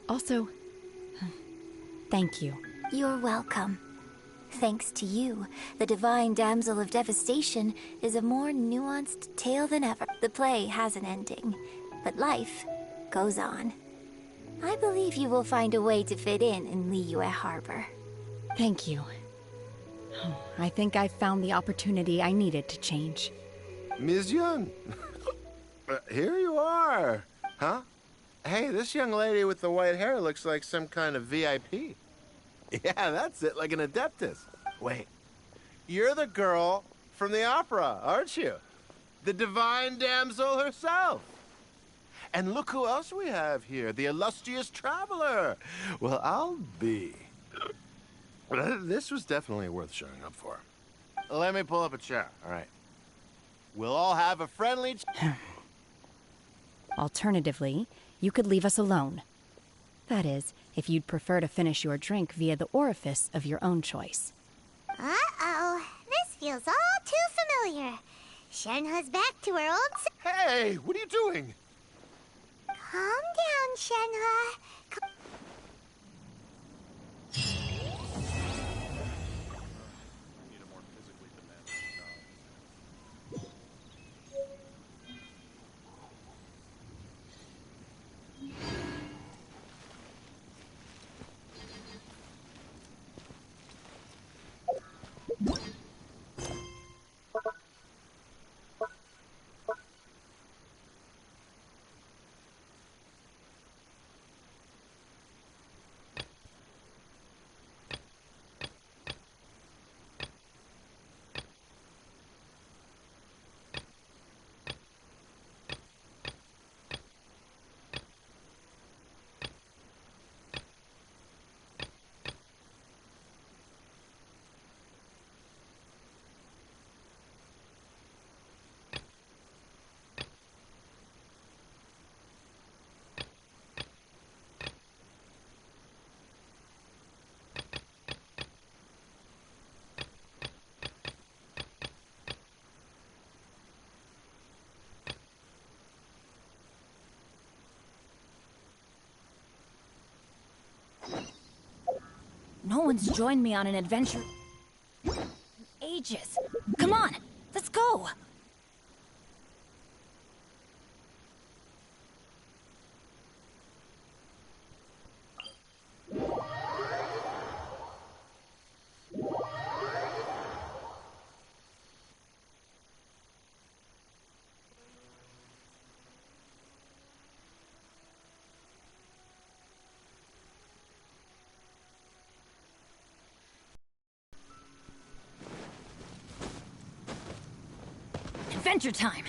E: Also, thank you.
J: You're welcome. Thanks to you, the Divine Damsel of Devastation is a more nuanced tale than ever. The play has an ending, but life goes on. I believe you will find a way to fit in Liyue Harbor.
E: Thank you. I think I've found the opportunity I needed to change.
U: Ms. Young, here you are. Huh? Hey, this young lady with the white hair looks like some kind of VIP. Yeah, that's it, like an adeptus. Wait, you're the girl from the opera, aren't you? The divine damsel herself. And look who else we have here, the illustrious traveler. Well, I'll be. This was definitely worth showing up for. Let me pull up a chair, all right? We'll all have a friendly...
E: Alternatively, you could leave us alone. That is, if you'd prefer to finish your drink via the orifice of your own choice.
C: Uh-oh. This feels all too familiar. Shenhe's back to her old...
U: Hey, what are you doing?
C: Calm down, Shenhe.
S: No one's joined me on an adventure in ages. Come on, let's go! Adventure time!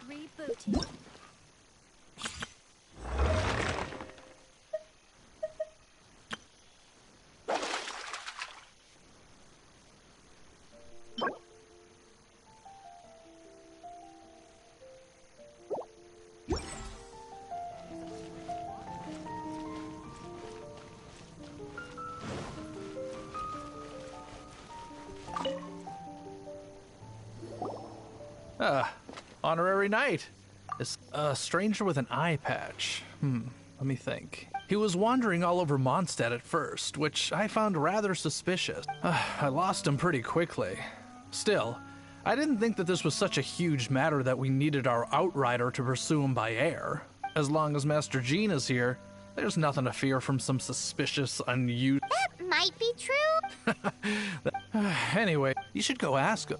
J: Rebooting.
N: Honorary knight. A stranger with an eye patch. Let me think. He was wandering all over Mondstadt at first, which I found rather suspicious. I lost him pretty quickly. Still, I didn't think that this was such a huge matter that we needed our outrider to pursue him by air. As long as Master Jean is here, there's nothing to fear from some suspicious, unusual...
C: That might be true.
N: Anyway, you should go ask him.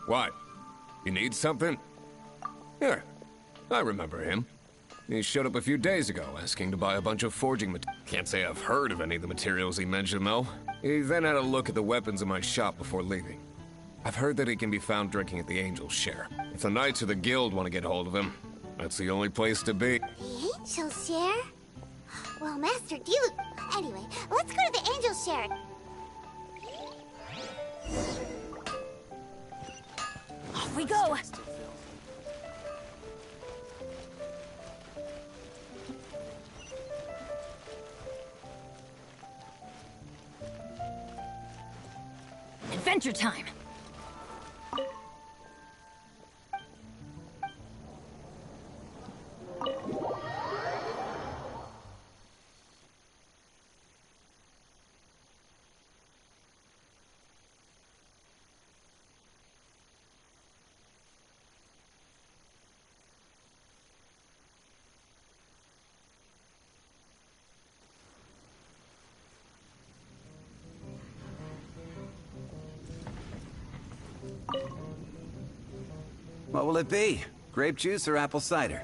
Q: What? You need something? Here, I remember him. He showed up a few days ago, asking to buy a bunch of forging materials. Can't say I've heard of any of the materials he mentioned, though. He then had a look at the weapons in my shop before leaving. I've heard that he can be found drinking at the Angel's Share. If the Knights of the Guild want to get hold of him, that's the only place to be.
C: The Angel's Share? Well, Master Diluc... Anyway, let's go to the Angel's Share.
S: Off we go! Adventure time!
W: What will it be? Grape juice or apple cider?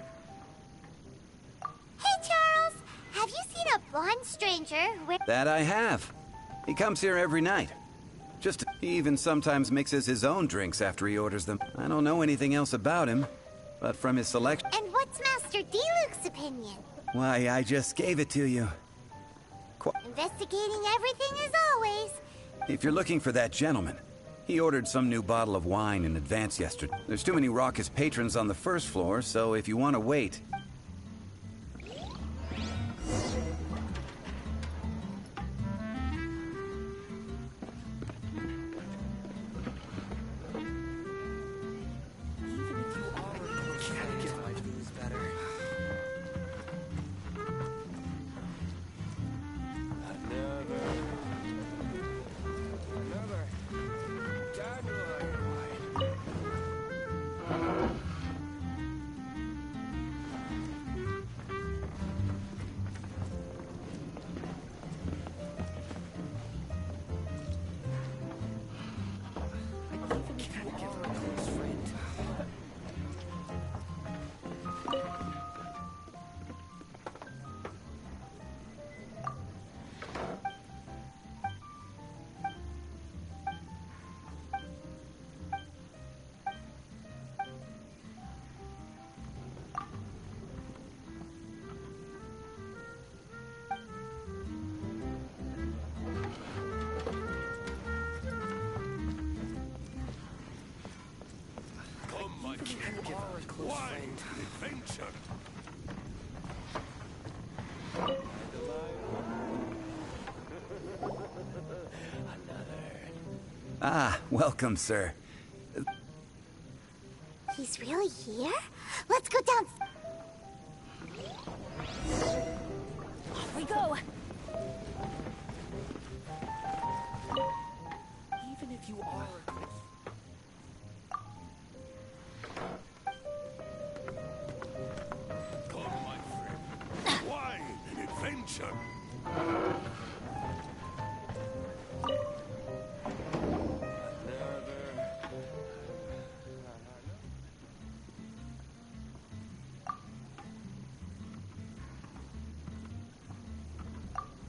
C: Hey, Charles! Have you seen a blonde stranger with...
W: That I have. He comes here every night. He even sometimes mixes his own drinks after he orders them. I don't know anything else about him, but from his selection...
C: And what's Master Diluc's opinion?
W: Why, I just gave it to you.
C: Investigating everything as always.
W: If you're looking for that gentleman, he ordered some new bottle of wine in advance yesterday. There's too many raucous patrons on the first floor, so if you want to wait...
K: Wine, adventure.
W: Ah, welcome, sir.
C: He's really here? Let's go down...
S: Off we go!
D: Even if you are...
K: Adventure.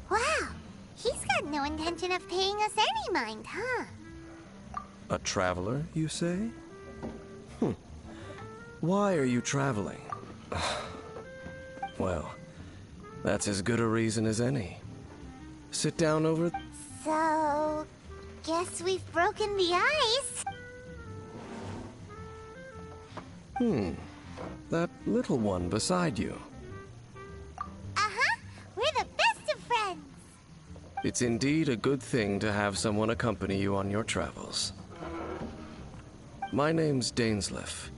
C: Wow, he's got no intention of paying us any mind, huh?
D: A traveler, you say? Why are you traveling? Well, that's as good a reason as any. Sit down over...
C: So... guess we've broken the ice.
I: that little one beside you.
C: Uh-huh. We're the best of friends.
I: It's indeed a good thing to have someone accompany you on your travels. My name's Dainsleif.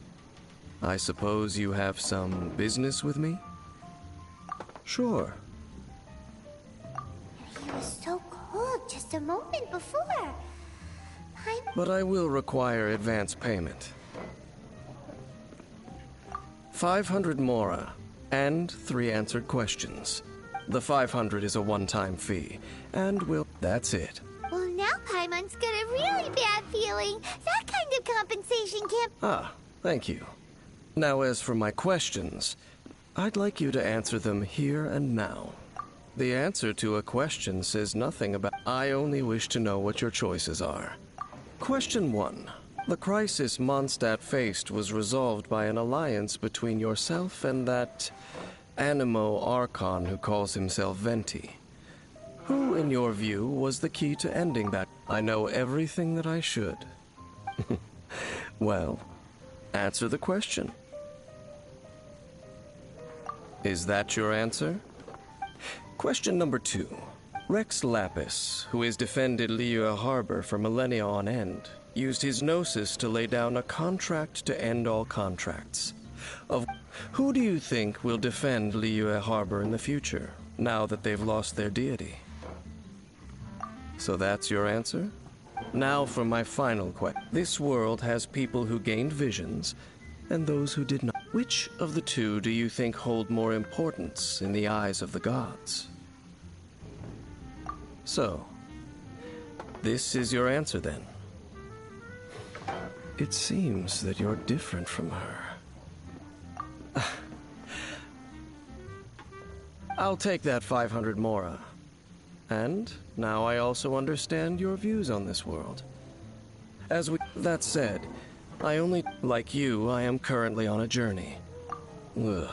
I: I suppose you have some business with me? Sure.
C: He was so cold just a moment before.
I: But I will require advance payment. 500 mora, and 3 answered questions. The 500 is a one-time fee, and that's it.
C: Well, now Paimon's got a really bad feeling. That kind of compensation can't...
I: Ah, thank you. Now, as for my questions, I'd like you to answer them here and now. The answer to a question says nothing about... I only wish to know what your choices are. Question 1. The crisis Mondstadt faced was resolved by an alliance between yourself and that Animo Archon who calls himself Venti. Who, in your view, was the key to ending that? I know everything that I should. Well, answer the question. Is that your answer? Question number 2. Rex Lapis, who has defended Liyue Harbor for millennia on end, used his gnosis to lay down a contract to end all contracts. Who do you think will defend Liyue Harbor in the future, now that they've lost their deity? So that's your answer? Now for my final question. This world has people who gained visions, and those who did not. Which of the two do you think hold more importance in the eyes of the gods? So, this is your answer then. It seems that you're different from her. I'll take that 500 mora. And now I also understand your views on this world. That said, like you, I am currently on a journey. Ugh.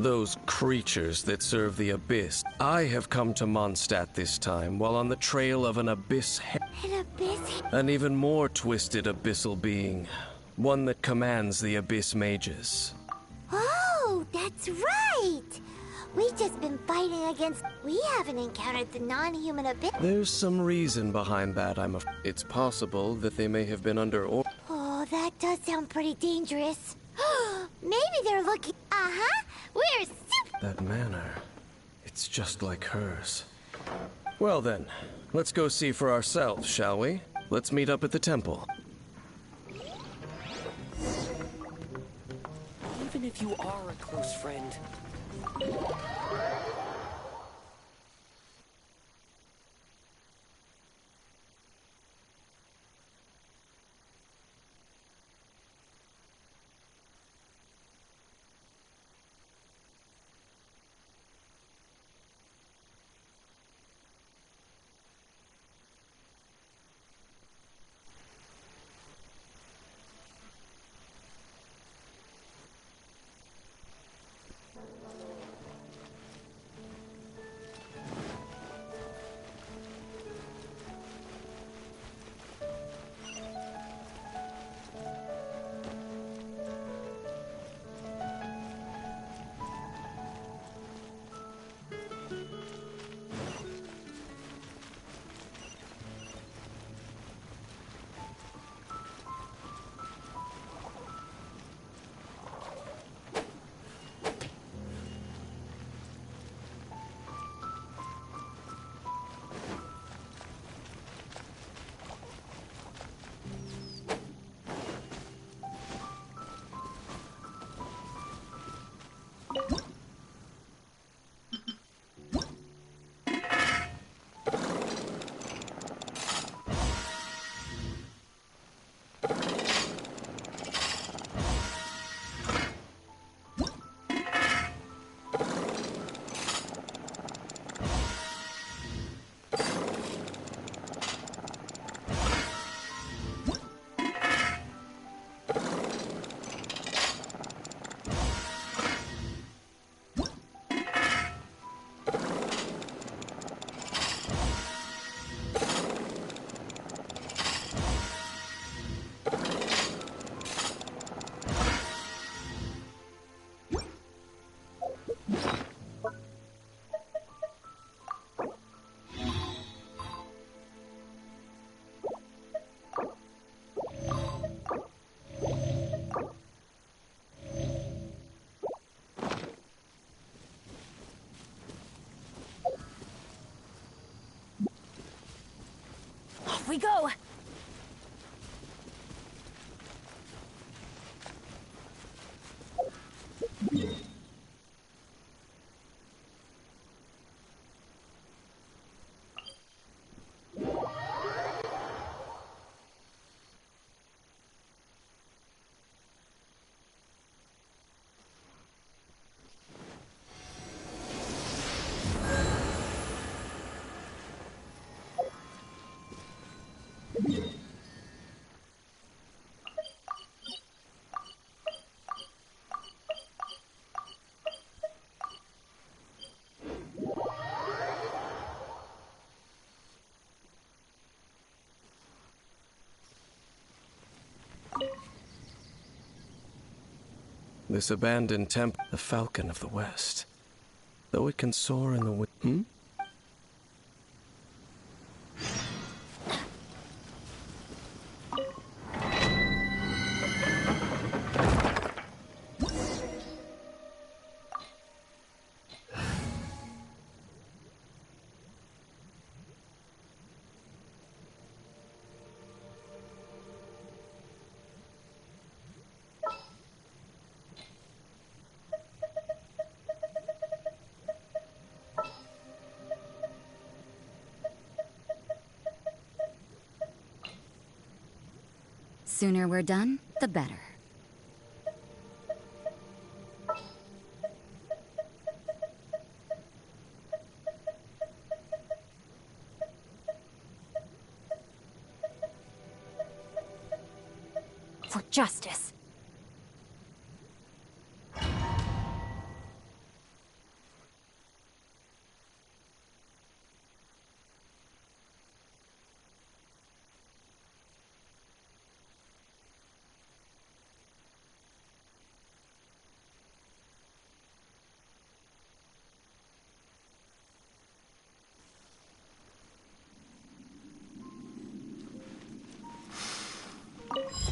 I: Those creatures that serve the Abyss. I have come to Mondstadt this time while on the trail of an Abyss... An even more twisted abyssal being. One that commands the Abyss mages.
C: Oh, that's right! We've just been fighting against... We haven't encountered the non-human Abyss.
I: There's some reason behind that, It's possible that they may have been under or...
C: Oh, that does sound pretty dangerous. Maybe they're looking... Uh-huh! We're super...
I: That manner, it's just like hers. Well then, let's go see for ourselves, shall we? Let's meet up at the temple.
O: Even if you are a close friend...
S: Off we go!
I: This abandoned temple, the Falcon of the West. Though it can soar in the wind. Hmm?
A: Sooner we're done, the better.
S: For justice.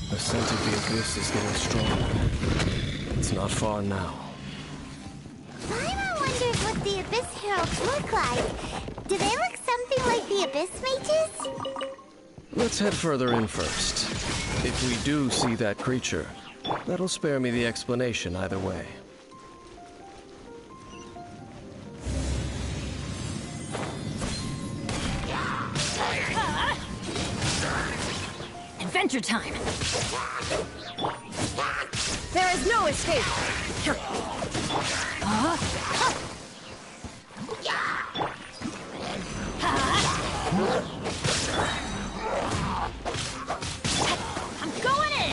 I: The scent of the abyss is getting stronger. It's not far now.
C: Paimon wonders what the Abyss Heralds look like. Do they look something like the Abyss Mages?
I: Let's head further in first. If we do see that creature, that'll spare me the explanation either way.
S: Adventure time! There is no escape! I'm going in!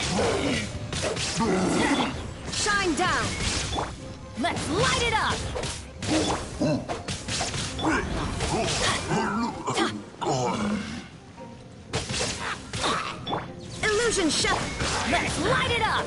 S: Shine down! Let's light it up! Illusion shut! Let's light it up!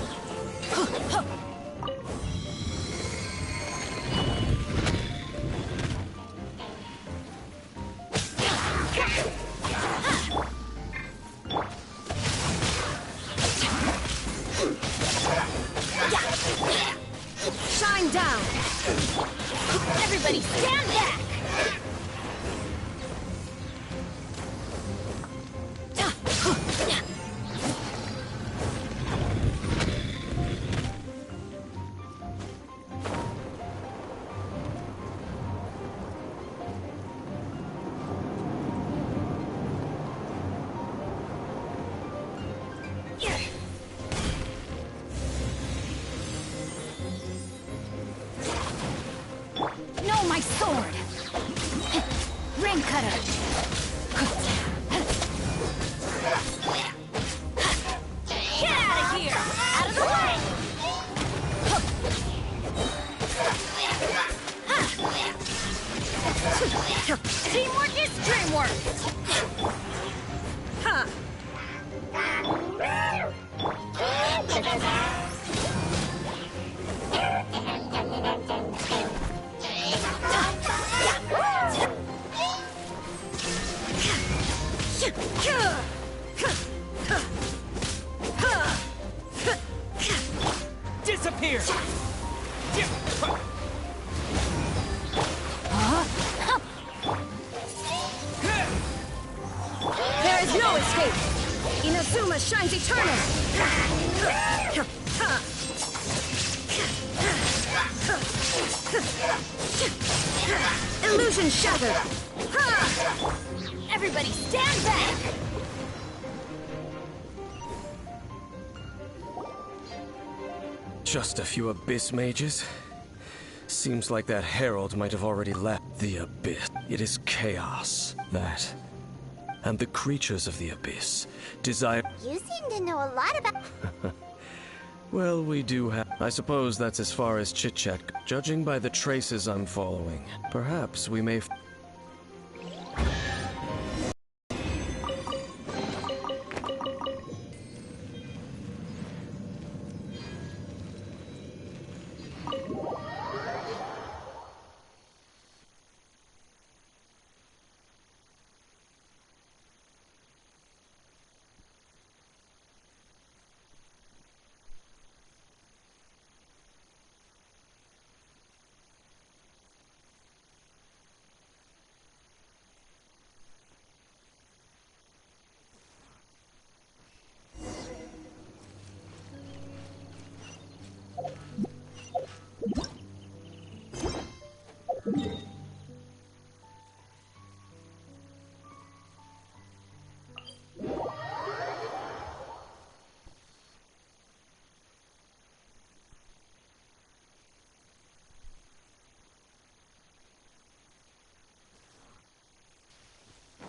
S: Shine down! Everybody stand back! No, my sword! Ring cutter! Get out of here! Out of the way! Teamwork is dreamwork! Huh!
O: Disappear!
S: There is no escape!
B: escape! Inazuma shines eternal! Illusion shattered!
S: Everybody stand back!
I: Just a few Abyss mages? Seems like that herald might have already left the Abyss. It is chaos, that. And the creatures of the Abyss desire...
C: You seem to know a lot about...
I: Well, we do have... I suppose that's as far as chit-chat. Judging by the traces I'm following, perhaps we may...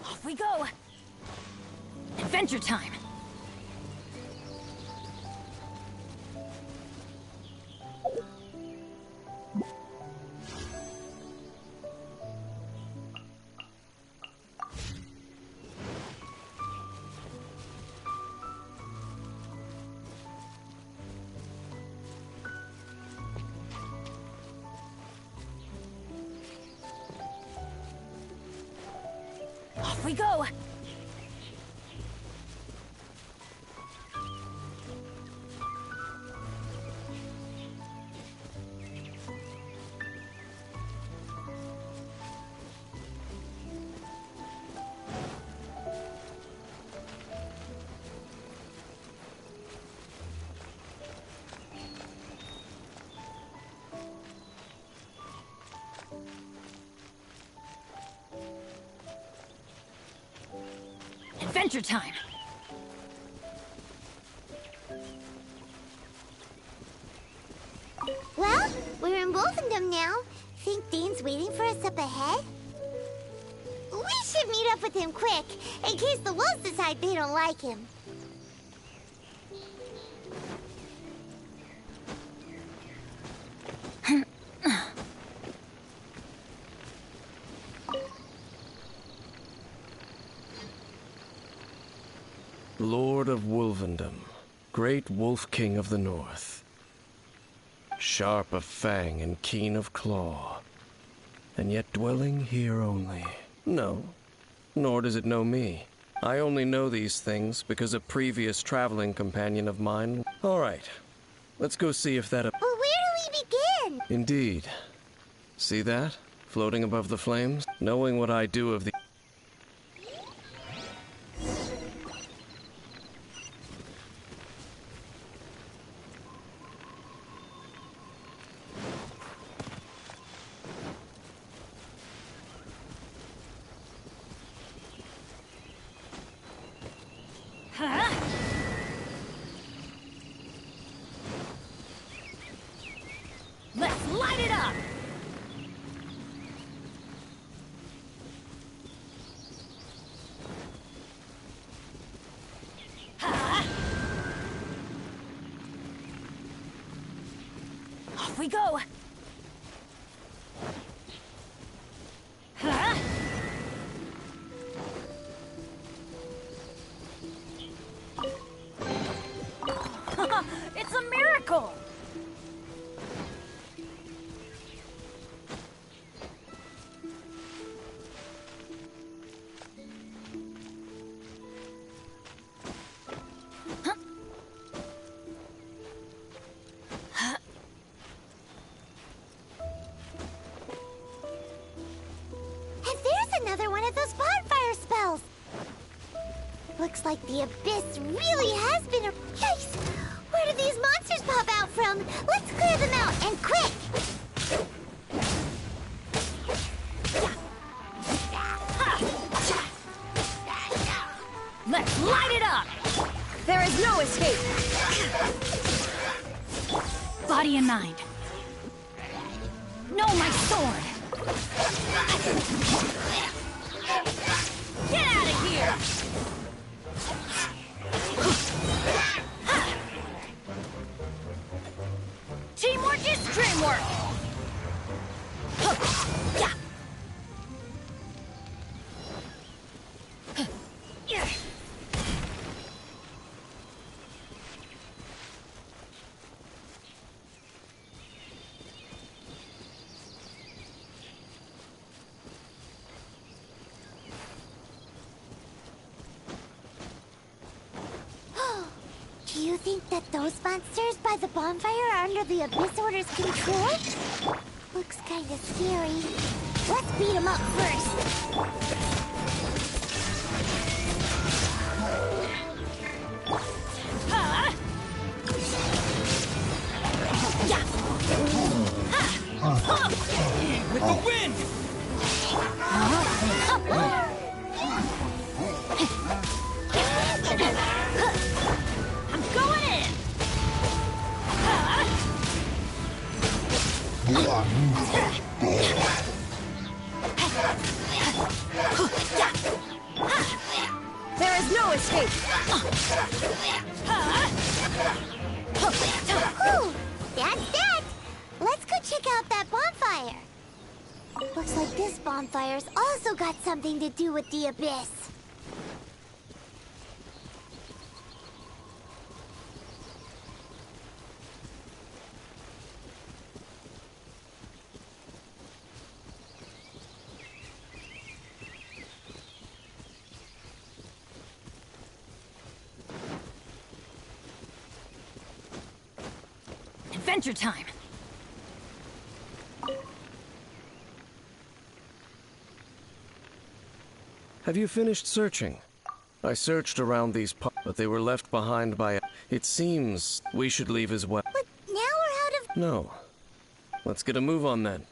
S: Off we go! Adventure time! Off we go! Adventure time!
C: Well, we're in Wolfendom now. Think Dane's waiting for us up ahead? We should meet up with him quick, in case the wolves decide they don't like him.
I: Lord of Wolvendom, great Wolf King of the North. Sharp of fang and keen of claw, and yet dwelling here only. No, nor does it know me. I only know these things because a previous traveling companion of mine... All right, let's go see if that...
C: Well, where do we begin?
I: Indeed. See that? Floating above the flames? Knowing what I do of the...
S: Let's light it up! Off we go! It's a miracle!
C: And there's another one of those bonfire spells! Looks Looks like the abyss really has been a... Yikes! Where did these monsters pop out from? Let's clear them out, and quick!
S: Let's light it up! There is no escape! Body and mind. No, my sword! Get out of here! Teamwork is dreamwork!
C: Do you think that those monsters by the bonfire are under the Abyss Order's control? Looks kinda scary. Let's beat them up first.
O: With the wind!
S: I'm going in! There is no escape!
C: Whew, that's that! Let's go check out that bonfire. Looks like this bonfire's also got something to do with the Abyss.
S: Adventure time!
I: Have you finished searching? I searched around these but they were left behind by... It seems we should leave as well.
C: But now we're out of...
I: No. Let's get a move on then.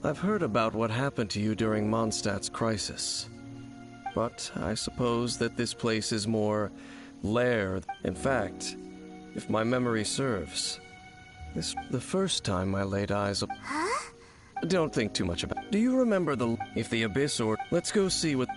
I: I've heard about what happened to you during Mondstadt's crisis. But I suppose that this place is more lair. In fact, if my memory serves, this the first time I laid eyes up.
C: Huh?
I: Don't think too much about it. Do you remember if the Abyss or... Let's go see what...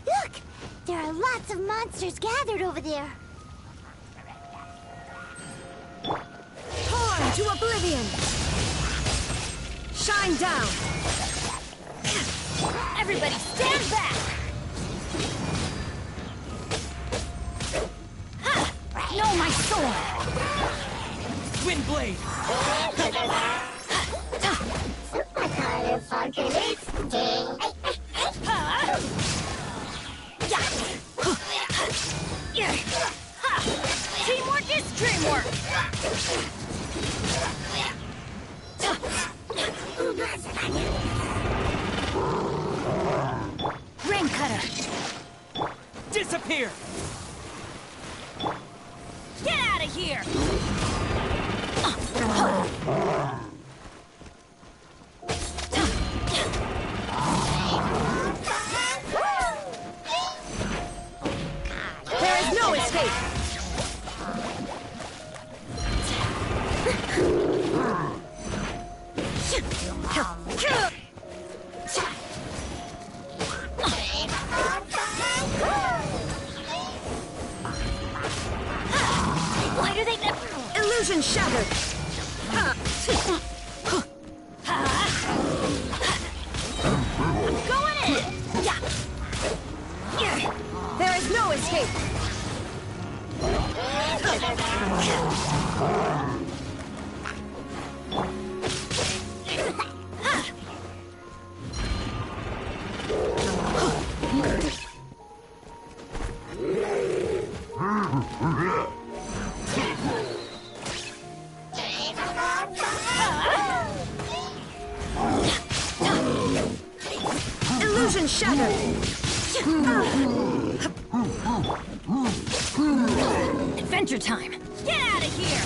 C: Look! There are lots of monsters gathered over there.
B: Torn to oblivion! Shine down!
S: Everybody stand back! Ha! No, my sword!
O: Windblade!
S: Teamwork is dreamwork! Rain cutter!
O: Disappear!
S: Get out of here!
B: There is no escape!
S: Why do they never...
B: Illusion shattered!
S: Going in!
B: There is no escape! Illusion shattered!
S: Adventure time! Get out of here!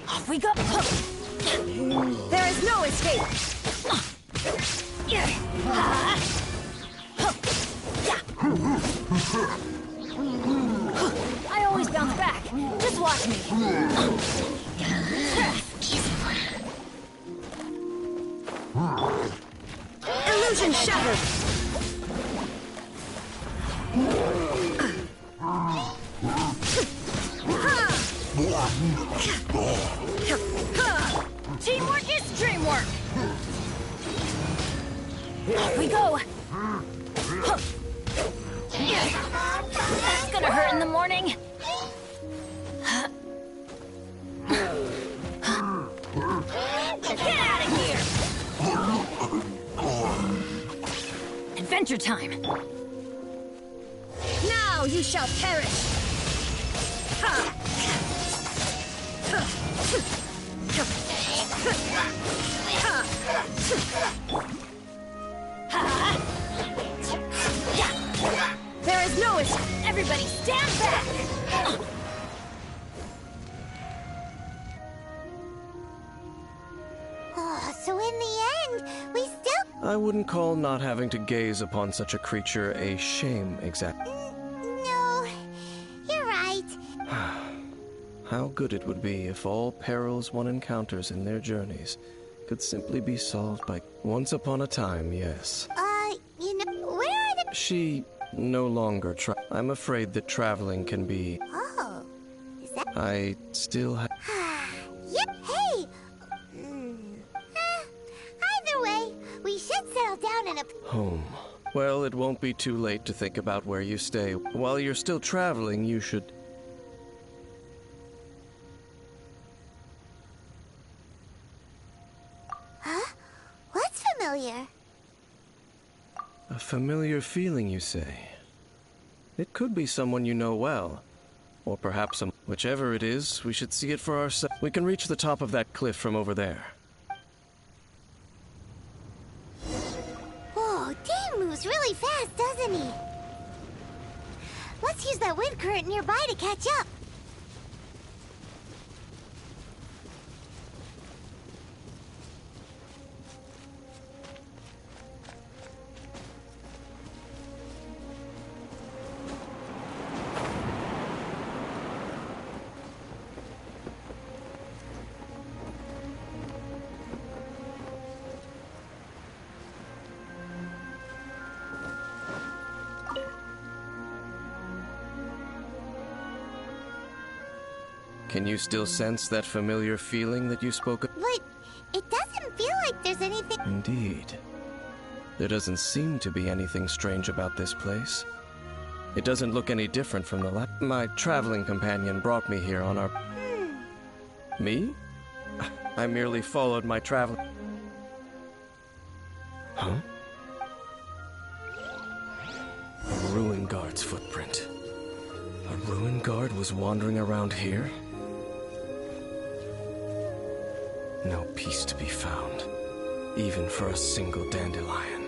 S: Off we go!
B: There is no escape!
S: I always bounce back. Just watch me.
B: Illusion shattered!
S: Teamwork is dreamwork. Off we go. That's gonna hurt in the morning. Get out of here! Adventure time.
B: Now you shall perish! There is no escape!
S: Everybody stand back!
C: Oh, so in the end, we still...
I: I wouldn't call not having to gaze upon such a creature a shame, exactly.
C: No, you're right.
I: How good it would be if all perils one encounters in their journeys could simply be solved by... Once upon a time, yes.
C: You know, where are the...
I: She no longer I'm afraid that traveling can be...
C: Oh, is that...
I: I still have...
C: Yep, hey! Either way, we should settle down in a...
I: Home. Well, it won't be too late to think about where you stay. While you're still traveling, you should... A familiar feeling, you say? It could be someone you know well. Or perhaps some... Whichever it is, we should see it for ourselves. We can reach the top of that cliff from over there.
C: Whoa, Dane moves really fast, doesn't he? Let's use that wind current nearby to catch up.
I: Can you still sense that familiar feeling that you spoke of?
C: But it doesn't feel like there's anything...
I: Indeed. There doesn't seem to be anything strange about this place. It doesn't look any different from the last... My traveling companion brought me here on our... Me? I merely followed my travel... Huh? A ruin guard's footprint. A ruin guard was wandering around here? No peace to be found, even for a single dandelion.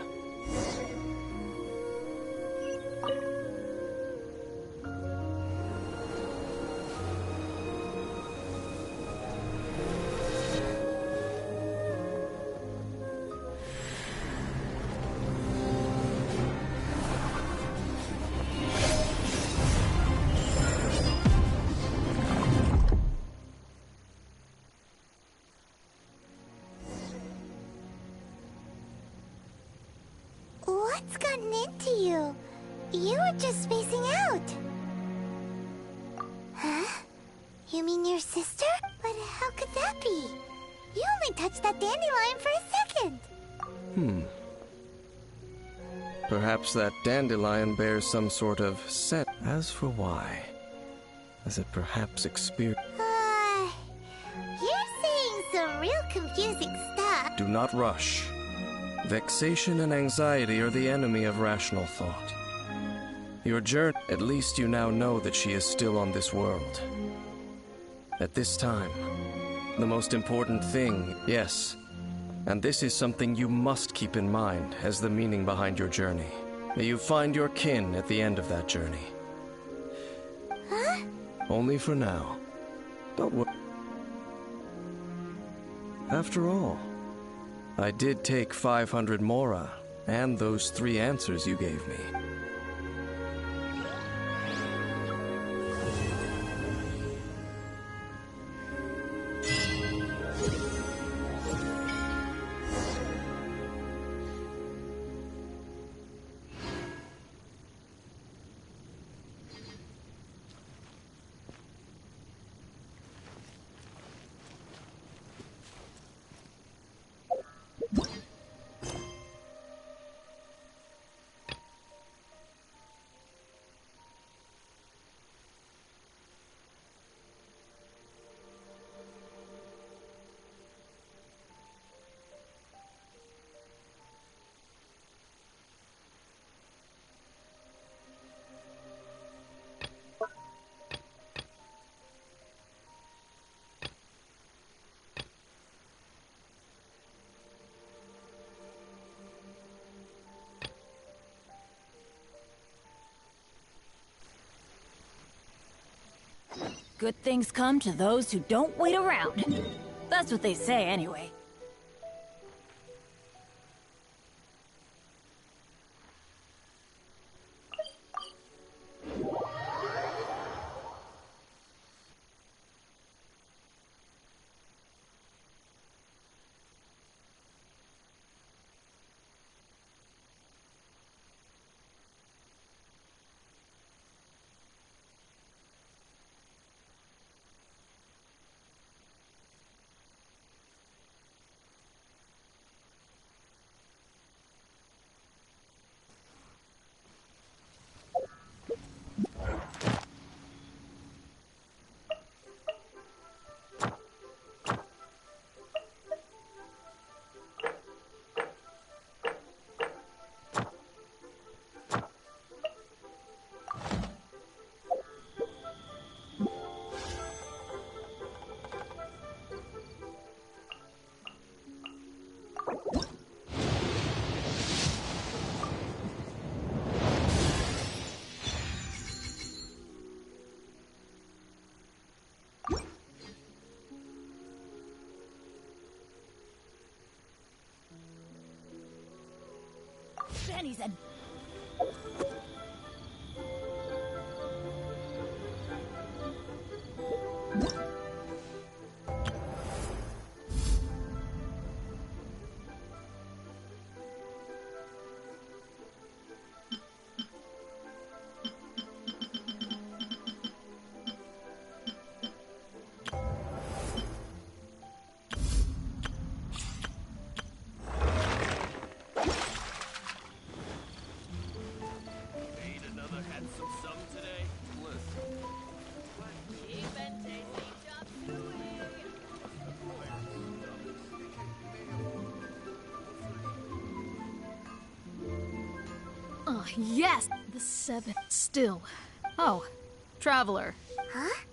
C: What's gotten into you? You were just spacing out. Huh? You mean your sister? But how could that be? You only touched that dandelion for a second.
I: Perhaps that dandelion bears some sort of scent. As for why, has it perhaps experienced...
C: You're saying some real confusing stuff.
I: Do not rush. Vexation and anxiety are the enemy of rational thought. Your journey, at least you now know that she is still on this world. At this time, the most important thing, yes, and this is something you must keep in mind as the meaning behind your journey. May you find your kin at the end of that journey.
C: Huh?
I: Only for now. Don't worry. After all, I did take 500 mora, and those 3 answers you gave me.
S: Good things come to those who don't wait around. That's what they say, anyway. pennies and...
H: Oh, yes! The 7 still. Oh, traveler.
C: Huh?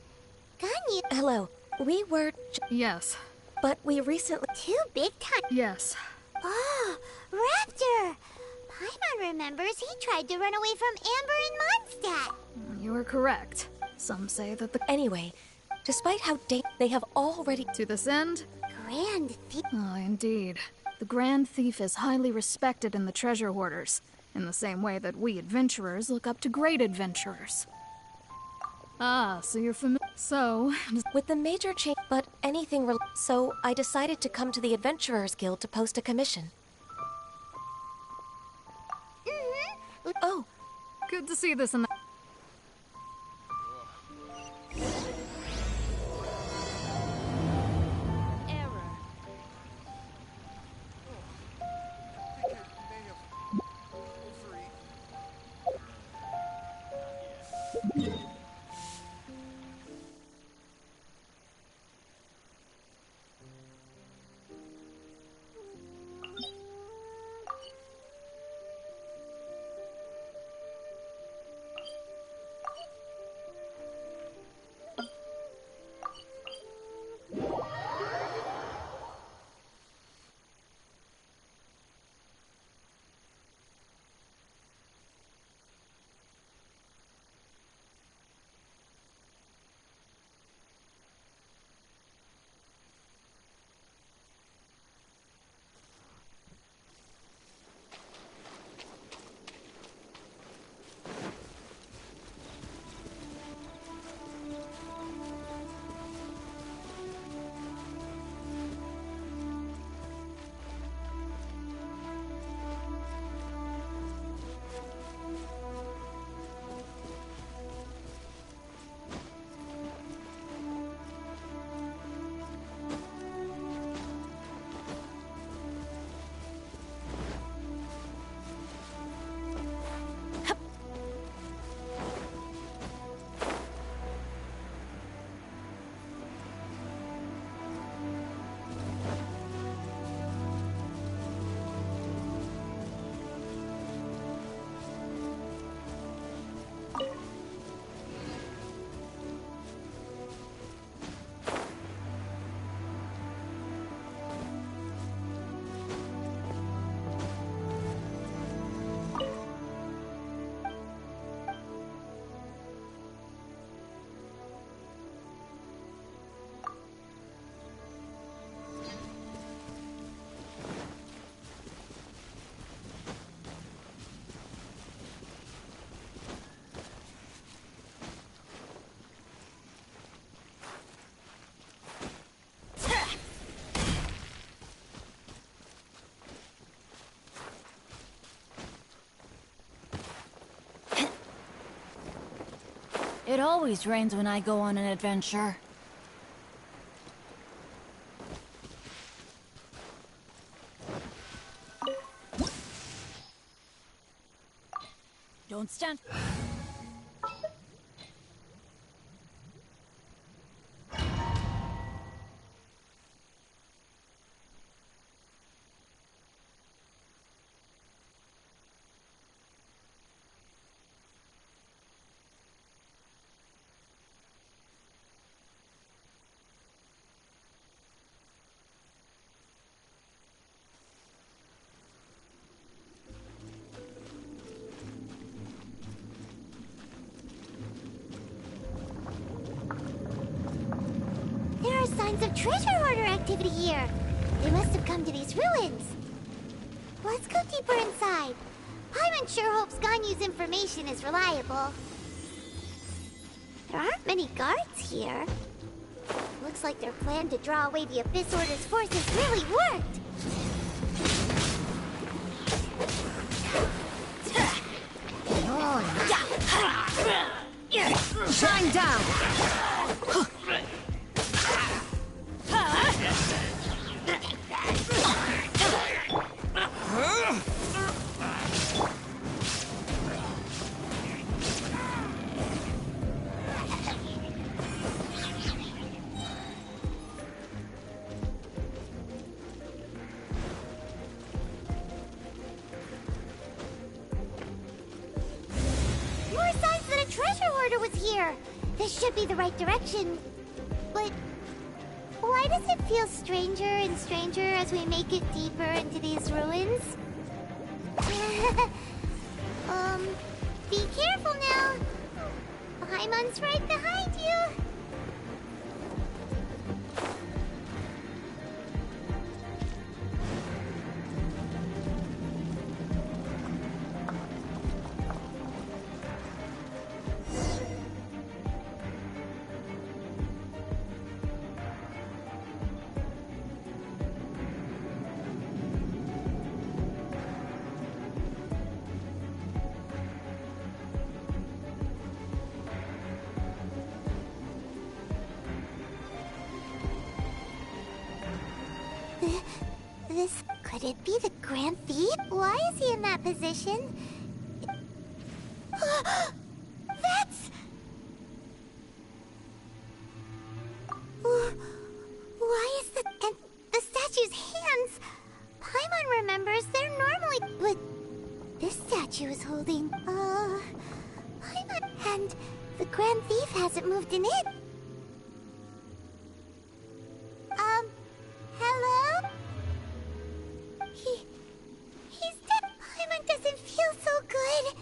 C: Ganyu?
B: Hello. We were...
H: Yes.
B: But we recently...
C: Too big time?
H: Yes.
C: Oh, Raptor! Paimon remembers he tried to run away from Amber and Mondstadt.
H: You are correct. Some say that the...
B: Anyway, despite how they have already...
H: To this end?
C: Grand Thief.
H: Oh, indeed. The Grand Thief is highly respected in the treasure hoarders, in the same way that we adventurers look up to great adventurers. Ah, so you're familiar... So...
B: With the major change... But anything... So, I decided to come to the Adventurers Guild to post a commission.
H: Oh, good to see this in the...
S: It always rains when I go on an adventure. Don't stand...
C: Signs of treasure hoarder activity here. They must have come to these ruins. Let's go deeper inside. Paimon sure hopes Ganyu's information is reliable. There aren't many guards here. Looks like their plan to draw away the Abyss Order's forces really worked.
B: Shine down!
C: More signs that a treasure hoarder was here. This should be the right direction. But why does it feel stranger and stranger as we make it deeper into these ruins? Be careful now. Paimon's right behind you. This... could it be the Grand Thief? Why is he in that position? That's... Why is the... and the statue's hands? Paimon remembers they're normally... but... this statue is holding... Paimon... and the Grand Thief hasn't moved in it. Hello? He's dead. Paimon doesn't feel so good.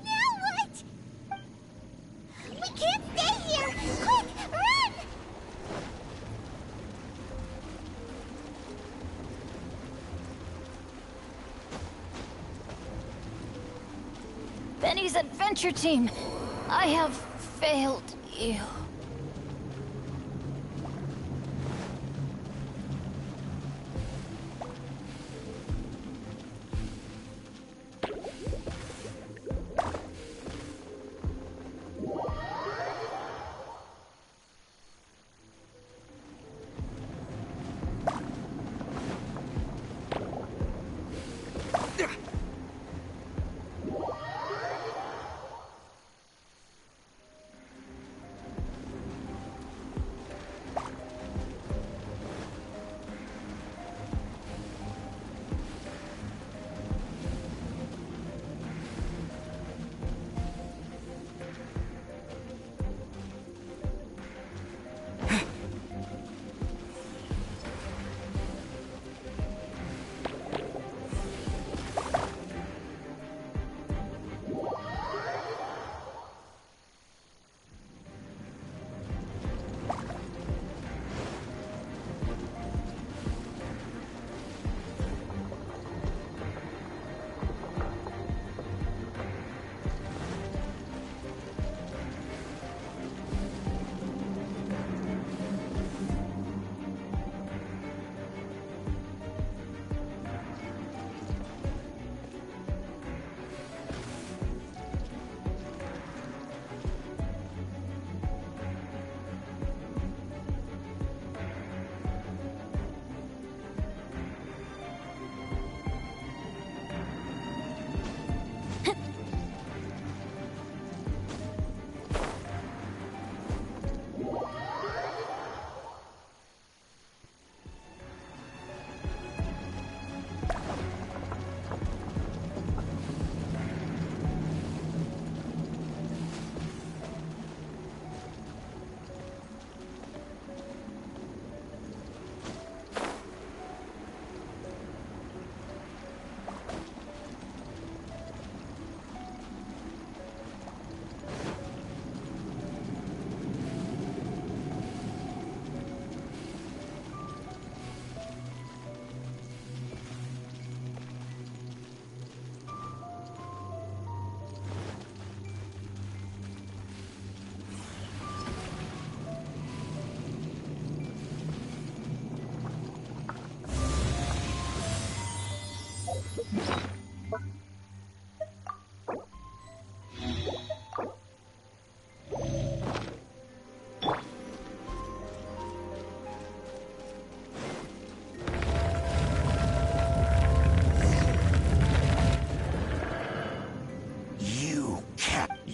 C: Now what? We can't stay here! Quick, run!
S: Benny's adventure team, I have failed you.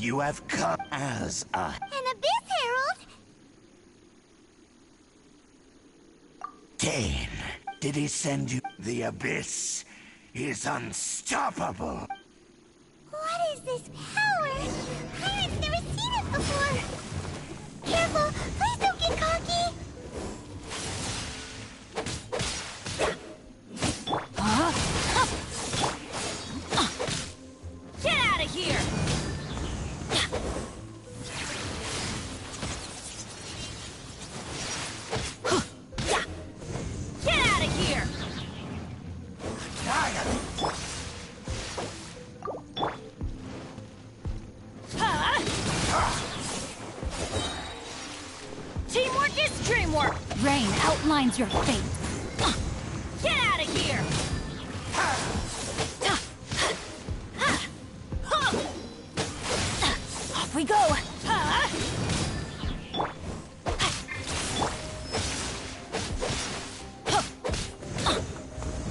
M: You have come as a...
C: An Abyss Herald?
M: Dane, did he send you? The Abyss is unstoppable.
C: What is this power? Pirate's never seen it before. Careful, please don't get cocky.
S: Get out of here! Get out of here! Teamwork is dreamwork! Rain outlines your fate. Get out of here! Off we go!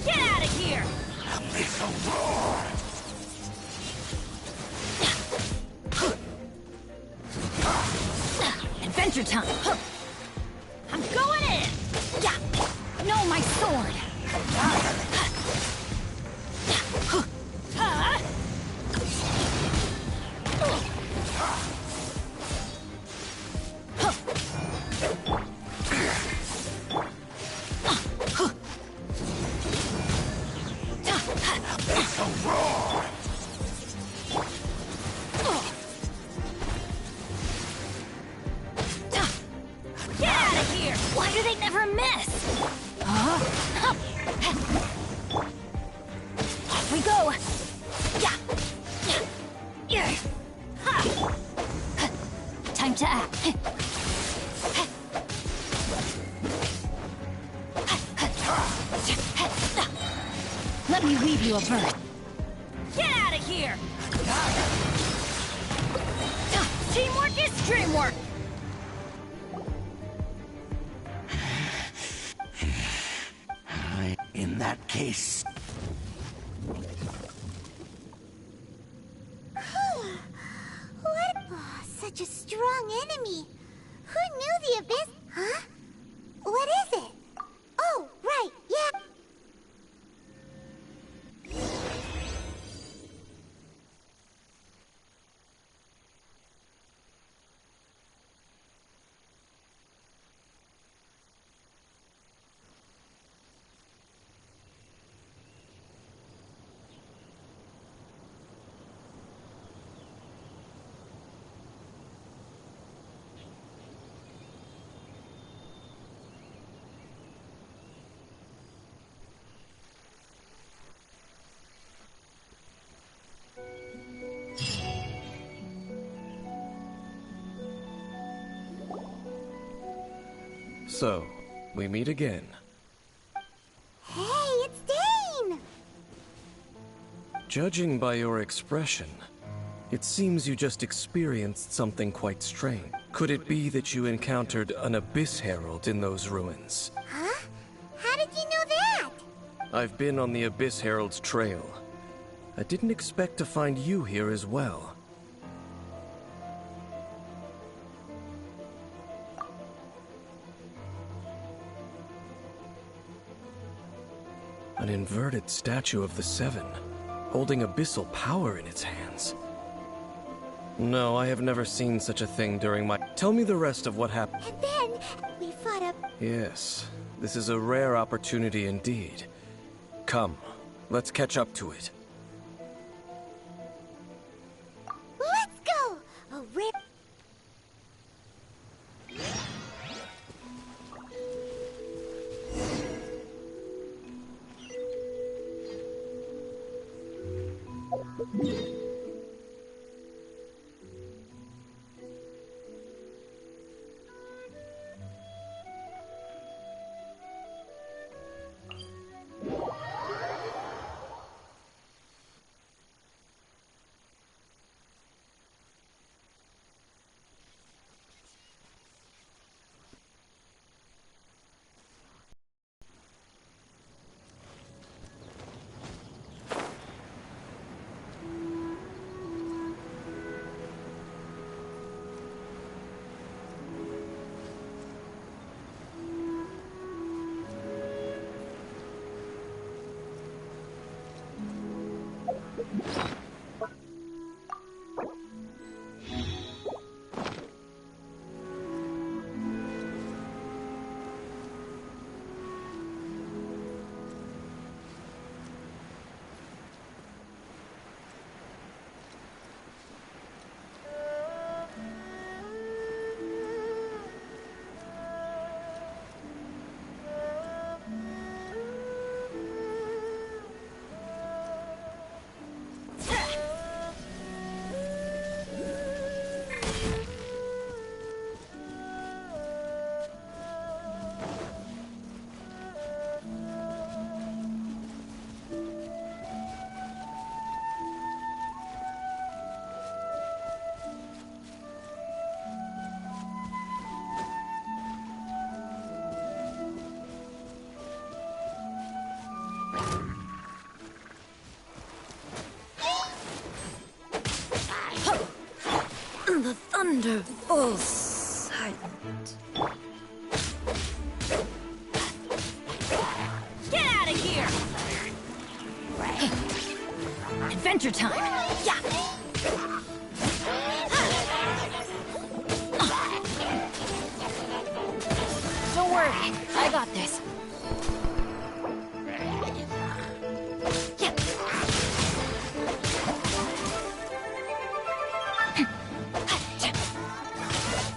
S: Get out of here!
M: It's a roar!
S: Adventure time! I'm going in! No, my sword!
M: It's a roar!
S: Get out of here! Why do they never miss? Off we go! Time to act. Let me leave you a verse. Get out of here! Teamwork is dreamwork!
M: In that case...
C: What? Oh, such a strong enemy. Who knew the Abyss? Huh? What is it? Oh, right, yeah.
I: So, we meet again.
C: Hey, it's Dane!
I: Judging by your expression, it seems you just experienced something quite strange. Could it be that you encountered an Abyss Herald in those ruins?
C: Huh? How did you know that?
I: I've been on the Abyss Herald's trail. I didn't expect to find you here as well. An inverted statue of the Seven, holding abyssal power in its hands. No, I have never seen such a thing during my... Tell me the rest of what happened.
C: And then we fought a...
I: Yes, this is a rare opportunity indeed. Come, let's catch up to it.
C: Let's go! A rare...
B: The thunder falls silent.
S: Get out of here! Adventure time! Yeah! Don't worry, I got this.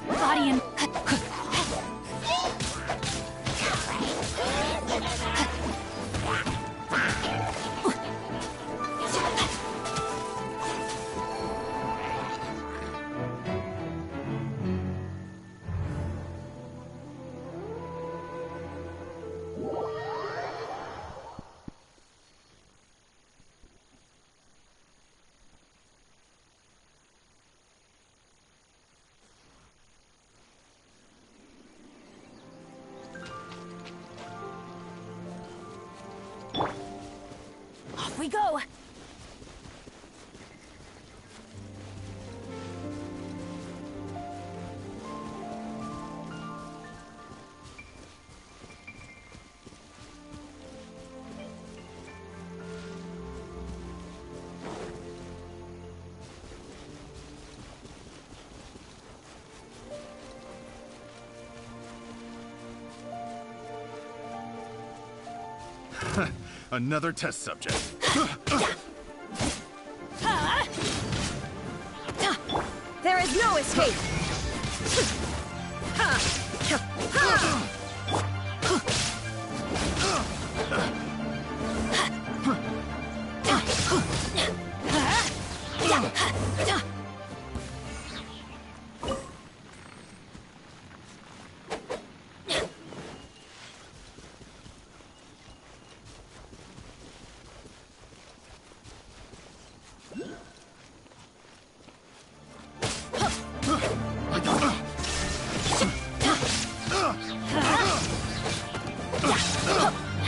S: Body and... Off we go!
G: Another test subject.
S: There is no escape!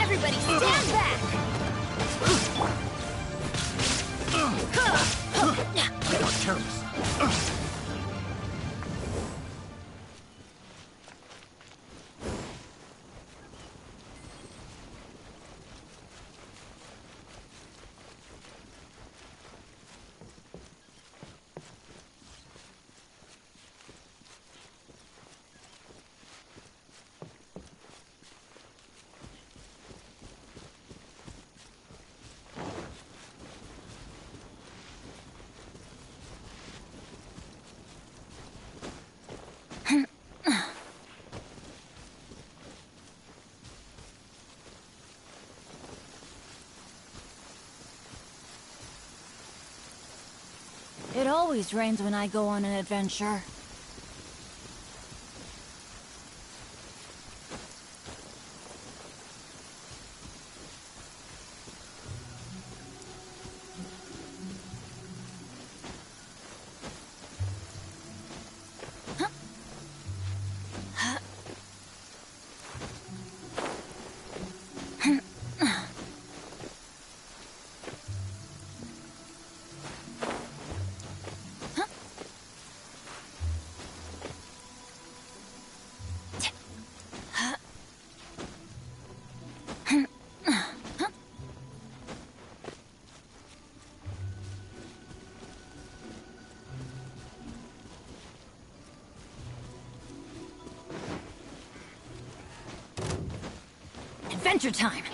S: Everybody stand back!
G: I got careless.
S: It always rains when I go on an adventure. adventure time!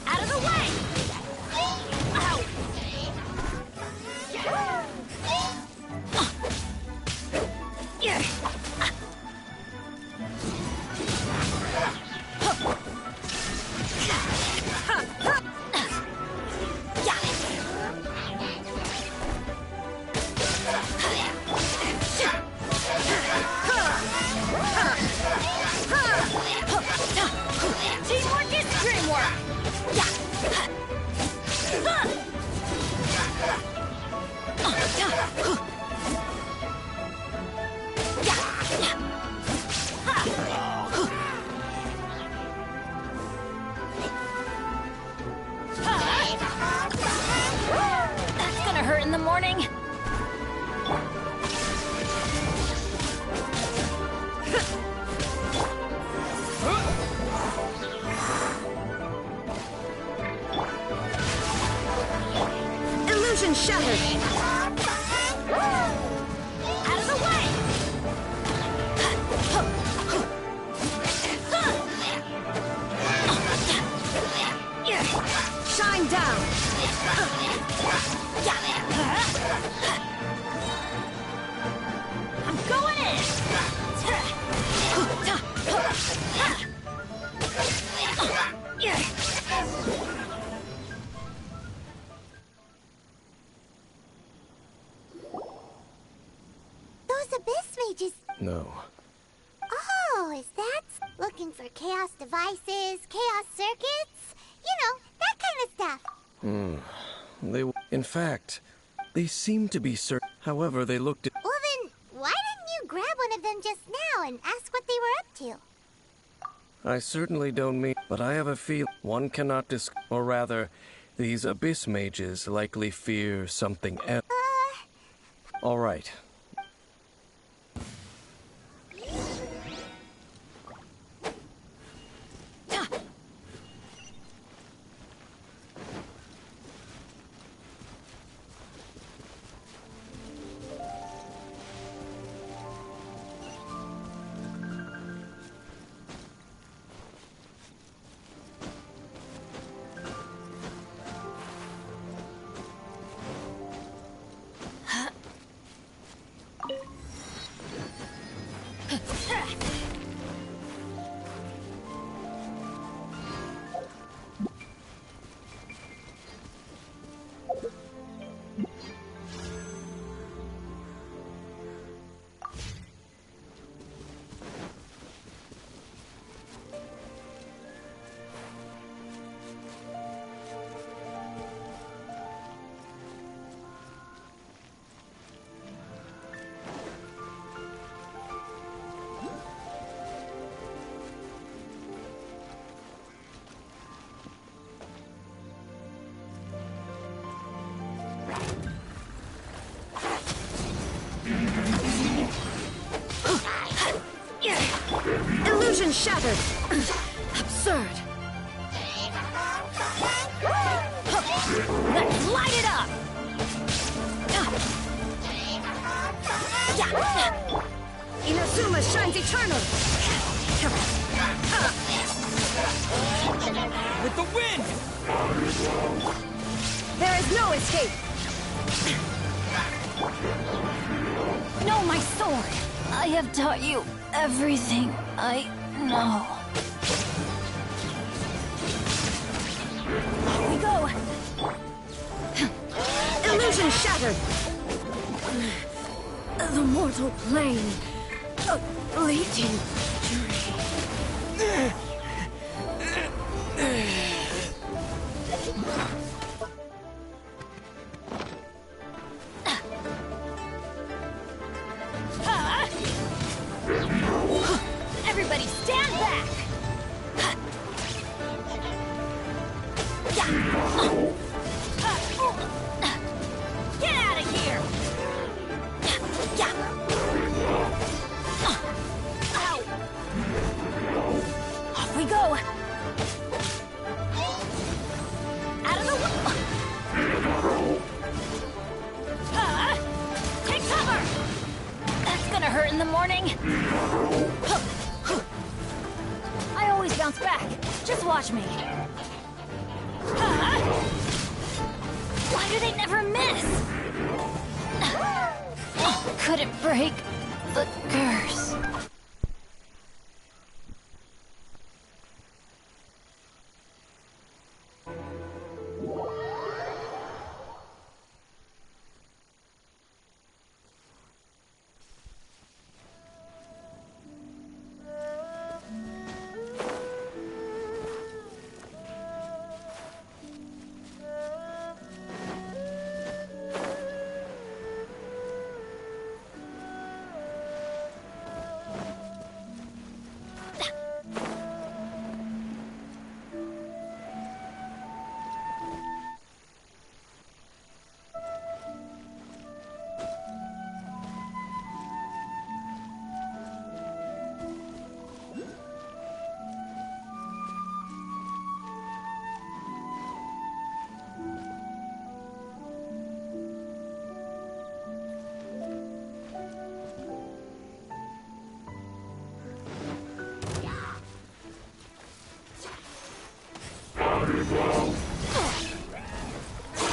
S: Out of the way! Ow! Teamwork is dreamwork! That's gonna hurt in the morning.
B: Illusion shattered!
S: Out of the way!
B: Shine down!
S: I'm going in!
C: Those abyss mages.
I: No.
C: Oh, is that looking for chaos devices, chaos circuits? You know, that kind of stuff.
I: In fact, they seem to be certain. However, they looked at.
C: Well then, why didn't you grab one of them just now and ask what they were up to?
I: I certainly don't mean, but I have a feel one cannot or rather, these abyss mages likely fear something else. All right.
B: Illusion shattered! Absurd!
S: Let's light it up!
B: Inazuma shines eternal!
D: With the wind!
B: There is no escape!
S: No, my sword! I have taught you everything I know. Here we go!
B: Illusion shattered! The mortal plane. A fleeting dream.
S: Everybody stand back! Get out of here! Ow! Off we go! Out of the way! the morning. I always bounce back. Just watch me. Why do they never miss? Couldn't break the curse.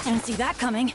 S: Didn't see that coming.